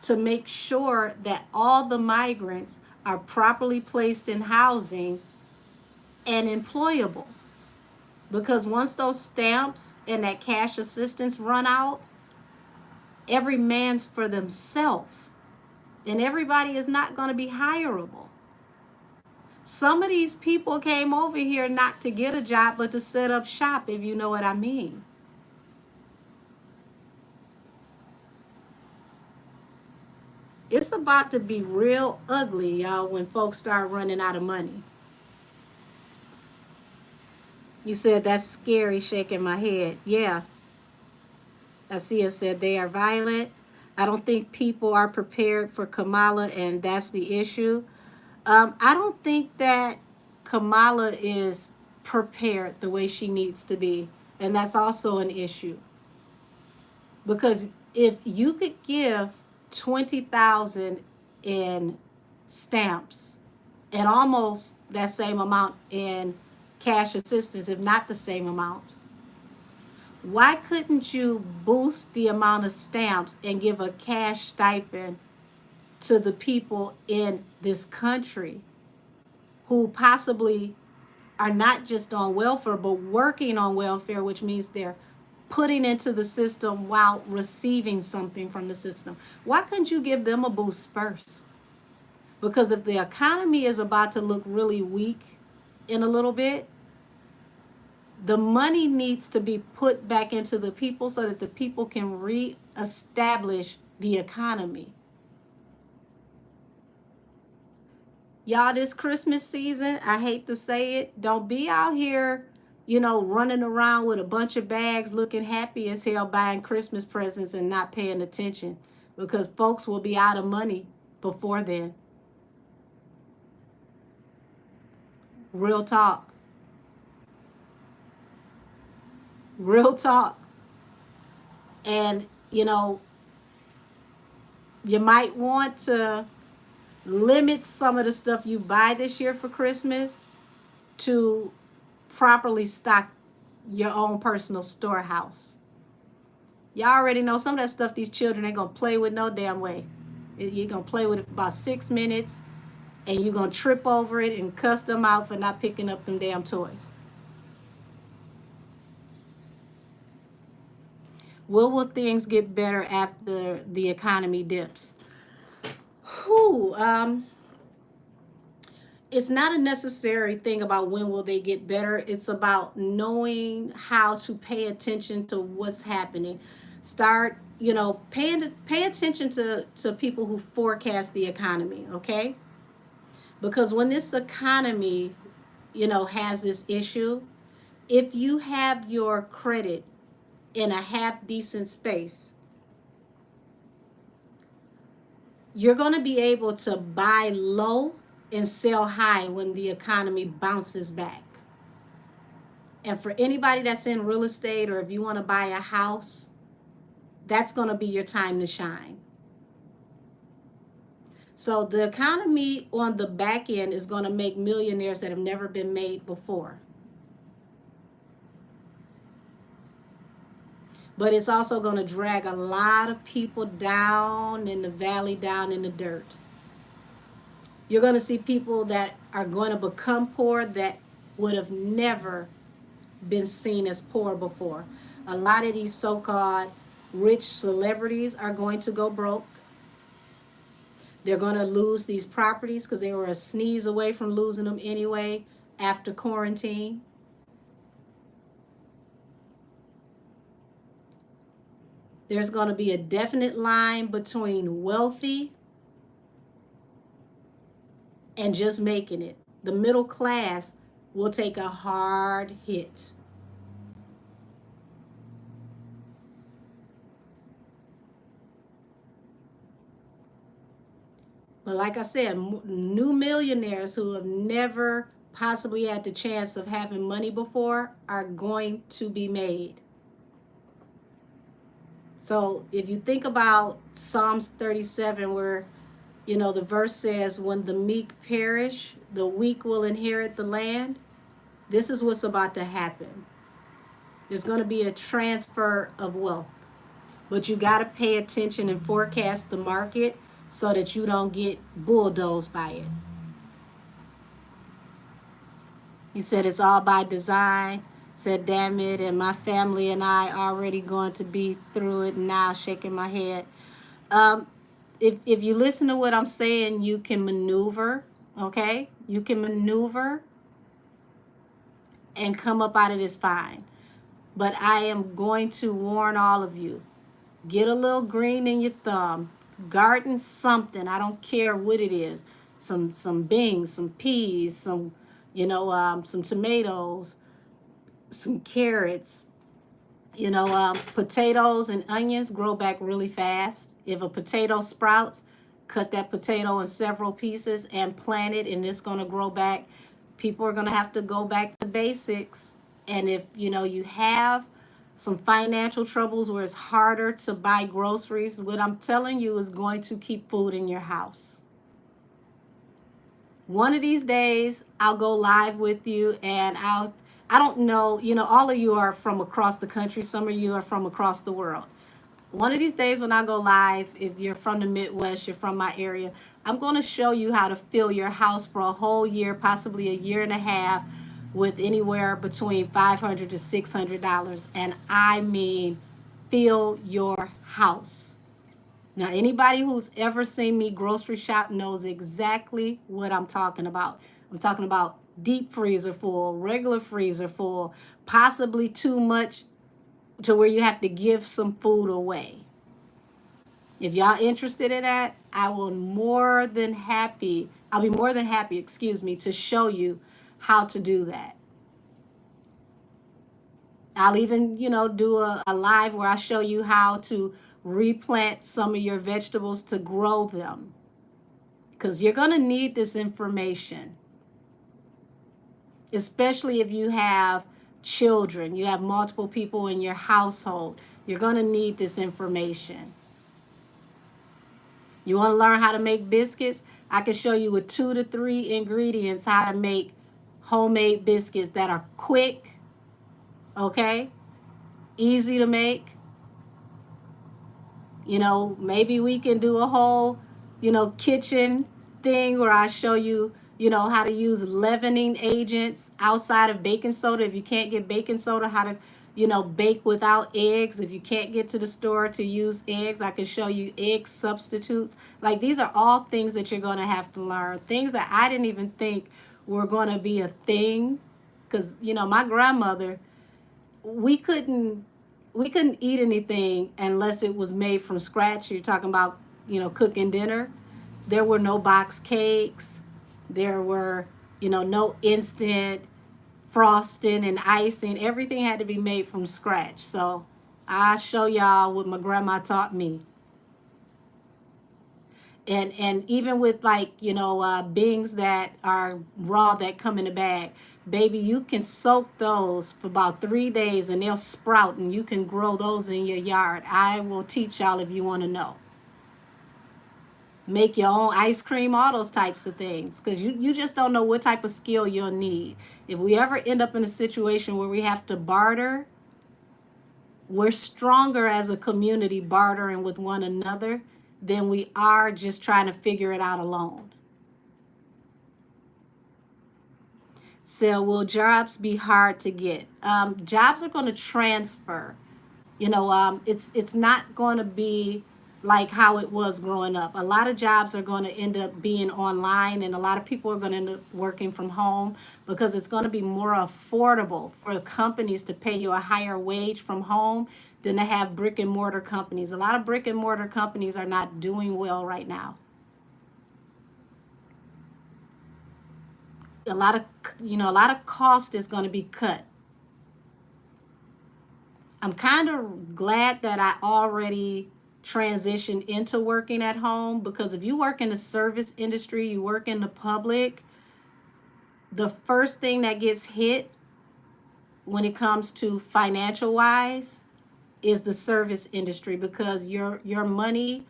to make sure that all the migrants are properly placed in housing and employable? Because once those stamps and that cash assistance run out, Every man's for themselves. And everybody is not going to be hireable. Some of these people came over here not to get a job, but to set up shop, if you know what I mean. It's about to be real ugly, y'all, when folks start running out of money. You said that's scary, shaking my head. Yeah. Asia said they are violent. I don't think people are prepared for Kamala, and that's the issue. I don't think that Kamala is prepared the way she needs to be, and that's also an issue. Because if you could give 20,000 in stamps and almost that same amount in cash assistance, if not the same amount, why couldn't you boost the amount of stamps and give a cash stipend to the people in this country who possibly are not just on welfare, but working on welfare, which means they're putting into the system while receiving something from the system? Why couldn't you give them a boost first? Because if the economy is about to look really weak in a little bit, the money needs to be put back into the people so that the people can reestablish the economy. Y'all, this Christmas season, I hate to say it, don't be out here, running around with a bunch of bags looking happy as hell buying Christmas presents and not paying attention, because folks will be out of money before then. Real talk. Real talk. And, you might want to limit some of the stuff you buy this year for Christmas to properly stock your own personal storehouse. Y'all already know some of that stuff these children ain't gonna play with no damn way. You're gonna play with it for about 6 minutes and you're gonna trip over it and cuss them out for not picking up them damn toys. Will things get better after the economy dips? It's not a necessary thing about when will they get better. It's about knowing how to pay attention to what's happening. Start, pay attention to people who forecast the economy, okay? Because when this economy, has this issue, if you have your credit in a half decent space, you're going to be able to buy low and sell high when the economy bounces back. And for anybody that's in real estate, or if you want to buy a house, that's going to be your time to shine. So the economy on the back end is going to make millionaires that have never been made before. But it's also going to drag a lot of people down in the valley, down in the dirt. You're going to see people that are going to become poor that would have never been seen as poor before. A lot of these so-called rich celebrities are going to go broke. They're going to lose these properties because they were a sneeze away from losing them anyway after quarantine. There's going to be a definite line between wealthy and just making it. The middle class will take a hard hit. But like I said, new millionaires who have never possibly had the chance of having money before are going to be made. So if you think about Psalms 37, where, the verse says, when the meek perish, the weak will inherit the land. This is what's about to happen. There's going to be a transfer of wealth. But you got to pay attention and forecast the market so that you don't get bulldozed by it. He said it's all by design. Said, damn it, and my family and I already going to be through it now, shaking my head. Um, if you listen to what I'm saying, you can maneuver, okay? You can maneuver and come up out of this fine. But I am going to warn all of you. Get a little green in your thumb. Garden something. I don't care what it is. Some beans, some peas, some tomatoes, some carrots. Potatoes and onions grow back really fast. If a potato sprouts, cut that potato in several pieces and plant it, and it's going to grow back. People are going to have to go back to basics. And if you have some financial troubles where it's harder to buy groceries, what I'm telling you is going to keep food in your house. One of these days, I'll go live with you, and I don't know, all of you are from across the country. Some of you are from across the world. One of these days when I go live, if you're from the Midwest, you're from my area, I'm going to show you how to fill your house for a whole year, possibly a year and a half, with anywhere between $500 to $600. And I mean, fill your house. Now, anybody who's ever seen me grocery shop knows exactly what I'm talking about. I'm talking about deep freezer full, regular freezer full, possibly too much to where you have to give some food away. If y'all interested in that, I'll be more than happy, to show you how to do that. I'll even, do a live where I show you how to replant some of your vegetables to grow them. Because you're going to need this information, especially if you have children, you have multiple people in your household. You're going to need this information. You want to learn how to make biscuits? I can show you with 2 to 3 ingredients how to make homemade biscuits that are quick, okay? Easy to make. Maybe we can do a whole, kitchen thing where I show you, how to use leavening agents outside of baking soda. If you can't get baking soda, how to, bake without eggs. If you can't get to the store to use eggs, I can show you egg substitutes. Like, these are all things that you're going to have to learn. Things that I didn't even think were going to be a thing. Because, my grandmother, we couldn't eat anything unless it was made from scratch. You're talking about, cooking dinner. There were no box cakes. There were, no instant frosting and icing. Everything had to be made from scratch. So I show y'all what my grandma taught me. And even with, like, beans that are raw that come in a bag, baby, you can soak those for about 3 days and they'll sprout, and you can grow those in your yard. I will teach y'all if you want to know. Make your own ice cream, all those types of things, because you just don't know what type of skill you'll need. If we ever end up in a situation where we have to barter, we're stronger as a community bartering with one another than we are just trying to figure it out alone. So will jobs be hard to get? Jobs are going to transfer. It's not going to be like how it was growing up. A lot of jobs are going to end up being online, and a lot of people are going to end up working from home because it's going to be more affordable for companies to pay you a higher wage from home than to have brick and mortar companies. A lot of brick and mortar companies are not doing well right now. A lot of cost is going to be cut. I'm kind of glad that I already transitioned into working at home, because if you work in the service industry, you work in the public, the first thing that gets hit when it comes to financial wise is the service industry, because your money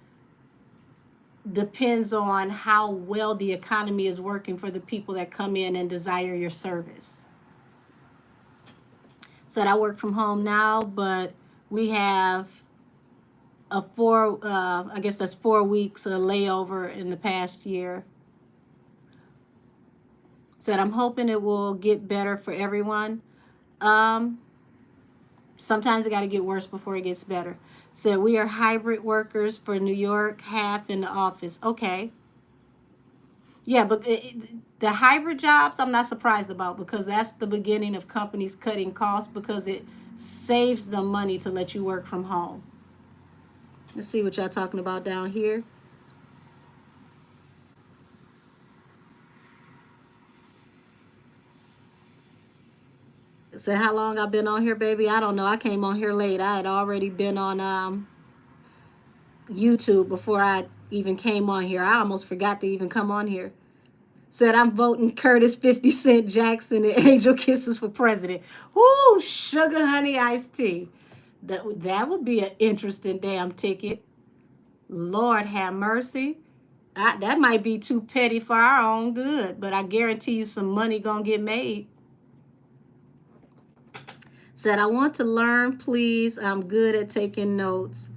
depends on how well the economy is working for the people that come in and desire your service. Said I work from home now, but we have I guess that's 4 weeks of layover in the past year. Said I'm hoping it will get better for everyone. Sometimes it got to get worse before it gets better. So we are hybrid workers for New York, half in the office. Okay. Yeah, but the hybrid jobs, I'm not surprised about because that's the beginning of companies cutting costs because it saves them money to let you work from home. Let's see what y'all talking about down here. Say how long I've been on here, baby? I don't know. I came on here late. I had already been on YouTube before I even came on here. I almost forgot to even come on here. Said I'm voting Curtis 50 Cent Jackson and Angel Kisses for president. Woo, sugar honey iced tea. That would be an interesting damn ticket. Lord have mercy. That might be too petty for our own good, but I guarantee you some money gonna get made. Said I want to learn, please. I'm good at taking notes.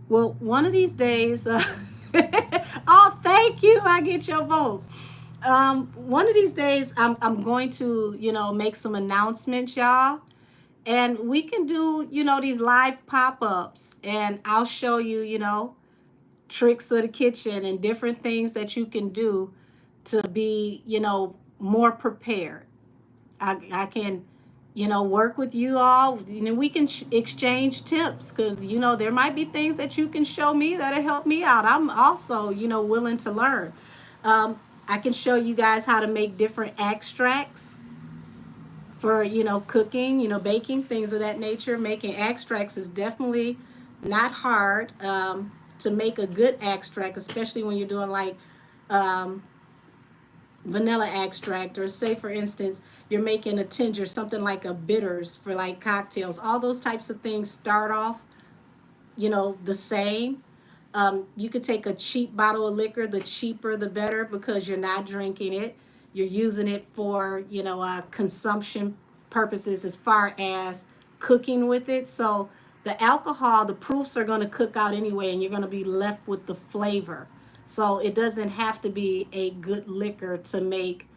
Well, one of these days, oh, thank you. I get your vote. One of these days, I'm going to, make some announcements, y'all. And we can do, these live pop-ups. And I'll show you, tricks of the kitchen and different things that you can do to be, more prepared. I can, work with you all. We can exchange tips because, there might be things that you can show me that'll help me out. I'm also, willing to learn. I can show you guys how to make different extracts for, cooking, baking, things of that nature. Making extracts is definitely not hard to make a good extract, especially when you're doing like um, vanilla extract, or say for instance you're making a tincture, something like a bitters for like cocktails. All those types of things start off the same. You could take a cheap bottle of liquor, the cheaper the better, because you're not drinking it, you're using it for consumption purposes as far as cooking with it. So the alcohol, the proofs are going to cook out anyway, and you're going to be left with the flavor. So it doesn't have to be a good liquor to make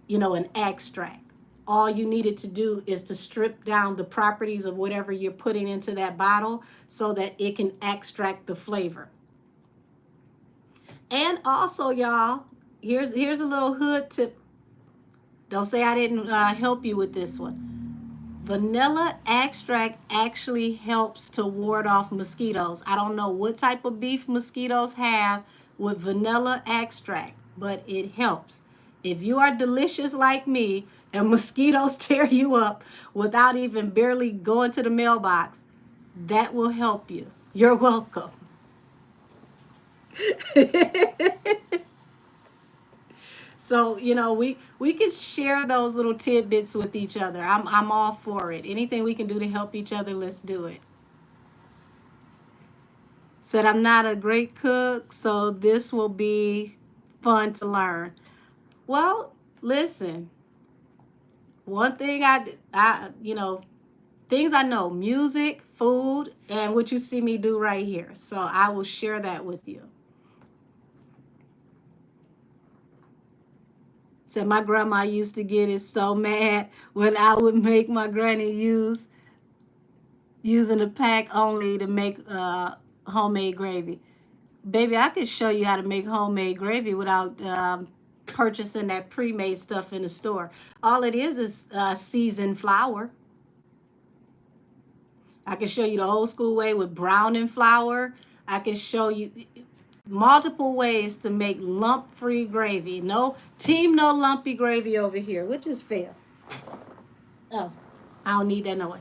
an extract. All you needed to do is to strip down the properties of whatever you're putting into that bottle so that it can extract the flavor. And also, y'all, here's a little hood tip. Don't say I didn't help you with this one. Vanilla extract actually helps to ward off mosquitoes. I don't know what type of beef mosquitoes have with vanilla extract, but it helps. If you are delicious like me and mosquitoes tear you up without even barely going to the mailbox, that will help you. You're welcome. So, we can share those little tidbits with each other. I'm all for it. Anything we can do to help each other, let's do it. Said I'm not a great cook, so this will be fun to learn. Well, listen. One thing things I know, music, food, and what you see me do right here. So I will share that with you. Said my grandma used to get it so mad when I would make my granny using a pack only to make homemade gravy. Baby, I could show you how to make homemade gravy without purchasing that pre-made stuff in the store. All it is seasoned flour. I can show you the old school way with browning flour. I can show you multiple ways to make lump-free gravy. No lumpy gravy over here, which is fair. Oh, I don't need that no way.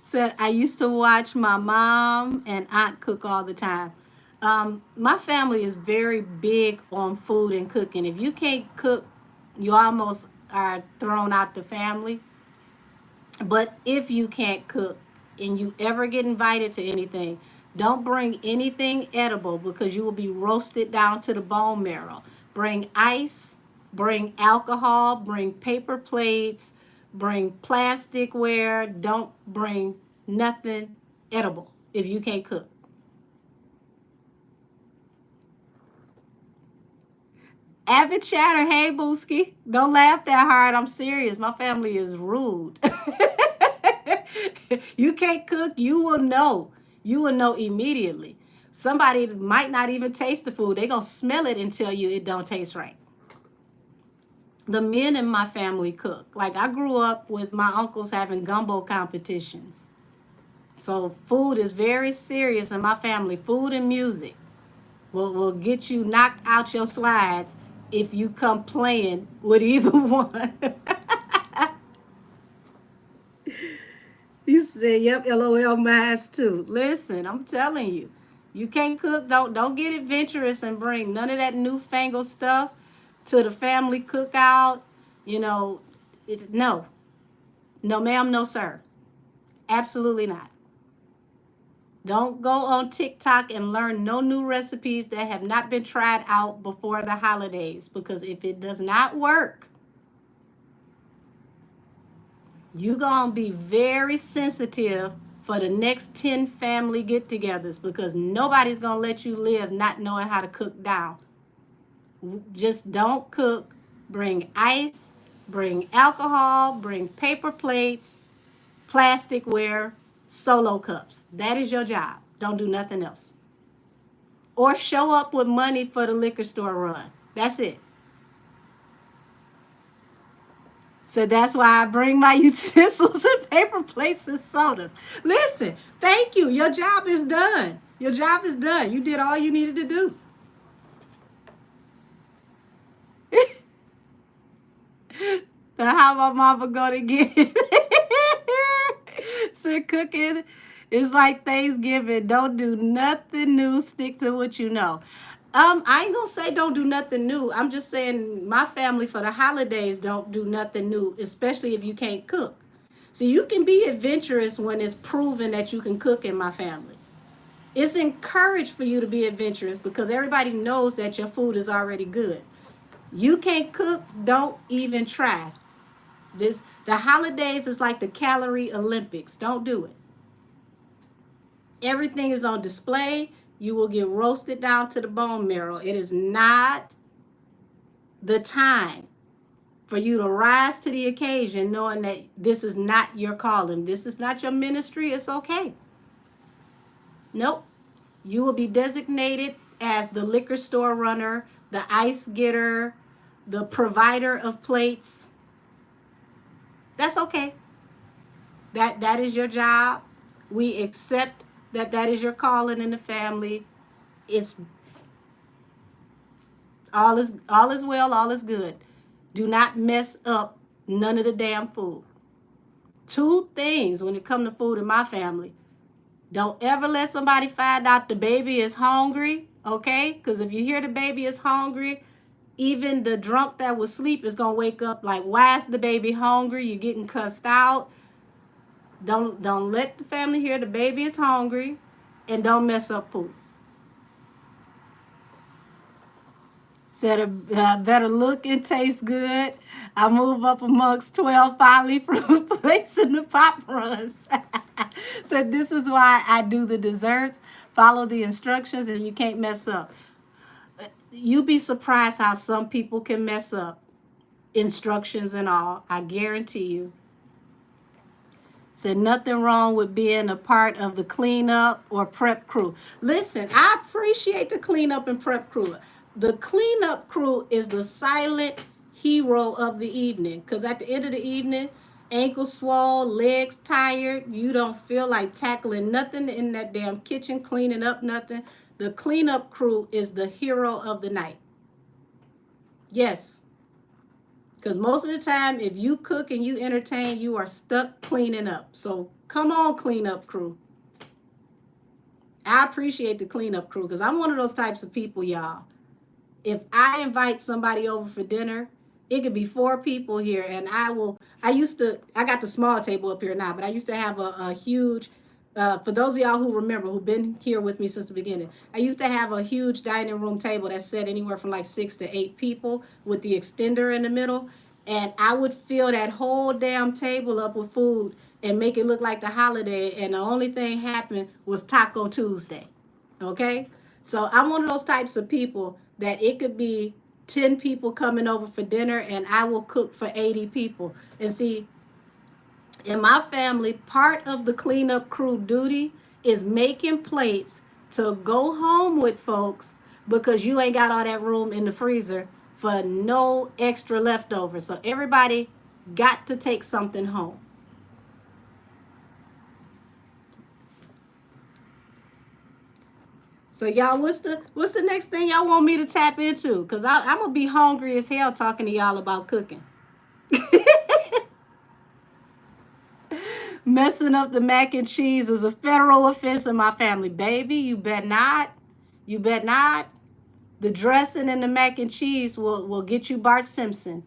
Said I used to watch my mom and aunt cook all the time. My family is very big on food and cooking. If you can't cook, you almost are thrown out the family. But if you can't cook and you ever get invited to anything, don't bring anything edible because you will be roasted down to the bone marrow. Bring ice, bring alcohol, bring paper plates, bring plasticware. Don't bring nothing edible if you can't cook. Avid chatter, hey Booski. Don't laugh that hard. I'm serious. My family is rude. You can't cook, you will know. You will know immediately. Somebody might not even taste the food. They're gonna smell it and tell you it don't taste right. The men in my family cook. Like I grew up with my uncles having gumbo competitions. So food is very serious in my family. Food and music will get you knocked out your slides if you come playing with either one. You said, "Yep, LOL, mass too." Listen, I'm telling you, you can't cook. Don't get adventurous and bring none of that newfangled stuff to the family cookout. You know, no, no, ma'am, no, sir, absolutely not. Don't go on TikTok and learn no new recipes that have not been tried out before the holidays, because if it does not work, you're going to be very sensitive for the next 10 family get-togethers, because nobody's going to let you live not knowing how to cook down. Just don't cook. Bring ice, bring alcohol, bring paper plates, plasticware, solo cups. That is your job. Don't do nothing else. Or show up with money for the liquor store run. That's it. So that's why I bring my utensils and paper plates and sodas. Listen, thank you. Your job is done. Your job is done. You did all you needed to do. Now how my mama gonna get it? So cooking is like Thanksgiving. Don't do nothing new. Stick to what you know. I ain't gonna say don't do nothing new. I'm just saying my family for the holidays don't do nothing new, especially if you can't cook. So you can be adventurous when it's proven that you can cook in my family. It's encouraged for you to be adventurous because everybody knows that your food is already good. You can't cook, don't even try. The holidays is like the calorie Olympics. Don't do it. Everything is on display. You will get roasted down to the bone marrow. It is not the time for you to rise to the occasion knowing that this is not your calling. This is not your ministry. It's okay. Nope. You will be designated as the liquor store runner, the ice getter, the provider of plates. That's okay. That is your job. We accept that that is your calling in the family. It's all is well, all is good. Do not mess up none of the damn food. Two things when it comes to food in my family. Don't ever let somebody find out the baby is hungry, okay? Because if you hear the baby is hungry, even the drunk that was asleep is gonna wake up like, why is the baby hungry? You're getting cussed out. Don't let the family hear the baby is hungry, and don't mess up food. Said better look and taste good. I move up amongst 12 finally from plates in the pop runs. Said this is why I do the desserts. Follow the instructions and you can't mess up. You'd be surprised how some people can mess up instructions and all. I guarantee you. Said nothing wrong with being a part of the cleanup or prep crew. Listen, I appreciate the cleanup and prep crew. The cleanup crew is the silent hero of the evening, because at the end of the evening, ankles swollen, legs tired, you don't feel like tackling nothing in that damn kitchen, cleaning up nothing. The cleanup crew is the hero of the night. Yes. Because most of the time, if you cook and you entertain, you are stuck cleaning up. So come on, cleanup crew. I appreciate the cleanup crew because I'm one of those types of people, y'all. If I invite somebody over for dinner, it could be 4 people here, and I got the small table up here now, but I used to have a huge, for those of y'all who remember, who've been here with me since the beginning, I used to have a huge dining room table that sat anywhere from like 6 to 8 people with the extender in the middle, and I would fill that whole damn table up with food and make it look like the holiday, and the only thing happened was Taco Tuesday, okay? So I'm one of those types of people that it could be 10 people coming over for dinner and I will cook for 80 people. And see, in my family, part of the cleanup crew duty is making plates to go home with folks because you ain't got all that room in the freezer for no extra leftovers. So everybody got to take something home. So y'all, what's the next thing y'all want me to tap into? Cause I'm gonna be hungry as hell talking to y'all about cooking. Messing up the mac and cheese is a federal offense in my family, baby. You bet not. You bet not. The dressing and the mac and cheese will get you Bart Simpson.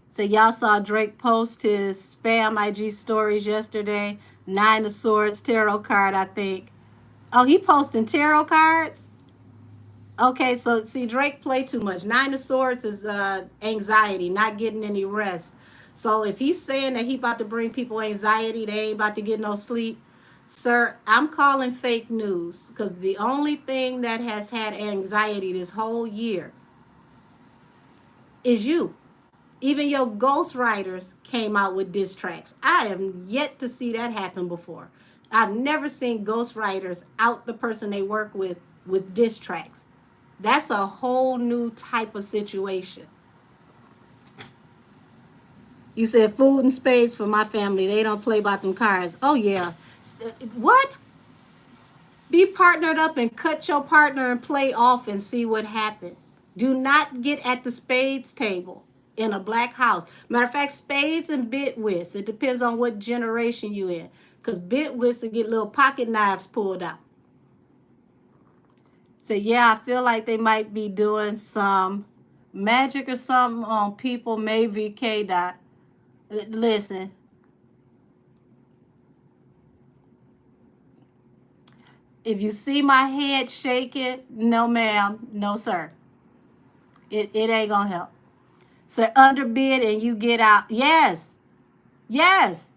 So y'all saw Drake post his spam IG stories yesterday. Nine of Swords tarot card, I think. Oh, he posting tarot cards? Okay, so see, Drake play too much. Nine of Swords is anxiety, not getting any rest. So if he's saying that he about to bring people anxiety, they ain't about to get no sleep, sir, I'm calling fake news because the only thing that has had anxiety this whole year is you. Even your ghostwriters came out with diss tracks. I have yet to see that happen before. I've never seen ghostwriters out the person they work with diss tracks. That's a whole new type of situation. You said food and spades for my family. They don't play about them cards. Oh yeah. What? Be partnered up and cut your partner and play off and see what happened. Do not get at the spades table in a black house. Matter of fact, spades and bitwits. It depends on what generation you in. Because bitwits will get little pocket knives pulled out. So yeah, I feel like they might be doing some magic or something on people, maybe K dot. Listen, if you see my head shaking, no ma'am, no sir. It ain't gonna help. So underbid and you get out. Yes, yes.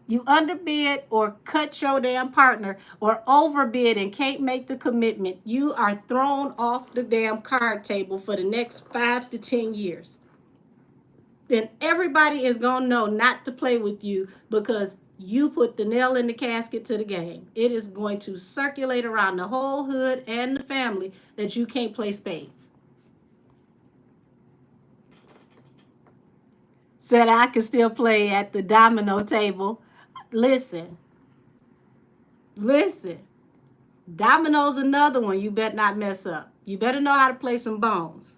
You underbid or cut your damn partner or overbid and can't make the commitment. You are thrown off the damn card table for the next 5 to 10 years. Then everybody is going to know not to play with you because you put the nail in the casket to the game. It is going to circulate around the whole hood and the family that you can't play spades. Said I can still play at the domino table. Listen, listen. Domino's another one you better not mess up. You better know how to play some bones.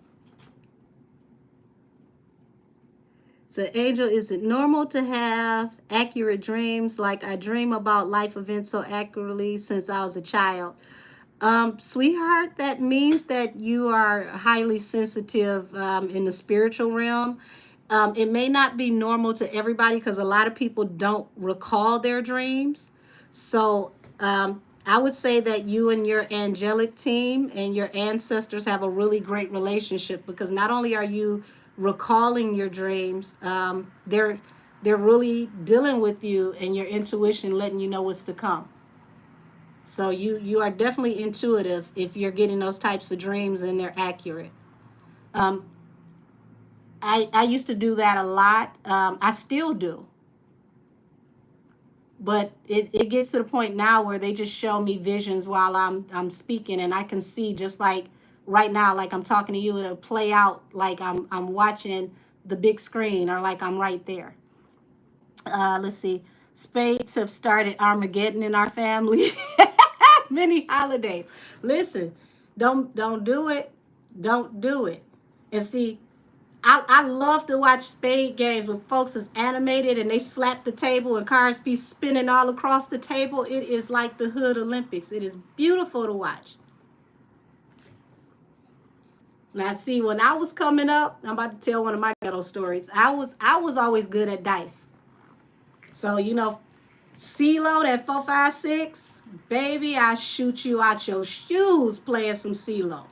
So, Angel, is it normal to have accurate dreams? Like I dream about life events so accurately since I was a child. Sweetheart, that means that you are highly sensitive in the spiritual realm. It may not be normal to everybody because a lot of people don't recall their dreams. So I would say that you and your angelic team and your ancestors have a really great relationship because not only are you recalling your dreams, they're really dealing with you and your intuition, letting you know what's to come. So you are definitely intuitive if you're getting those types of dreams and they're accurate. Um, I used to do that a lot. I still do. But it gets to the point now where they just show me visions while I'm speaking and I can see just like right now, like I'm talking to you, it'll play out like I'm watching the big screen or like I'm right there. Let's see. Spades have started Armageddon in our family. Many holidays. Listen, don't do it. Don't do it. And see, I love to watch spade games when folks is animated and they slap the table and cards be spinning all across the table. It is like the Hood Olympics. It is beautiful to watch. Now, see, when I was coming up, I'm about to tell one of my ghetto stories. I was always good at dice. So CeeLo, that 456, baby, I shoot you out your shoes playing some CeeLo.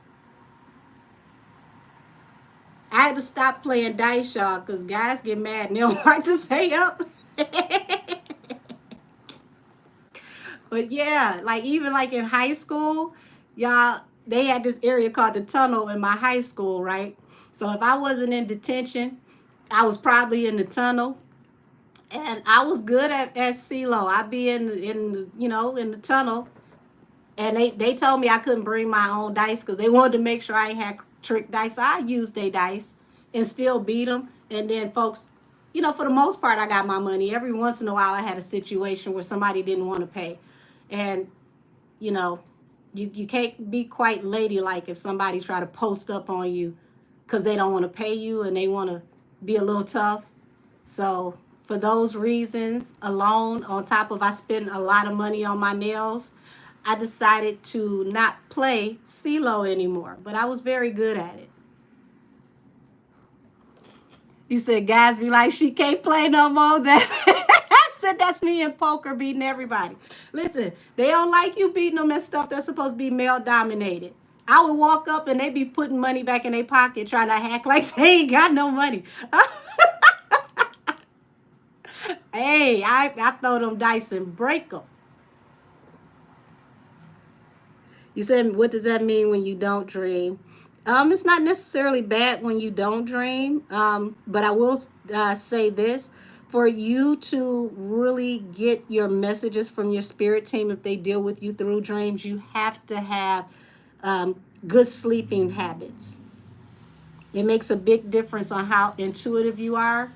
I had to stop playing dice, y'all, because guys get mad and they don't like to pay up. But yeah, like even like in high school, y'all, they had this area called the tunnel in my high school, right? So if I wasn't in detention, I was probably in the tunnel. And I was good at CeeLo. I'd be in the tunnel. And they told me I couldn't bring my own dice because they wanted to make sure I ain't had trick dice. So I used their dice and still beat them. And then folks, for the most part, I got my money. Every once in a while, I had a situation where somebody didn't want to pay. And, you know, you can't be quite ladylike if somebody try to post up on you because they don't want to pay you and they want to be a little tough. So for those reasons alone, on top of I spent a lot of money on my nails, I decided to not play CeeLo anymore. But I was very good at it. You said guys be like, she can't play no more. I said that's me in poker beating everybody. Listen, they don't like you beating them and stuff that's supposed to be male dominated. I would walk up and they be putting money back in their pocket trying to act like they ain't got no money. Hey, I throw them dice and break them. You said, what does that mean when you don't dream? It's not necessarily bad when you don't dream, but I will say this. For you to really get your messages from your spirit team, if they deal with you through dreams, you have to have good sleeping habits. It makes a big difference on how intuitive you are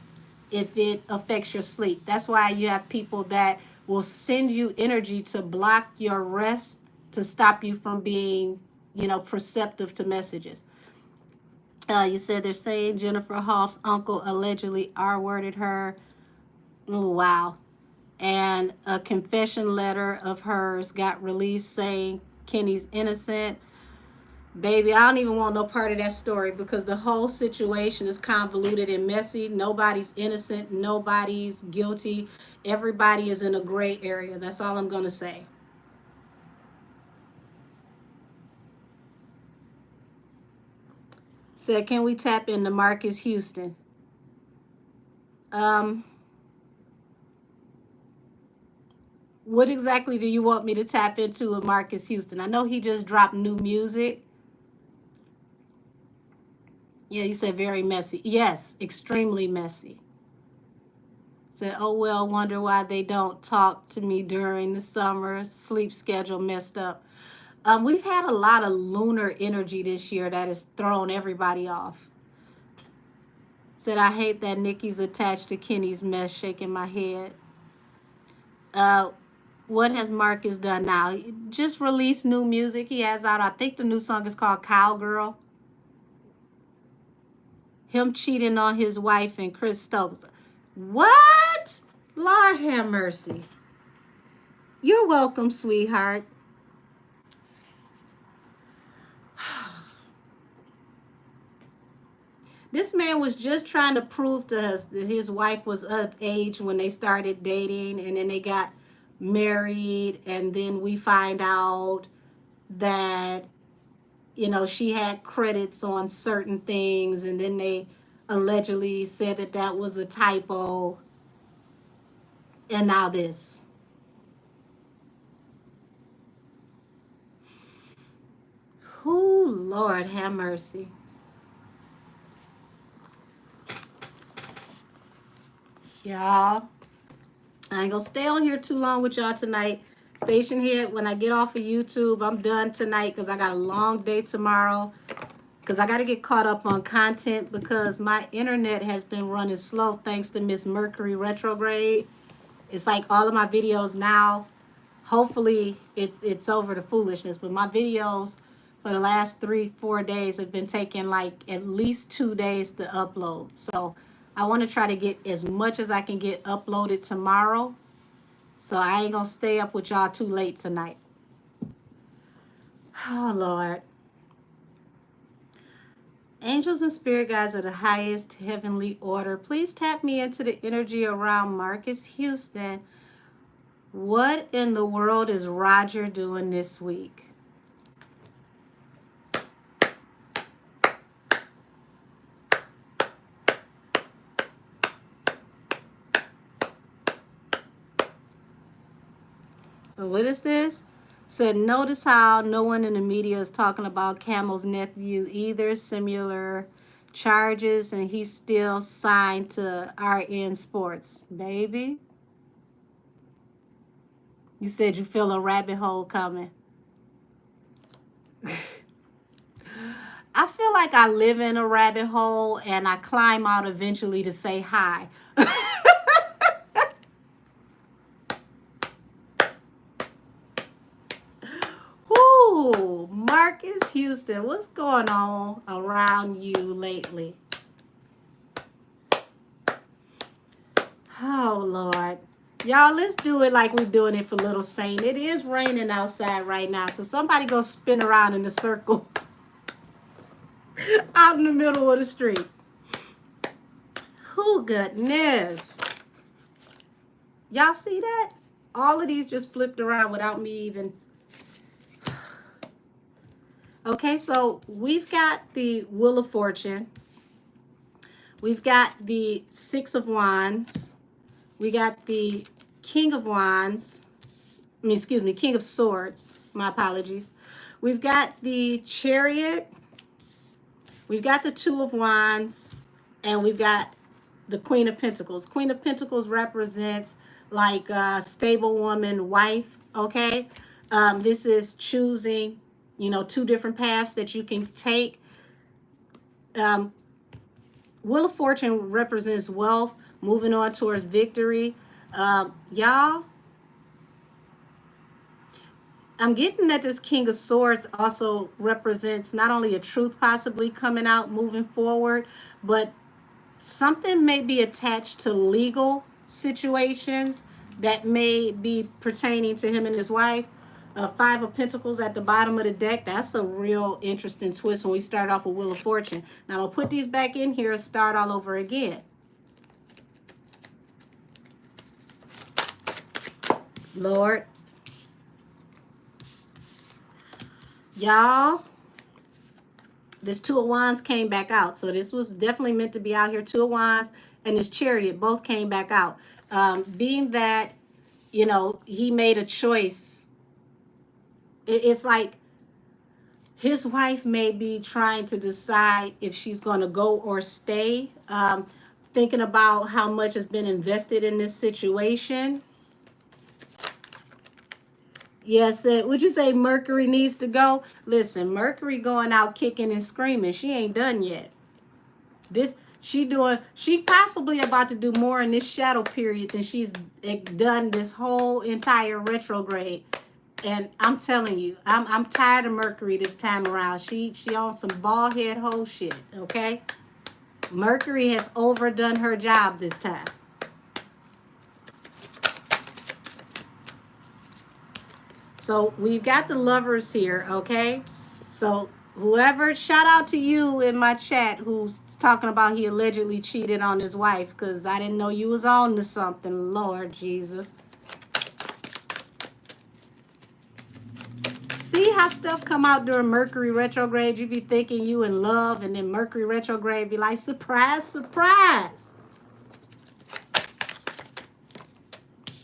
if it affects your sleep. That's why you have people that will send you energy to block your rest to stop you from being, perceptive to messages. You said they're saying Jennifer Hoff's uncle allegedly R-worded her. Oh, wow. And a confession letter of hers got released saying Kenny's innocent. Baby, I don't even want no part of that story because the whole situation is convoluted and messy. Nobody's innocent. Nobody's guilty. Everybody is in a gray area. That's all I'm going to say. Said, can we tap into Marcus Houston? What exactly do you want me to tap into with Marcus Houston? I know he just dropped new music. Yeah, you said very messy. Yes, extremely messy. Said, oh well, wonder why they don't talk to me during the summer. Sleep schedule messed up. We've had a lot of lunar energy this year that has thrown everybody off. Said, I hate that Nikki's attached to Kenny's mess, shaking my head. What has Marcus done now? He just released new music. He has out, I think the new song is called Cowgirl. Him cheating on his wife and Chris Stokes. What? Lord have mercy. You're welcome, sweetheart. This man was just trying to prove to us that his wife was of age when they started dating, and then they got married, and then we find out that, she had credits on certain things, and then they allegedly said that that was a typo, and now this. Who, Lord have mercy. Y'all, I ain't gonna stay on here too long with y'all tonight. Station here, when I get off of YouTube, I'm done tonight because I got a long day tomorrow. Because I got to get caught up on content because my internet has been running slow thanks to Miss Mercury retrograde. It's like all of my videos now, hopefully it's over the foolishness, but my videos for the last 3-4 days have been taking like at least 2 days to upload. So I want to try to get as much as I can get uploaded tomorrow. So I ain't gonna stay up with y'all too late tonight. Oh Lord. Angels and spirit guides are the highest heavenly order. Please tap me into the energy around Marcus Houston. What in the world is Roger doing this week? What is this? Said, notice how no one in the media is talking about Camel's nephew either. Similar charges, and he's still signed to RN Sports. Baby, you said you feel a rabbit hole coming. I feel like I live in a rabbit hole and I climb out eventually to say hi. Whoo, Marcus Houston, what's going on around you lately? Oh, Lord. Y'all, let's do it like we're doing it for Little Saint. It is raining outside right now, so somebody go spin around in a circle out in the middle of the street. Oh, goodness. Y'all see that? All of these just flipped around without me even... Okay, so we've got the Wheel of Fortune. We've got the Six of Wands. We got the King of Wands. Excuse me, King of Swords. My apologies. We've got the Chariot. We've got the Two of Wands. And we've got the Queen of Pentacles. Queen of Pentacles represents like a stable woman, wife, okay? This is choosing, you know, two different paths that you can take. Wheel of Fortune represents wealth, moving on towards victory. Y'all, I'm getting that this King of Swords also represents not only a truth possibly coming out moving forward, but something may be attached to legal situations that may be pertaining to him and his wife. Five of Pentacles at the bottom of the deck. That's a real interesting twist when we start off with Wheel of Fortune. Now, I'll put these back in here and start all over again. Lord. Y'all, this Two of Wands came back out. So this was definitely meant to be out here. Two of Wands and this Chariot both came back out. Being that, you know, he made a choice. It's like his wife may be trying to decide if she's going to go or stay. Thinking about how much has been invested in this situation. Yes, would you say Mercury needs to go? Listen, Mercury going out kicking and screaming. She ain't done yet. She possibly about to do more in this shadow period than she's done this whole entire retrograde. And I'm telling you, I'm tired of Mercury this time around. She on some bald head hoe shit, okay? Mercury has overdone her job this time. So we've got the Lovers here, okay? So whoever, shout out to you in my chat who's talking about he allegedly cheated on his wife, because I didn't know you was on to something, Lord Jesus. See how stuff come out during Mercury retrograde? You be thinking you in love, and then Mercury retrograde be like, surprise, surprise.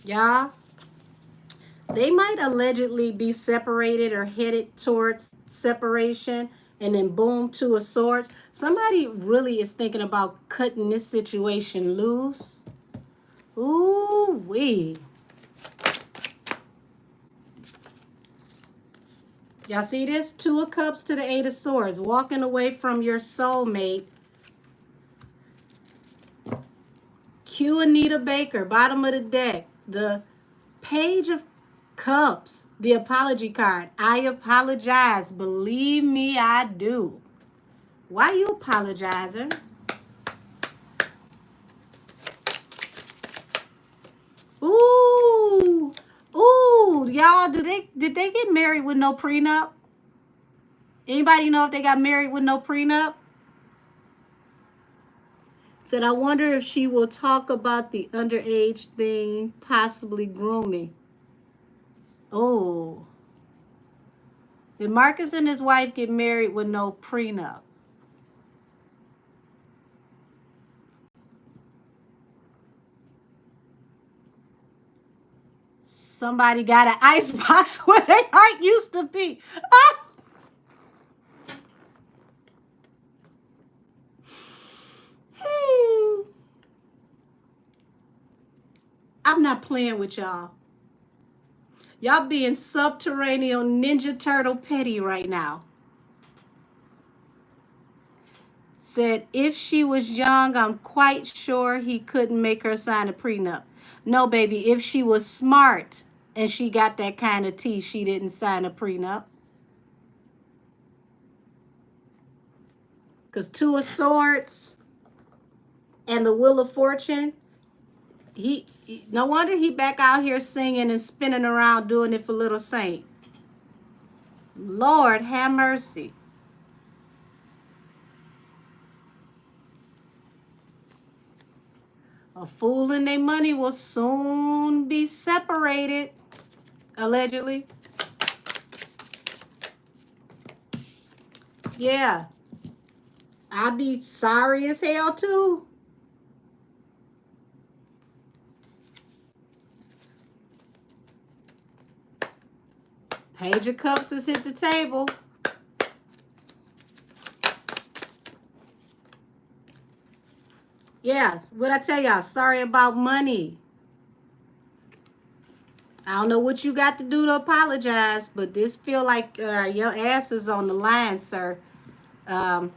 Y'all, they might allegedly be separated or headed towards separation, and then boom, Two of Swords. Somebody really is thinking about cutting this situation loose. Ooh-wee. Y'all see this? Two of Cups to the Eight of Swords. Walking away from your soulmate. Q Anita Baker, bottom of the deck. The Page of Cups. The apology card. I apologize. Believe me, I do. Why you apologizing? Ooh. Ooh, y'all, did they get married with no prenup? Anybody know if they got married with no prenup? Said, I wonder if she will talk about the underage thing, possibly grooming. Oh. Did Marcus and his wife get married with no prenup? Somebody got an ice box where their heart used to be. I'm not playing with y'all. Y'all being subterranean Ninja Turtle petty right now. Said if she was young, I'm quite sure he couldn't make her sign a prenup. No, baby, if she was smart and she got that kind of tea, she didn't sign a prenup. Because Two of Swords and the Wheel of Fortune, no wonder he back out here singing and spinning around doing it for Little Saint. Lord have mercy. A fool and their money will soon be separated, allegedly. Yeah. I'd be sorry as hell too. Page of Cups has hit the table. Yeah, what I tell y'all, sorry about money. I don't know what you got to do to apologize, but this feel like your ass is on the line, sir. I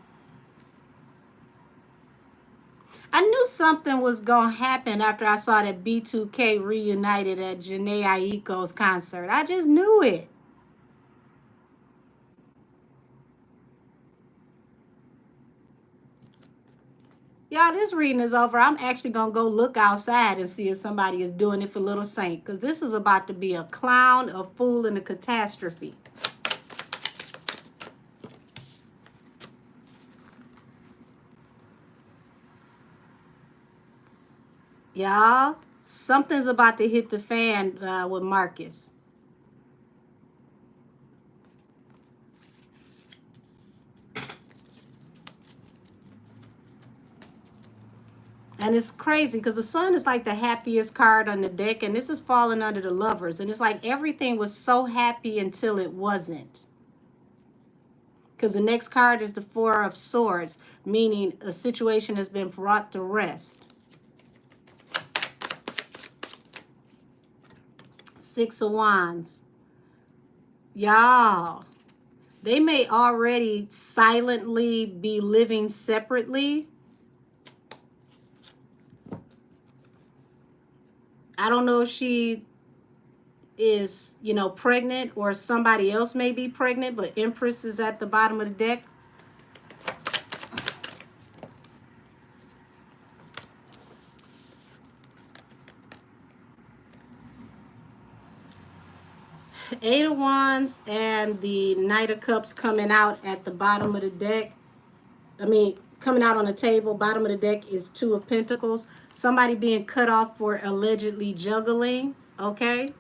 knew something was going to happen after I saw that B2K reunited at Jhené Aiko's concert. I just knew it. Y'all, this reading is over. I'm actually going to go look outside and see if somebody is doing it for Little Saint, because this is about to be a clown, a fool, and a catastrophe. Y'all, something's about to hit the fan with Marcus. And it's crazy because the sun is like the happiest card on the deck, and this is falling under the Lovers. And it's like everything was so happy until it wasn't. Because the next card is the Four of Swords, meaning a situation has been brought to rest. Six of Wands. Y'all, they may already silently be living separately. I don't know if she is, pregnant, or somebody else may be pregnant, but Empress is at the bottom of the deck. Eight of Wands and the Knight of Cups coming out at the bottom of the deck. Coming out on the table, bottom of the deck is Two of Pentacles. Somebody being cut off for allegedly juggling, okay?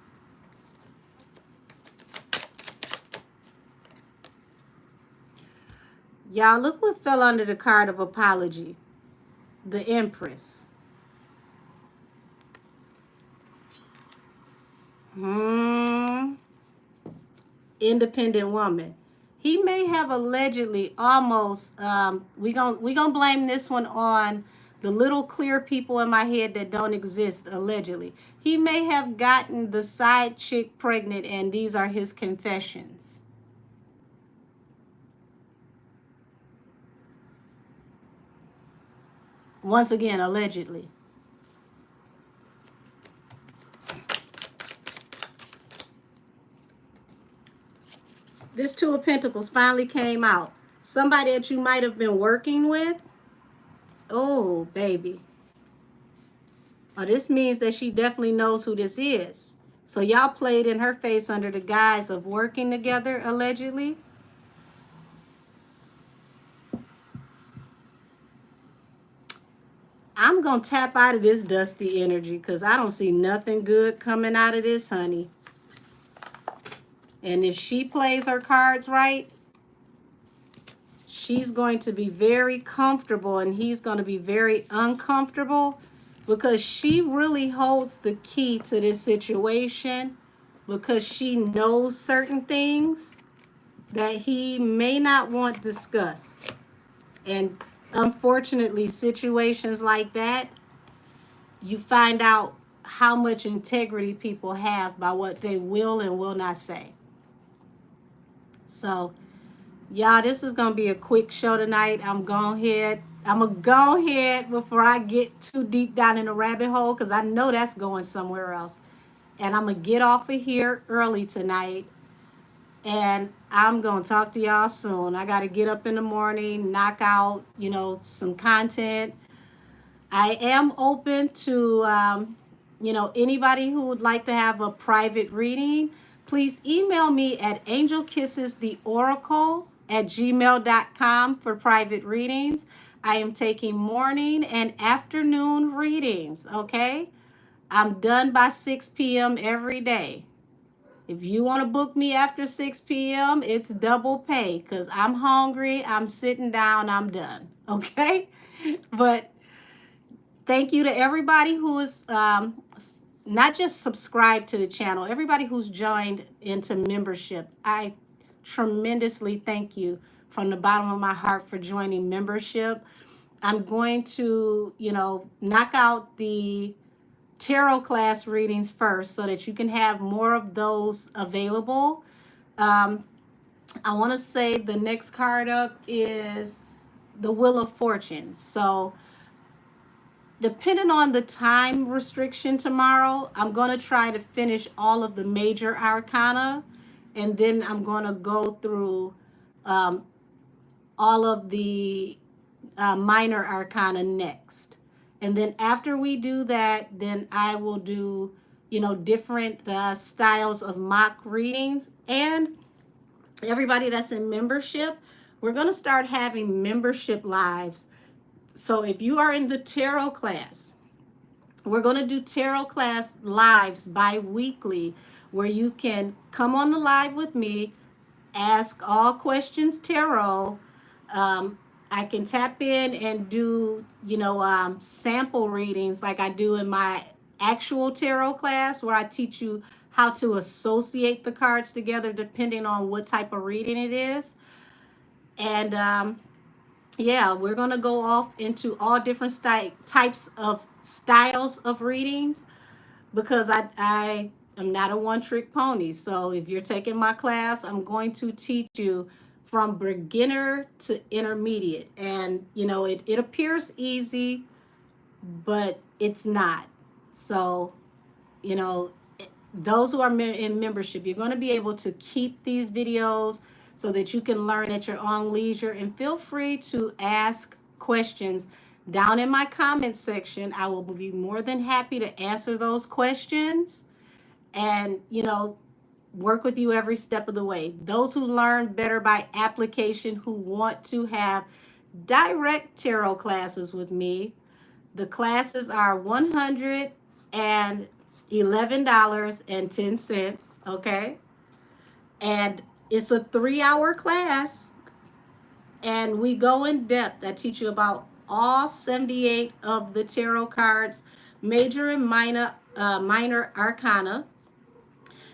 Y'all, look what fell under the card of apology. The Empress. Independent woman. He may have allegedly almost, we gonna blame this one on the little clear people in my head that don't exist, allegedly. He may have gotten the side chick pregnant, and these are his confessions. Once again, allegedly. This Two of Pentacles finally came out. Somebody that you might have been working with. Oh, baby. Oh, this means that she definitely knows who this is. So y'all played in her face under the guise of working together, allegedly. I'm going to tap out of this dusty energy because I don't see nothing good coming out of this, honey. And if she plays her cards right, she's going to be very comfortable and he's going to be very uncomfortable, because she really holds the key to this situation. because she knows certain things that he may not want discussed. And unfortunately, situations like that, you find out how much integrity people have by what they will and will not say. So, y'all, this is going to be a quick show tonight. I'm going to go ahead before I get too deep down in the rabbit hole, because I know that's going somewhere else. And I'm going to get off of here early tonight. And I'm going to talk to y'all soon. I got to get up in the morning, knock out, some content. I am open to, anybody who would like to have a private reading. Please email me at angelkissestheoracle@gmail.com for private readings. I am taking morning and afternoon readings, okay? I'm done by 6 p.m. every day. If you want to book me after 6 p.m., it's double pay because I'm hungry, I'm sitting down, I'm done, okay? But thank you to everybody who is not just subscribed to the channel, everybody who's joined into membership. I tremendously thank you from the bottom of my heart for joining membership. I'm going to, knock out the tarot class readings first so that you can have more of those available. I want to say the next card up is the Wheel of Fortune. So depending on the time restriction tomorrow, I'm going to try to finish all of the major arcana, and then I'm going to go through all of the minor arcana next. And then after we do that, then I will do, different styles of mock readings. And everybody that's in membership, we're going to start having membership lives. So if you are in the tarot class, we're going to do tarot class lives bi-weekly, where you can come on the live with me, ask all questions tarot. I can tap in and do, sample readings like I do in my actual tarot class, where I teach you how to associate the cards together depending on what type of reading it is. And yeah, we're going to go off into all different types of styles of readings, because I am not a one-trick pony. So if you're taking my class, I'm going to teach you from beginner to intermediate. And, it appears easy, but it's not. So, those who are in membership, you're going to be able to keep these videos so that you can learn at your own leisure. And feel free to ask questions down in my comment section. I will be more than happy to answer those questions and, work with you every step of the way. Those who learn better by application, who want to have direct tarot classes with me, the classes are $111.10, okay? And it's a 3-hour class, and we go in depth. I teach you about all 78 of the tarot cards, major and minor arcana,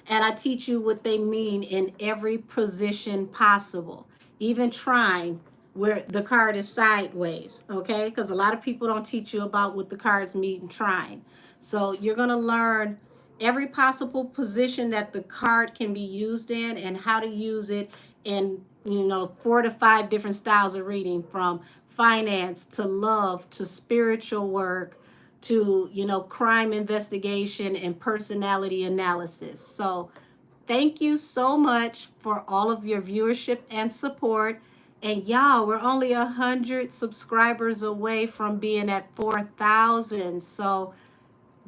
and I teach you what they mean in every position possible, even trine, where the card is sideways, okay? Because a lot of people don't teach you about what the cards mean in trine. So you're going to learn every possible position that the card can be used in, and how to use it in, 4 to 5 different styles of reading, from finance to love to spiritual work to, crime investigation and personality analysis. So thank you so much for all of your viewership and support. And y'all, we're only 100 subscribers away from being at 4,000. So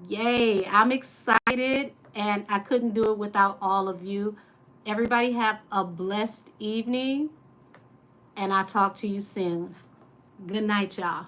yay, I'm excited, and I couldn't do it without all of you. Everybody have a blessed evening, and I'll talk to you soon. Good night, y'all.